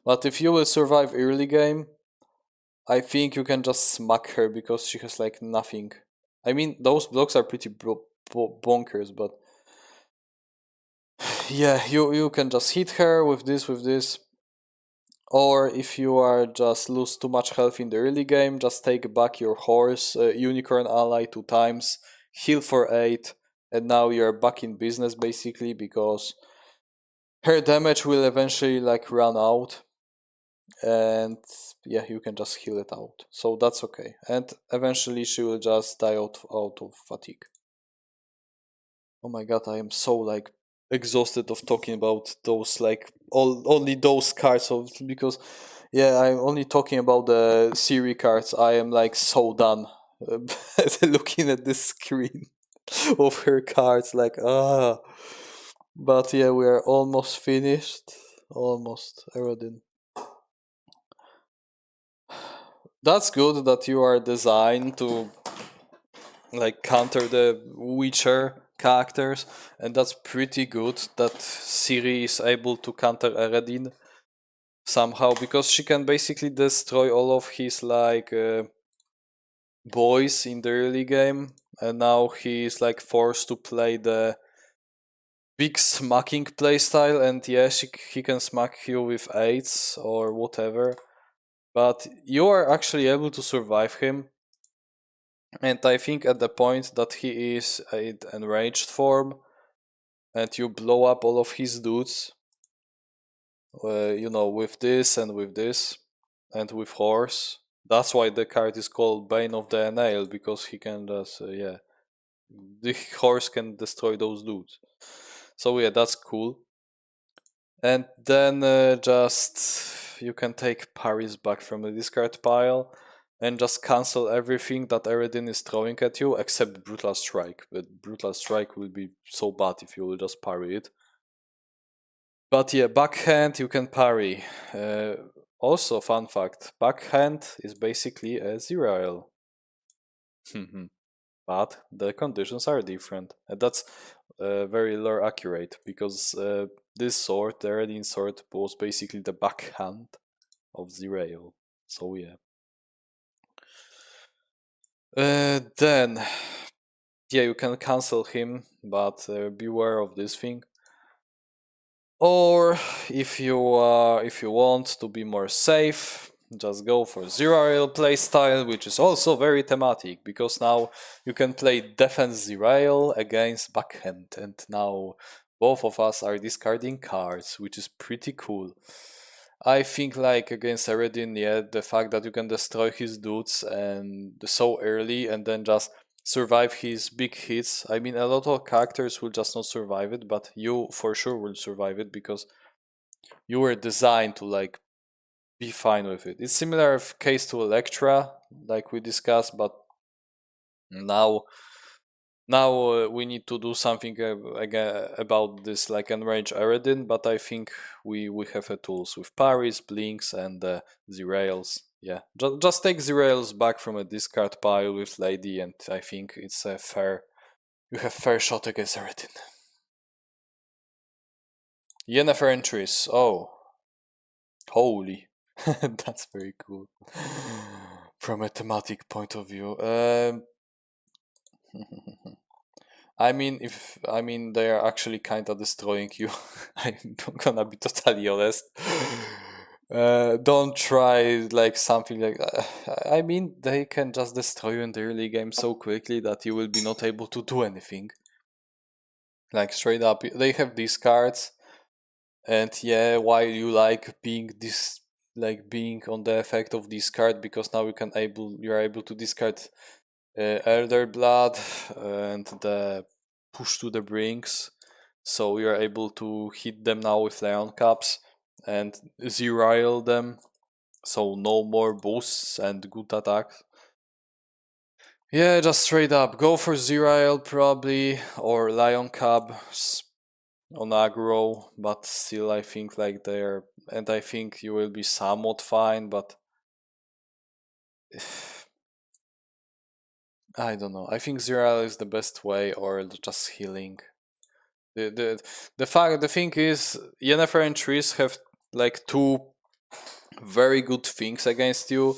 But if you will survive early game, I think you can just smack her because she has like nothing. I mean, those blocks are pretty bonkers, but yeah, you can just hit her with this. Or if you are just lose too much health in the early game, just take back your horse, unicorn ally 2 times, heal for 8, and now you're back in business basically because her damage will eventually like run out, and yeah, you can just heal it out. So that's okay. And eventually she will just die out of fatigue. Oh my god, I am so like exhausted of talking about those like only those cards of because yeah, I'm only talking about the Ciri cards. I am like so done looking at this screen of her cards like but yeah, we are almost finished. Almost, Erodin. That's good that you are designed to like counter the Witcher characters, and that's pretty good that Ciri is able to counter Eredin somehow because she can basically destroy all of his like boys in the early game, and now he is like forced to play the big smacking playstyle, and yeah, he can smack you with 8s or whatever, but you are actually able to survive him. And I think at the point that he is in enraged form and you blow up all of his dudes, with this and with this and with horse. That's why the card is called Bane of the Nail, because he can just, the horse can destroy those dudes. So yeah, that's cool. And then just you can take Paris back from the discard pile and just cancel everything that Eredin is throwing at you except Brutal Strike. But Brutal Strike will be so bad if you will just parry it. But yeah, backhand you can parry. Also, fun fact: backhand is basically a Zerail. but the conditions are different, and that's very lore accurate because this sword, the Redin sword, was basically the backhand of Zerail. So yeah. Then yeah, you can cancel him, but beware of this thing. Or if you want to be more safe, just go for zero rail playstyle, which is also very thematic because now you can play defense zero against backhand, and now both of us are discarding cards, which is pretty cool. I think like against Eredin, yeah, the fact that you can destroy his dudes and so early and then just survive his big hits. I mean, a lot of characters will just not survive it, but you for sure will survive it because you were designed to like be fine with it. It's similar case to Electra, like we discussed, but now we need to do something again about this like enrage Eredin, but I think we have tools with Paris, Blinks, and the rails. Yeah, just take the rails back from a discard pile with Lady, and I think it's a fair. You have fair shot against Eredin. Yennefer entries. Oh, holy, that's very cool. From a thematic point of view, I mean they are actually kind of destroying you. I'm gonna be totally honest. Don't try like something like I mean they can just destroy you in the early game so quickly that you will be not able to do anything. Like straight up, they have these cards, and yeah, why you like being this like being on the effect of this card because now you're able to discard Elder Blood and the push to the brinks, so you're able to hit them now with Leon Caps and zero them, so no more boosts and good attacks. Yeah, just straight up go for Zerail probably or Lion Cubs on aggro, but still I think like they're and I think you will be somewhat fine, but I don't know. I think Zerail is the best way or just healing. The thing is Yennefer and Triss have like two very good things against you,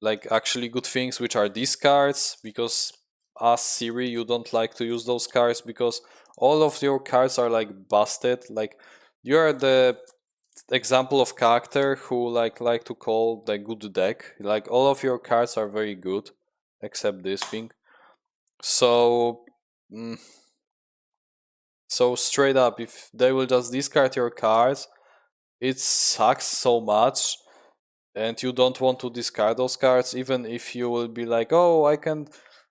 like actually good things, which are these cards, because as Ciri you don't like to use those cards because all of your cards are like busted. Like you are the example of character who like to call the good deck. Like all of your cards are very good except this thing. So mm, so straight up, if they will just discard your cards, it sucks so much, and you don't want to discard those cards, even if you will be like, oh, I can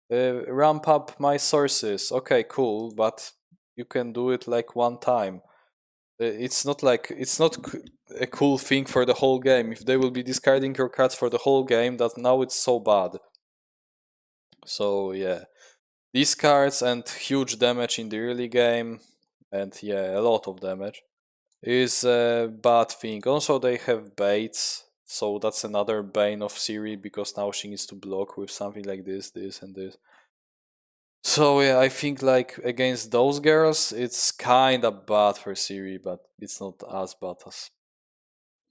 ramp up my sources. Okay, cool, but you can do it like one time. It's not like it's not a cool thing for the whole game. If they will be discarding your cards for the whole game, that now it's so bad. So yeah, these cards and huge damage in the early game, and yeah, a lot of damage is a bad thing. Also, they have baits, so that's another bane of Ciri because now she needs to block with something like this, and this. So yeah, I think like against those girls, it's kind of bad for Ciri, but it's not as bad as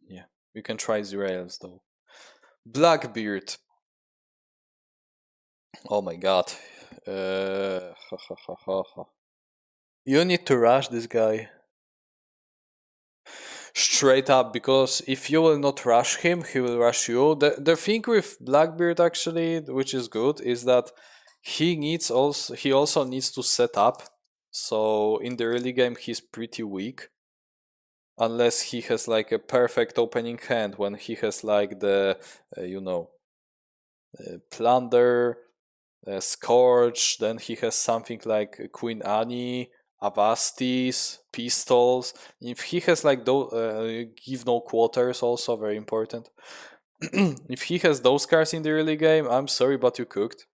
yeah. You can try Zerails though. Blackbeard. Oh my god. You need to rush this guy. Straight up, because if you will not rush him, he will rush you. The thing with Blackbeard actually, which is good, is that he also needs to set up. So in the early game he's pretty weak. Unless he has like a perfect opening hand when he has like the plunder, Scourge, then he has something like Queen Annie, Avastis, Pistols. If he has like those, give no quarters, also very important. If he has those cards in the early game, I'm sorry, but you cooked.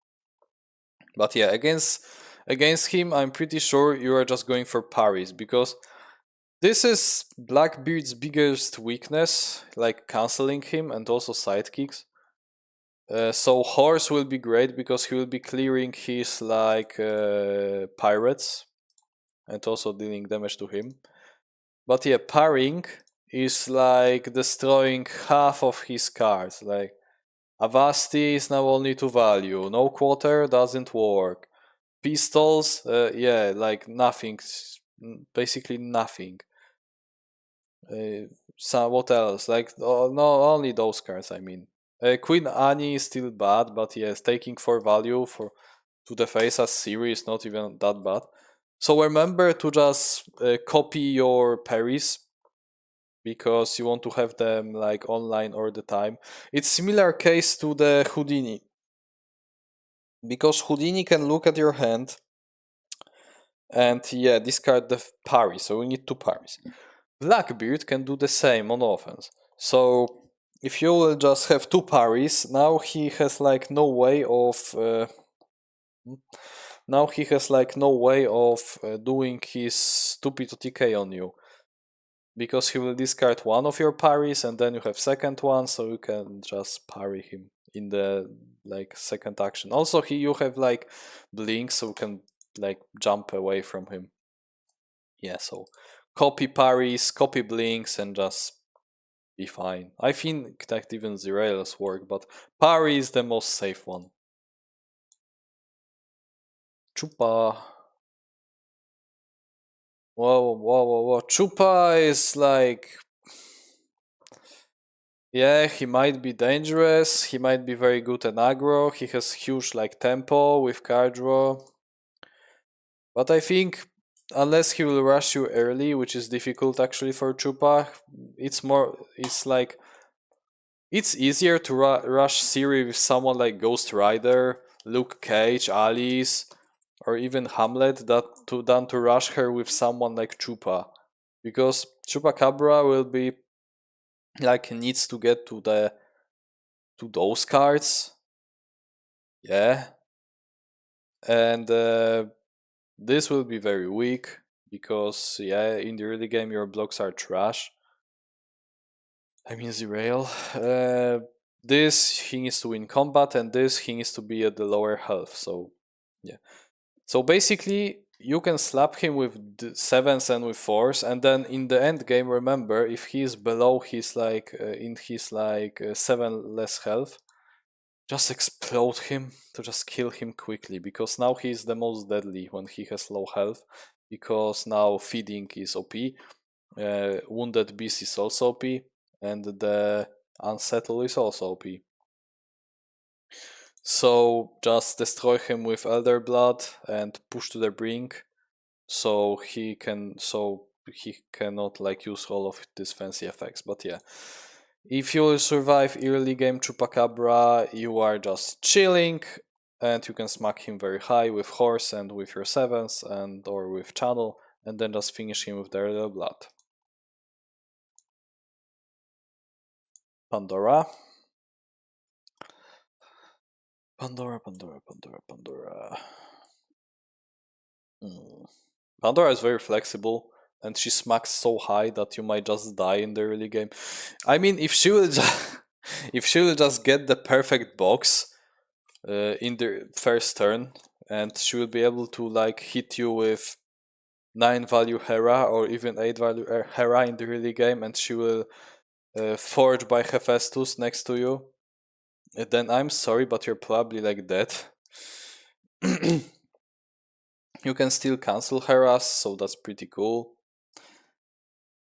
But yeah, against him, I'm pretty sure you are just going for parries because this is Blackbeard's biggest weakness, like canceling him and also sidekicks. So horse will be great because he will be clearing his like pirates and also dealing damage to him. But yeah, parrying is like destroying half of his cards. Like Avasti is now only 2 value. No quarter doesn't work. Pistols, yeah, like nothing, basically nothing. So what else? Like no, only those cards. I mean, Queen Annie is still bad, but yes, taking 4 value for to the face as Ciri is not even that bad. So remember to just copy your parries because you want to have them like online all the time. It's similar case to the Houdini because Houdini can look at your hand and yeah discard the parry. So we need 2 parries. Blackbeard can do the same on offense. So if you will just have 2 parries, now he has like no way of doing his stupid OTK on you because he will discard one of your parries and then you have second one, so you can just parry him in the like second action. Also, you have like blink, so you can like jump away from him. Yeah, so copy parries, copy blinks, and just be fine. I think that even the rails work, but parry is the most safe one. Chupa. Whoa, whoa, whoa, whoa. Chupa is like. Yeah, he might be dangerous. He might be very good at aggro. He has huge like tempo with card draw. But I think unless he will rush you early, which is difficult actually for Chupa, it's like it's easier to rush Ciri with someone like Ghost Rider, Luke Cage, Alice, or even Hamlet than to rush her with someone like Chupa. Because Chupacabra will be like needs to get to those cards. Yeah. And this will be very weak because yeah, in the early game your blocks are trash. I mean Zerail. This he needs to win combat, and this he needs to be at the lower health. So yeah. So basically, you can slap him with sevens and with fours, and then in the end game, remember if he is below his like in his like 7 less health, just explode him to just kill him quickly because now he is the most deadly when he has low health because now feeding is OP. Wounded Beast is also OP, and the Unsettle is also OP. So just destroy him with Elder Blood and push to the brink, so he cannot like use all of these fancy effects. But yeah, if you will survive early game Chupacabra, you are just chilling, and you can smack him very high with horse and with your sevens and or with channel, and then just finish him with the Elder Blood. Pandora. Pandora, Pandora, Pandora, Pandora. Pandora is very flexible, and she smacks so high that you might just die in the early game. I mean, if she will just if she will just get the perfect box in the first turn, and she will be able to like hit you with 9 value Hera or even 8 value Hera in the early game, and she will forge by Hephaestus next to you, then I'm sorry, but you're probably like dead. You can still cancel Heras, so that's pretty cool.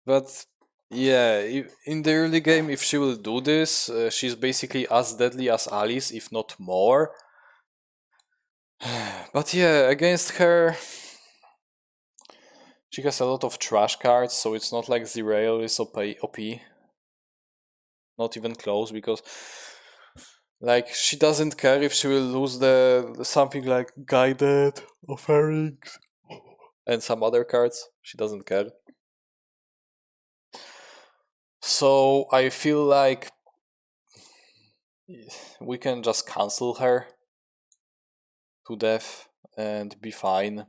But yeah, in the early game, if she will do this, she's basically as deadly as Alice, if not more. But yeah, against her, she has a lot of trash cards, so it's not like Zerail is OP. Not even close, because like she doesn't care if she will lose the something like Guided or Pharynx and some other cards. She doesn't care. So I feel like we can just cancel her to death and be fine,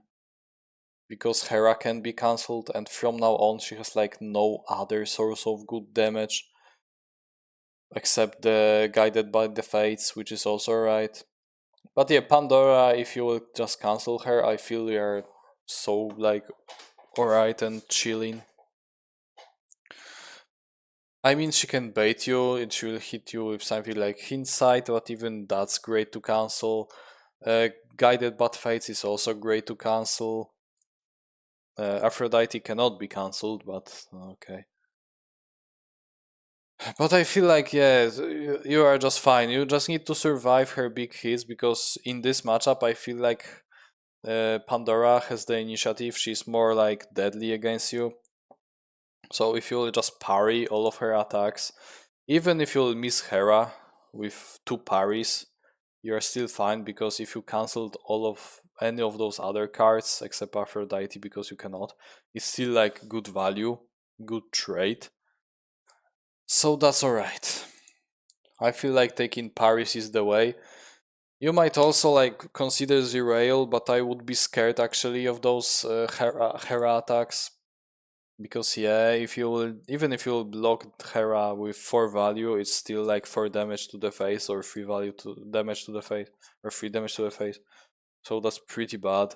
because Hera can be cancelled, and from now on she has like no other source of good damage. except the Guided by the Fates, which is also right. But yeah, Pandora, if you will just cancel her, I feel you're so like alright and chilling. I mean, she can bait you, and she will hit you with something like Hindsight, but even that's great to cancel. Guided by Fates is also great to cancel. Aphrodite cannot be cancelled, but okay. But I feel like, yeah, you are just fine. You just need to survive her big hits because in this matchup, I feel like Pandora has the initiative. She's more like deadly against you. So if you'll just parry all of her attacks, even if you'll miss Hera with two parries, you're still fine because if you cancelled all of any of those other cards except Aphrodite because you cannot, it's still like good value, good trade. So that's alright. I feel like taking Paris is the way. You might also like consider Zerail, but I would be scared actually of those Hera attacks because yeah, if you will, even if you will block Hera with 4 value, it's still like 4 damage to the face or 3 value to damage to the face or 3 damage to the face. So that's pretty bad.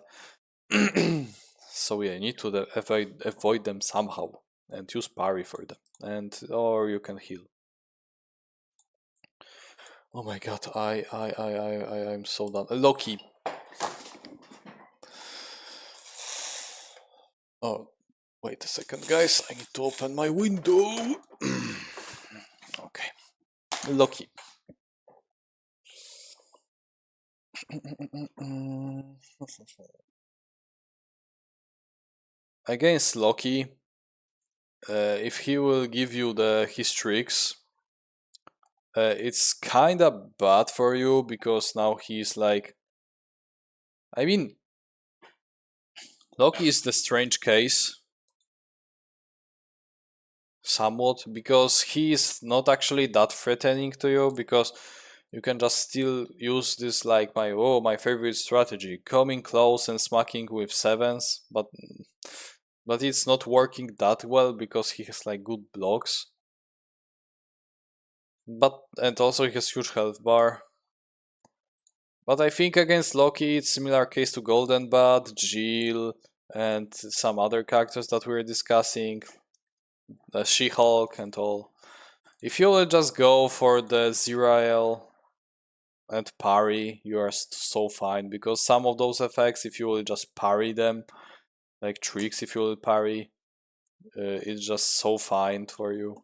So yeah, you need to avoid them somehow and use parry for them, and or you can heal. Oh my god, I'm so done. Loki. Oh, wait a second, guys. I need to open my window. Okay. Loki. Against Loki, if he will give you his tricks, it's kinda bad for you because now he's like. I mean, Loki is the strange case somewhat because he is not actually that threatening to you because you can just still use this like my favorite strategy, coming close and smacking with sevens, but it's not working that well because he has like good blocks, but and also he has huge health bar. But I think against Loki it's similar case to Golden Bud, Jill, and some other characters that we were discussing, She-Hulk and all. If you will just go for the Zerael and parry, you are so fine because some of those effects, if you will just parry them, like tricks, if you will parry, it's just so fine for you.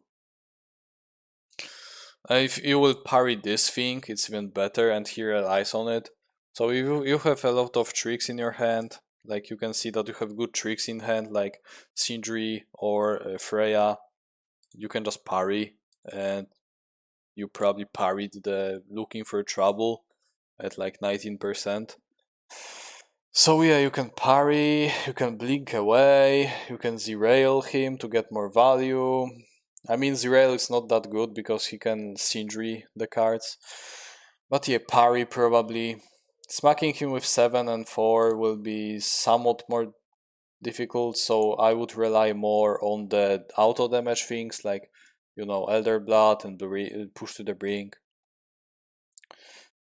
If you will parry this thing, it's even better, and here relies on it. So you have a lot of tricks in your hand. Like you can see that you have good tricks in hand, like Sindri or Freya. You can just parry, and you probably parried the looking for trouble at like 19%. So yeah, you can parry, you can blink away, you can zerail him to get more value. I mean, zerail is not that good because he can Sindri the cards. But yeah, parry probably. Smacking him with 7 and 4 will be somewhat more difficult, so I would rely more on the auto damage things like, Elder Blood and push to the brink.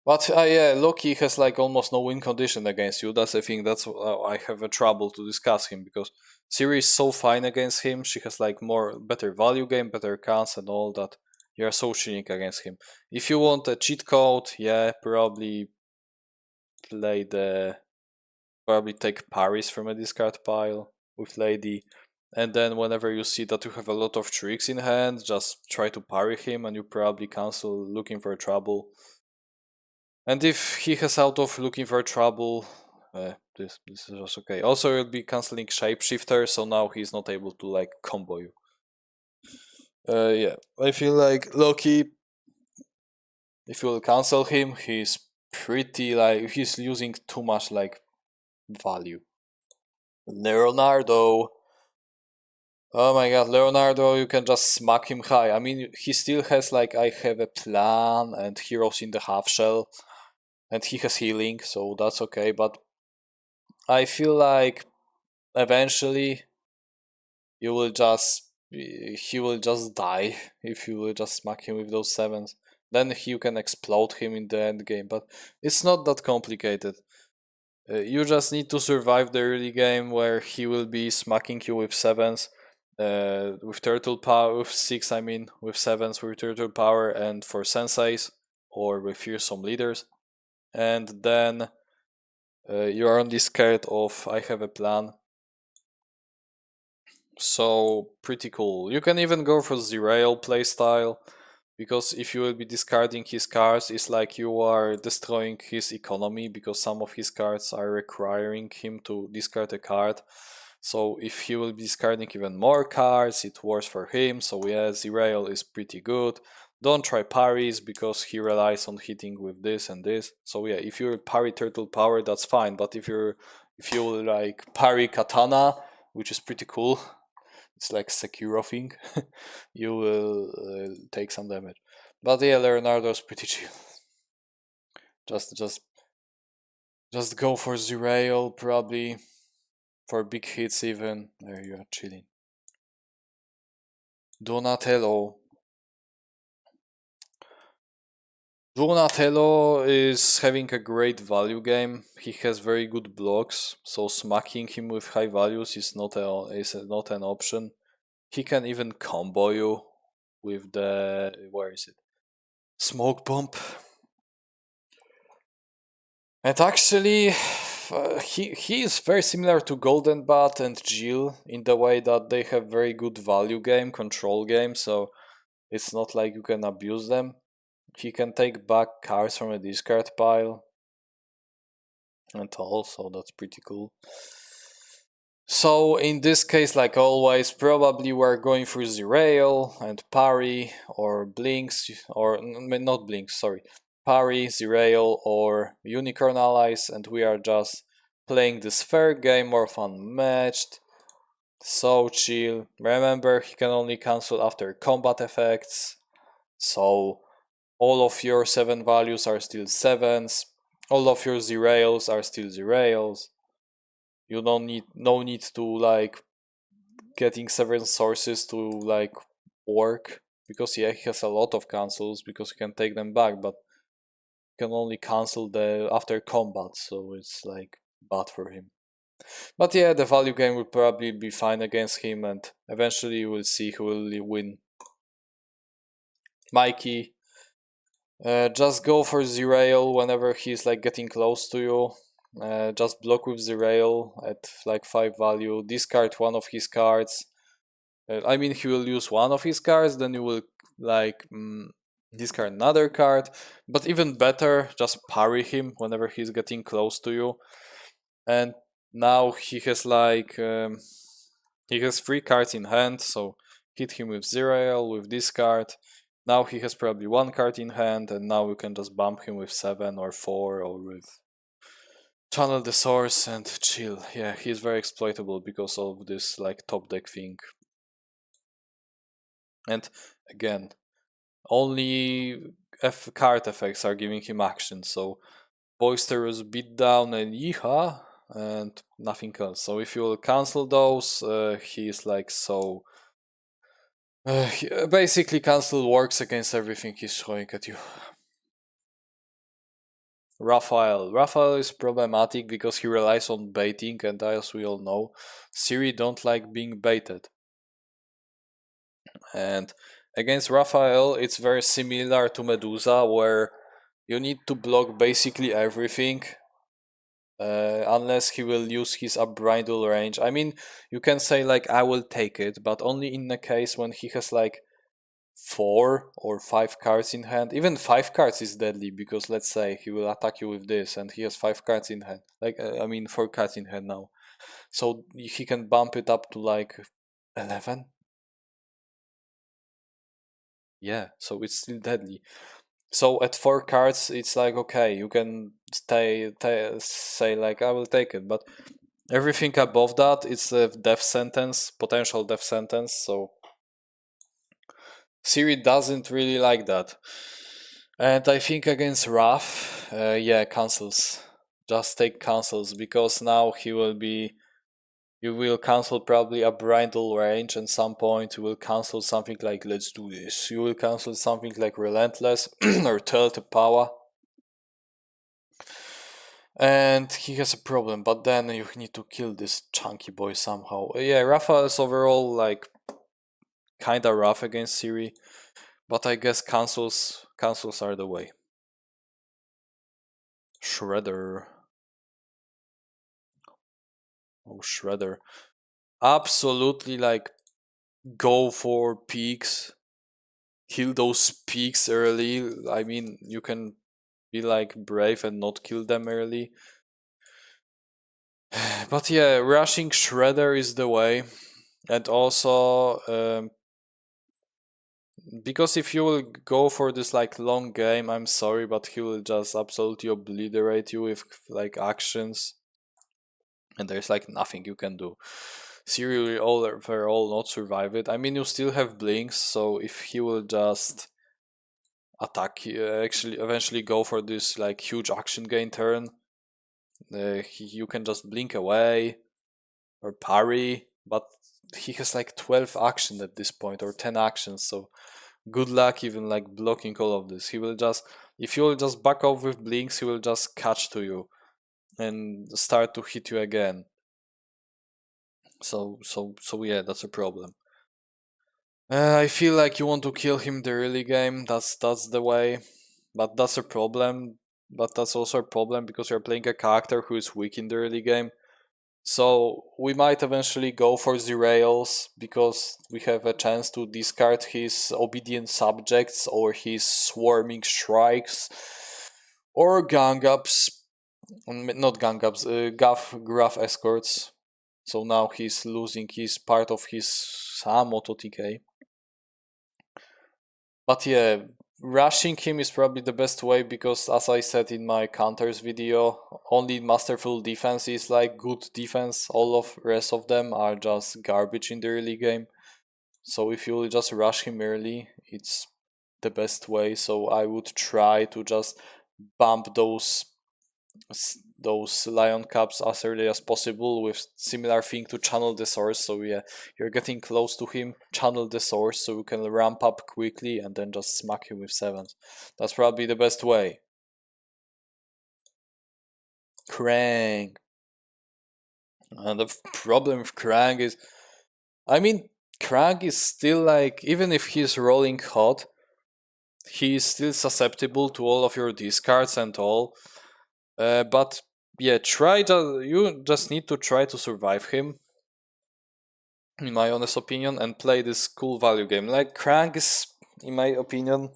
But yeah, Loki has like almost no win condition against you. That's the thing. That's I have a trouble to discuss him because Ciri is so fine against him. She has like better value game, better cans and all that. You are so cheating against him. If you want a cheat code, yeah, play the probably take Paris from a discard pile with Lady. And then whenever you see that you have a lot of tricks in hand, just try to parry him and you probably cancel looking for trouble. And if he has out of looking for trouble, this is just okay. Also, you'll be canceling Shapeshifter, so now he's not able to like combo you. Yeah, I feel like Loki, if you'll cancel him, he's pretty like he's losing too much like value. Leonardo. Oh my god, Leonardo, you can just smack him high. I mean, he still has like I have a plan and heroes in the half shell, and he has healing, so that's okay. But I feel like eventually you will just he will just die if you will just smack him with those sevens. Then you can explode him in the end game, but it's not that complicated. You just need to survive the early game where he will be smacking you with sevens, with turtle power, with six, I mean, with sevens with turtle power, and for senseis or with fearsome leaders. And then you are only scared of I have a plan. So pretty cool. You can even go for Zerail playstyle, because if you will be discarding his cards, it's like you are destroying his economy, because some of his cards are requiring him to discard a card. So if he will be discarding even more cards, it's worse for him. So yeah, Zerail is pretty good. Don't try parries because he relies on hitting with this and this. So yeah, if you parry turtle power, that's fine. But if you like parry katana, which is pretty cool, it's like Sekiro thing, you will take some damage. But yeah, Leonardo's pretty chill. Just just just go for Zerail probably, for big hits even. There you are chilling. Donatello. Donatello is having a great value game. He has very good blocks, so smacking him with high values is not an option. He can even combo you with the, where is it? Smoke bomb. And actually, he is very similar to Golden Bat and Jill in the way that they have very good value game, control game, so it's not like you can abuse them. He can take back cards from a discard pile and all, so that's pretty cool. So in this case, like always, probably we're going for Zerail and Parry or Blinks, or not Blinks, sorry, Parry, Zerail or Unicorn Allies, and we are just playing this fair game of Unmatched. So chill. Remember, he can only cancel after combat effects, so all of your 7 values are still 7s, all of your Zerails are still Zerails. You don't need no need to like getting several sources to like work, because yeah, he has a lot of cancels because he can take them back, but can only cancel the after combat, so it's like bad for him. But yeah, the value game will probably be fine against him, and eventually you will see who will win. Mikey, just go for Zerail whenever he's like getting close to you. Just block with Zerail at like 5 value, discard one of his cards. I mean, he will use one of his cards, then you will like discard another card. But even better, just parry him whenever he's getting close to you. And now he has like he has 3 cards in hand, so hit him with Zerail with this card. Now he has probably 1 card in hand, and now you can just bump him with 7 or 4 or with channel the source and chill. Yeah, he's very exploitable because of this like top deck thing. And again, only card effects are giving him action, so boisterous beatdown and yeehaw, and nothing else. So if you will cancel those, he's like so. Basically, cancel works against everything he's throwing at you. Raphael is problematic because he relies on baiting, and as we all know, Ciri don't like being baited. And against Raphael, it's very similar to Medusa, where you need to block basically everything, unless he will use his Upbrindle range. I mean, you can say like I will take it, but only in the case when he has like 4 or 5 cards in hand. Even 5 cards is deadly, because let's say he will attack you with this and he has 5 cards in hand. Like I mean 4 cards in hand now. So he can bump it up to like 11. Yeah, so it's still deadly. So at 4 cards, it's like okay, you can say like I will take it, but everything above that, it's a death sentence, potential death sentence. So Ciri doesn't really like that. And I think against Raph, yeah, cancels. Just take cancels, because now he will be You will cancel probably a brindle range, and some point you will cancel something like let's do this. You will cancel something like relentless or tilt power. And he has a problem, but then you need to kill this chunky boy somehow. Yeah, Rafa is overall like kinda rough against Ciri, but I guess cancels are the way. Shredder. Oh, Shredder. Absolutely, like, go for peaks. Kill those peaks early. I mean, you can be like brave and not kill them early. But yeah, rushing Shredder is the way. And also, because if you will go for this like long game, I'm sorry, but he will just absolutely obliterate you with like actions. And there's like nothing you can do. Ciri will overall not survive it. I mean, you still have blinks, so if he will just attack, actually eventually go for this like huge action gain turn, you can just blink away or parry, but he has like 12 action at this point or 10 actions, so good luck even like blocking all of this. He will just, if you will just back off with blinks, he will just catch to you and start to hit you again. So yeah, that's a problem. I feel like you want to kill him the early game. That's the way, but that's a problem. But that's also a problem because you're playing a character who is weak in the early game. So we might eventually go for the rails because we have a chance to discard his obedient subjects or his swarming strikes or gang ups. Not gang ups, graph escorts. So now he's losing his part of his Samoto TK. But yeah, rushing him is probably the best way because, as I said in my counters video, only masterful defense is like good defense. All of rest of them are just garbage in the early game. So if you just rush him early, it's the best way. So I would try to just bump those lion caps as early as possible with similar thing to channel the source. So yeah, you're getting close to him, channel the source so you can ramp up quickly and then just smack him with sevens. That's probably the best way. Krang. And the problem with Krang is, I mean, Krang is still like, even if he's rolling hot, he's still susceptible to all of your discards and all. But yeah, you just need to try to survive him, in my honest opinion, and play this cool value game. Like Krang is, in my opinion,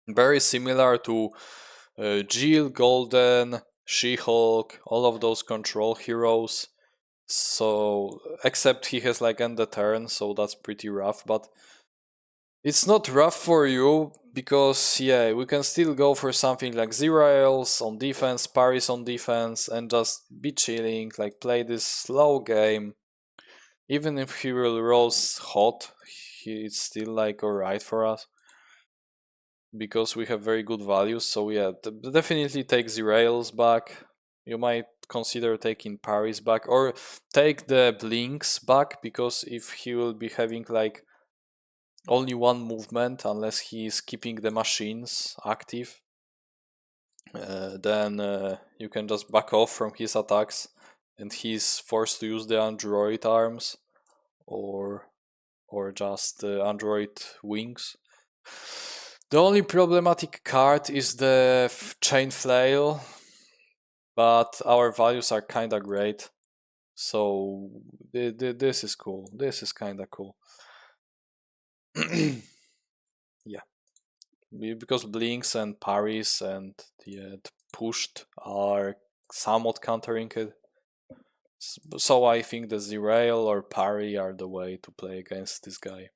very similar to Jill, Golden, She-Hulk, all of those control heroes. So, except he has like end the turn, so that's pretty rough. But it's not rough for you because yeah, we can still go for something like Zerails on defense, Paris on defense, and just be chilling, like play this slow game. Even if he will rolls hot, it's still like alright for us because we have very good values. So yeah, definitely take the rails back. You might consider taking Paris back or take the blinks back because if he will be having like only one movement unless he is keeping the machines active, then you can just back off from his attacks and he's forced to use the android arms or just android wings. The only problematic card is the chain flail, but our values are kinda great, so this is cool. This is kinda cool. Yeah, because blinks and parries and the pushed are somewhat countering it. So I think the Zerail or parry are the way to play against this guy.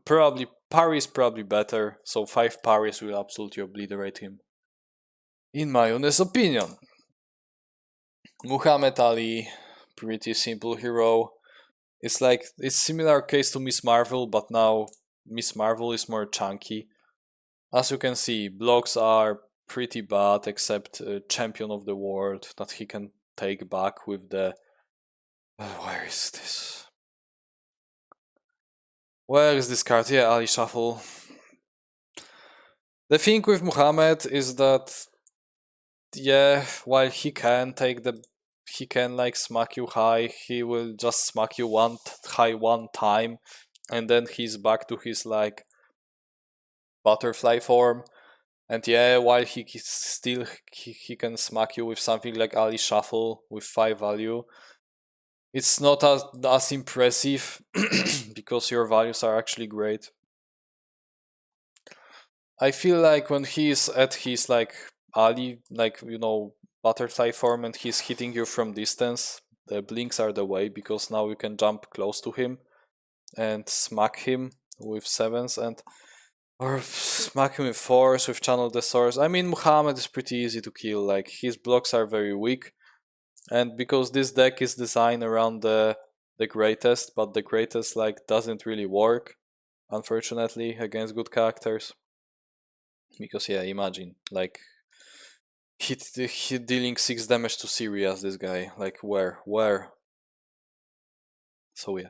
Probably parry is probably better, so 5 parries will absolutely obliterate him. In my honest opinion. Muhammad Ali, pretty simple hero. It's like, it's similar case to Miss Marvel, but now Miss Marvel is more chunky. As you can see, blocks are pretty bad except Champion of the World that he can take back with the Where is this? Where is this card? Yeah, Ali Shuffle. The thing with Muhammad is that, yeah, while he can like smack you high, he will just smack you high one time, and then he's back to his like butterfly form. And yeah, while he can smack you with something like Ali Shuffle with 5 value, it's not as impressive because your values are actually great. I feel like when he's at his like Ali, like butterfly form, and he's hitting you from distance, the blinks are the way because now you can jump close to him and smack him with sevens and or smack him with fours with channel the source. I mean, Muhammad is pretty easy to kill. Like his blocks are very weak, and because this deck is designed around the greatest, but the greatest like doesn't really work, unfortunately, against good characters. Because yeah, imagine like hit dealing 6 damage to Ciri as this guy. Like where? So yeah,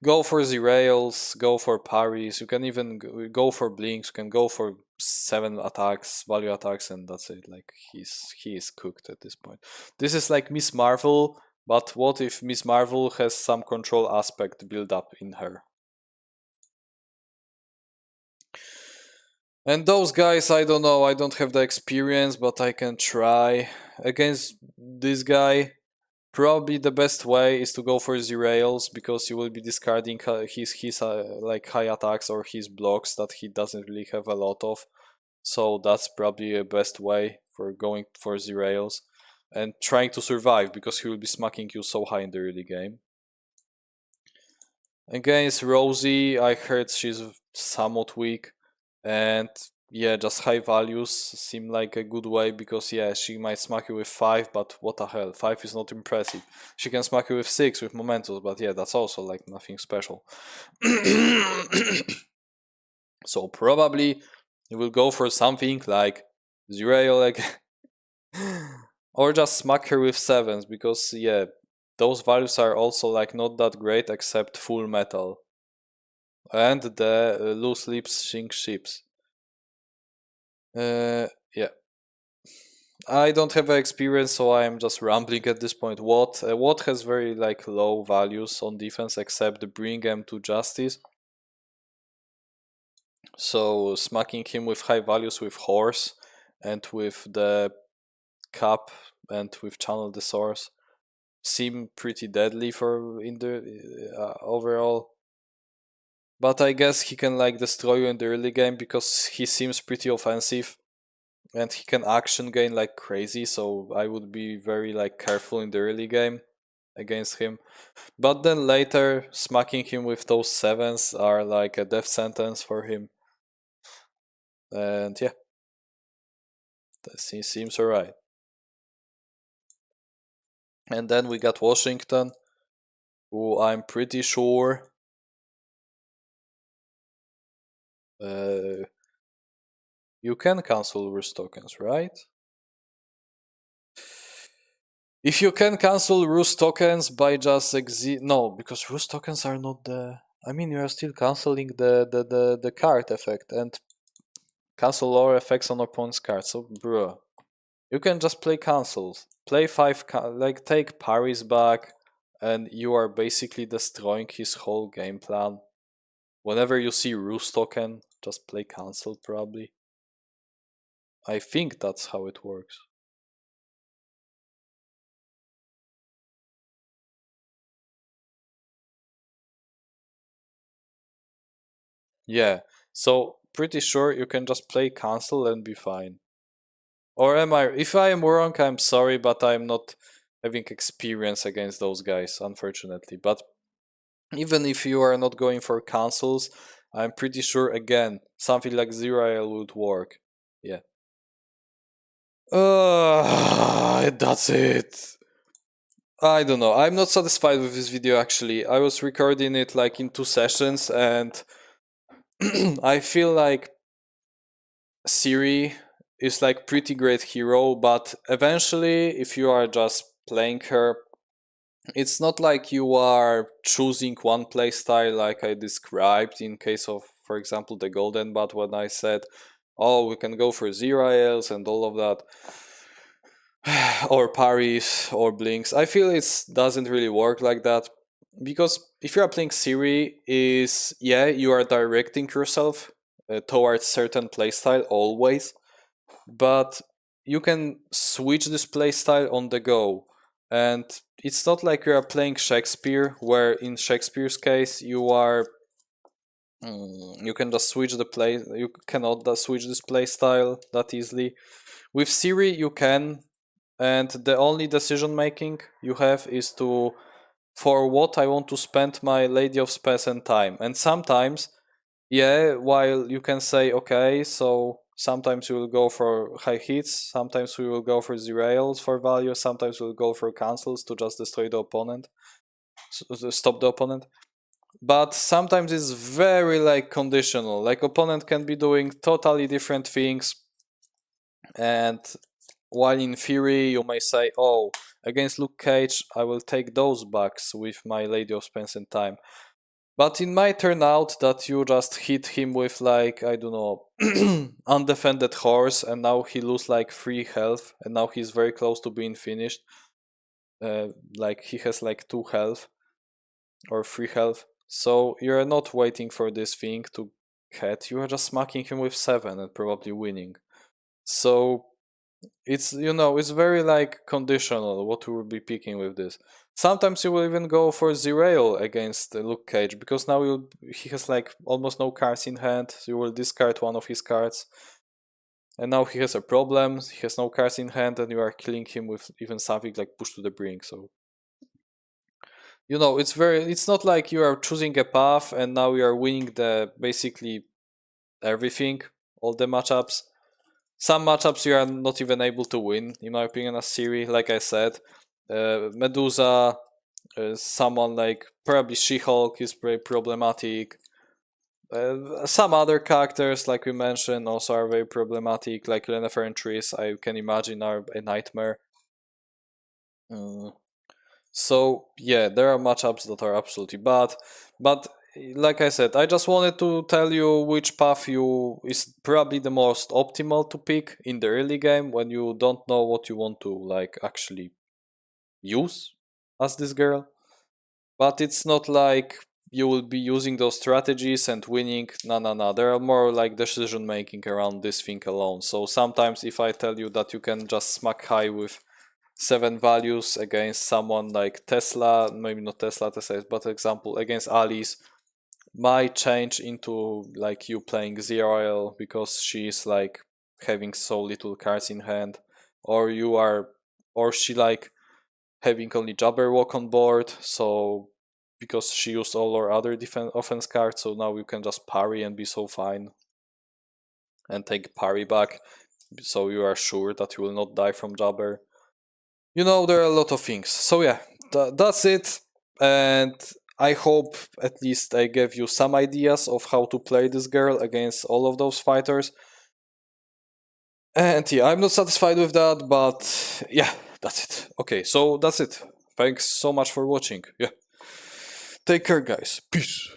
go for the rails, go for parries. You can even go for blinks. You can go for 7 attacks, value attacks, and that's it. Like he is cooked at this point. This is like Miss Marvel, but what if Miss Marvel has some control aspect built up in her? And those guys, I don't know. I don't have the experience, but I can try against this guy. Probably the best way is to go for the rails because you will be discarding his like high attacks or his blocks that he doesn't really have a lot of. So that's probably a best way for going for the rails and trying to survive because he will be smacking you so high in the early game. Against Rosie, I heard she's somewhat weak, and yeah, just high values seem like a good way because yeah, she might smack you with 5, but what the hell, 5 is not impressive. She can smack you with 6 with Momentos, but yeah, that's also like nothing special. So probably you will go for something like Zerail, like or just smack her with 7s because yeah, those values are also like not that great except full metal and the loose lips sink ships. Yeah, I don't have experience, so I am just rambling at this point. What has very like low values on defense except the bring him to justice. So smacking him with high values with horse and with the cap and with channel the source seem pretty deadly for in the overall. But I guess he can like destroy you in the early game because he seems pretty offensive and he can action gain like crazy, so I would be very like careful in the early game against him. But then later smacking him with those 7s are like a death sentence for him. And yeah, that seems alright. And then we got Washington, who I'm pretty sure uh, you can cancel Roost tokens, right? If you can cancel Roost tokens by just no, because Roost tokens are not the. I mean, you are still canceling the card effect and cancel lower effects on opponent's card. So, bruh, you can just play cancels. Play 5, like take parries back, and you are basically destroying his whole game plan. Whenever you see Roost token, just play cancel probably. I think that's how it works. Yeah, so pretty sure you can just play cancel and be fine. Or am I? If I am wrong, I'm sorry, but I'm not having experience against those guys, unfortunately. But even if you are not going for cancels, I'm pretty sure again something like Zero would work. Yeah. That's it. I don't know. I'm not satisfied with this video actually. I was recording it like in 2 sessions and I feel like Ciri is like pretty great hero, but eventually if you are just playing her It's not like you are choosing one playstyle like I described in case of, for example, the golden but when I said, oh, we can go for zero ALs and all of that, or parries or blinks. I feel it doesn't really work like that because if you are playing Ciri, is yeah, you are directing yourself towards certain playstyle always, but you can switch this playstyle on the go. And it's not like you are playing Shakespeare, where in Shakespeare's case you are you can just switch the play. You cannot just switch this playstyle that easily. With Ciri, you can, and the only decision making you have is to for what I want to spend my Lady of Space and time. And sometimes yeah, while you can say, okay, so sometimes we will go for high hits, sometimes we will go for derails for value, sometimes we'll go for cancels to just destroy the opponent, stop the opponent. But sometimes it's very like conditional. Like opponent can be doing totally different things, and while in theory you may say, oh, against Luke Cage, I will take those bucks with my Lady of Spence and Time. But it might turn out that you just hit him with like, I don't know, undefended horse, and now he lose like 3 health, and now he's very close to being finished. Like he has like 2 health or 3 health. So you're not waiting for this thing to hit, you are just smacking him with 7 and probably winning. So it's it's very like conditional what you will be picking with this. Sometimes you will even go for Zerail against Luke Cage because now he has like almost no cards in hand. So you will discard one of his cards, and now he has a problem. He has no cards in hand, and you are killing him with even something like push to the brink. So it's not like you are choosing a path and now you are winning the basically everything, all the matchups. Some matchups you are not even able to win, in my opinion, as Ciri, like I said. Medusa, someone like probably She-Hulk is very problematic. Some other characters, like we mentioned, also are very problematic, like Lennefer and Triss, I can imagine are a nightmare. Mm. So yeah, there are matchups that are absolutely bad, but like I said, I just wanted to tell you which path you is probably the most optimal to pick in the early game when you don't know what you want to like actually use as this girl. But it's not like you will be using those strategies and winning. No, no, no. There are more like decision making around this thing alone. So sometimes if I tell you that you can just smack high with 7 values against someone like Tesla, maybe not Tesla, but example against Alice, might change into like you playing Zero because she's like having so little cards in hand, or you are, or she like having only Jabberwock on board, so because she used all her other defense offense cards, so now you can just parry and be so fine and take parry back, so you are sure that you will not die from Jabber. There are a lot of things. So yeah, that's it. And I hope at least I gave you some ideas of how to play this girl against all of those fighters. And yeah, I'm not satisfied with that, but yeah, that's it. Okay, so that's it. Thanks so much for watching. Yeah. Take care, guys. Peace.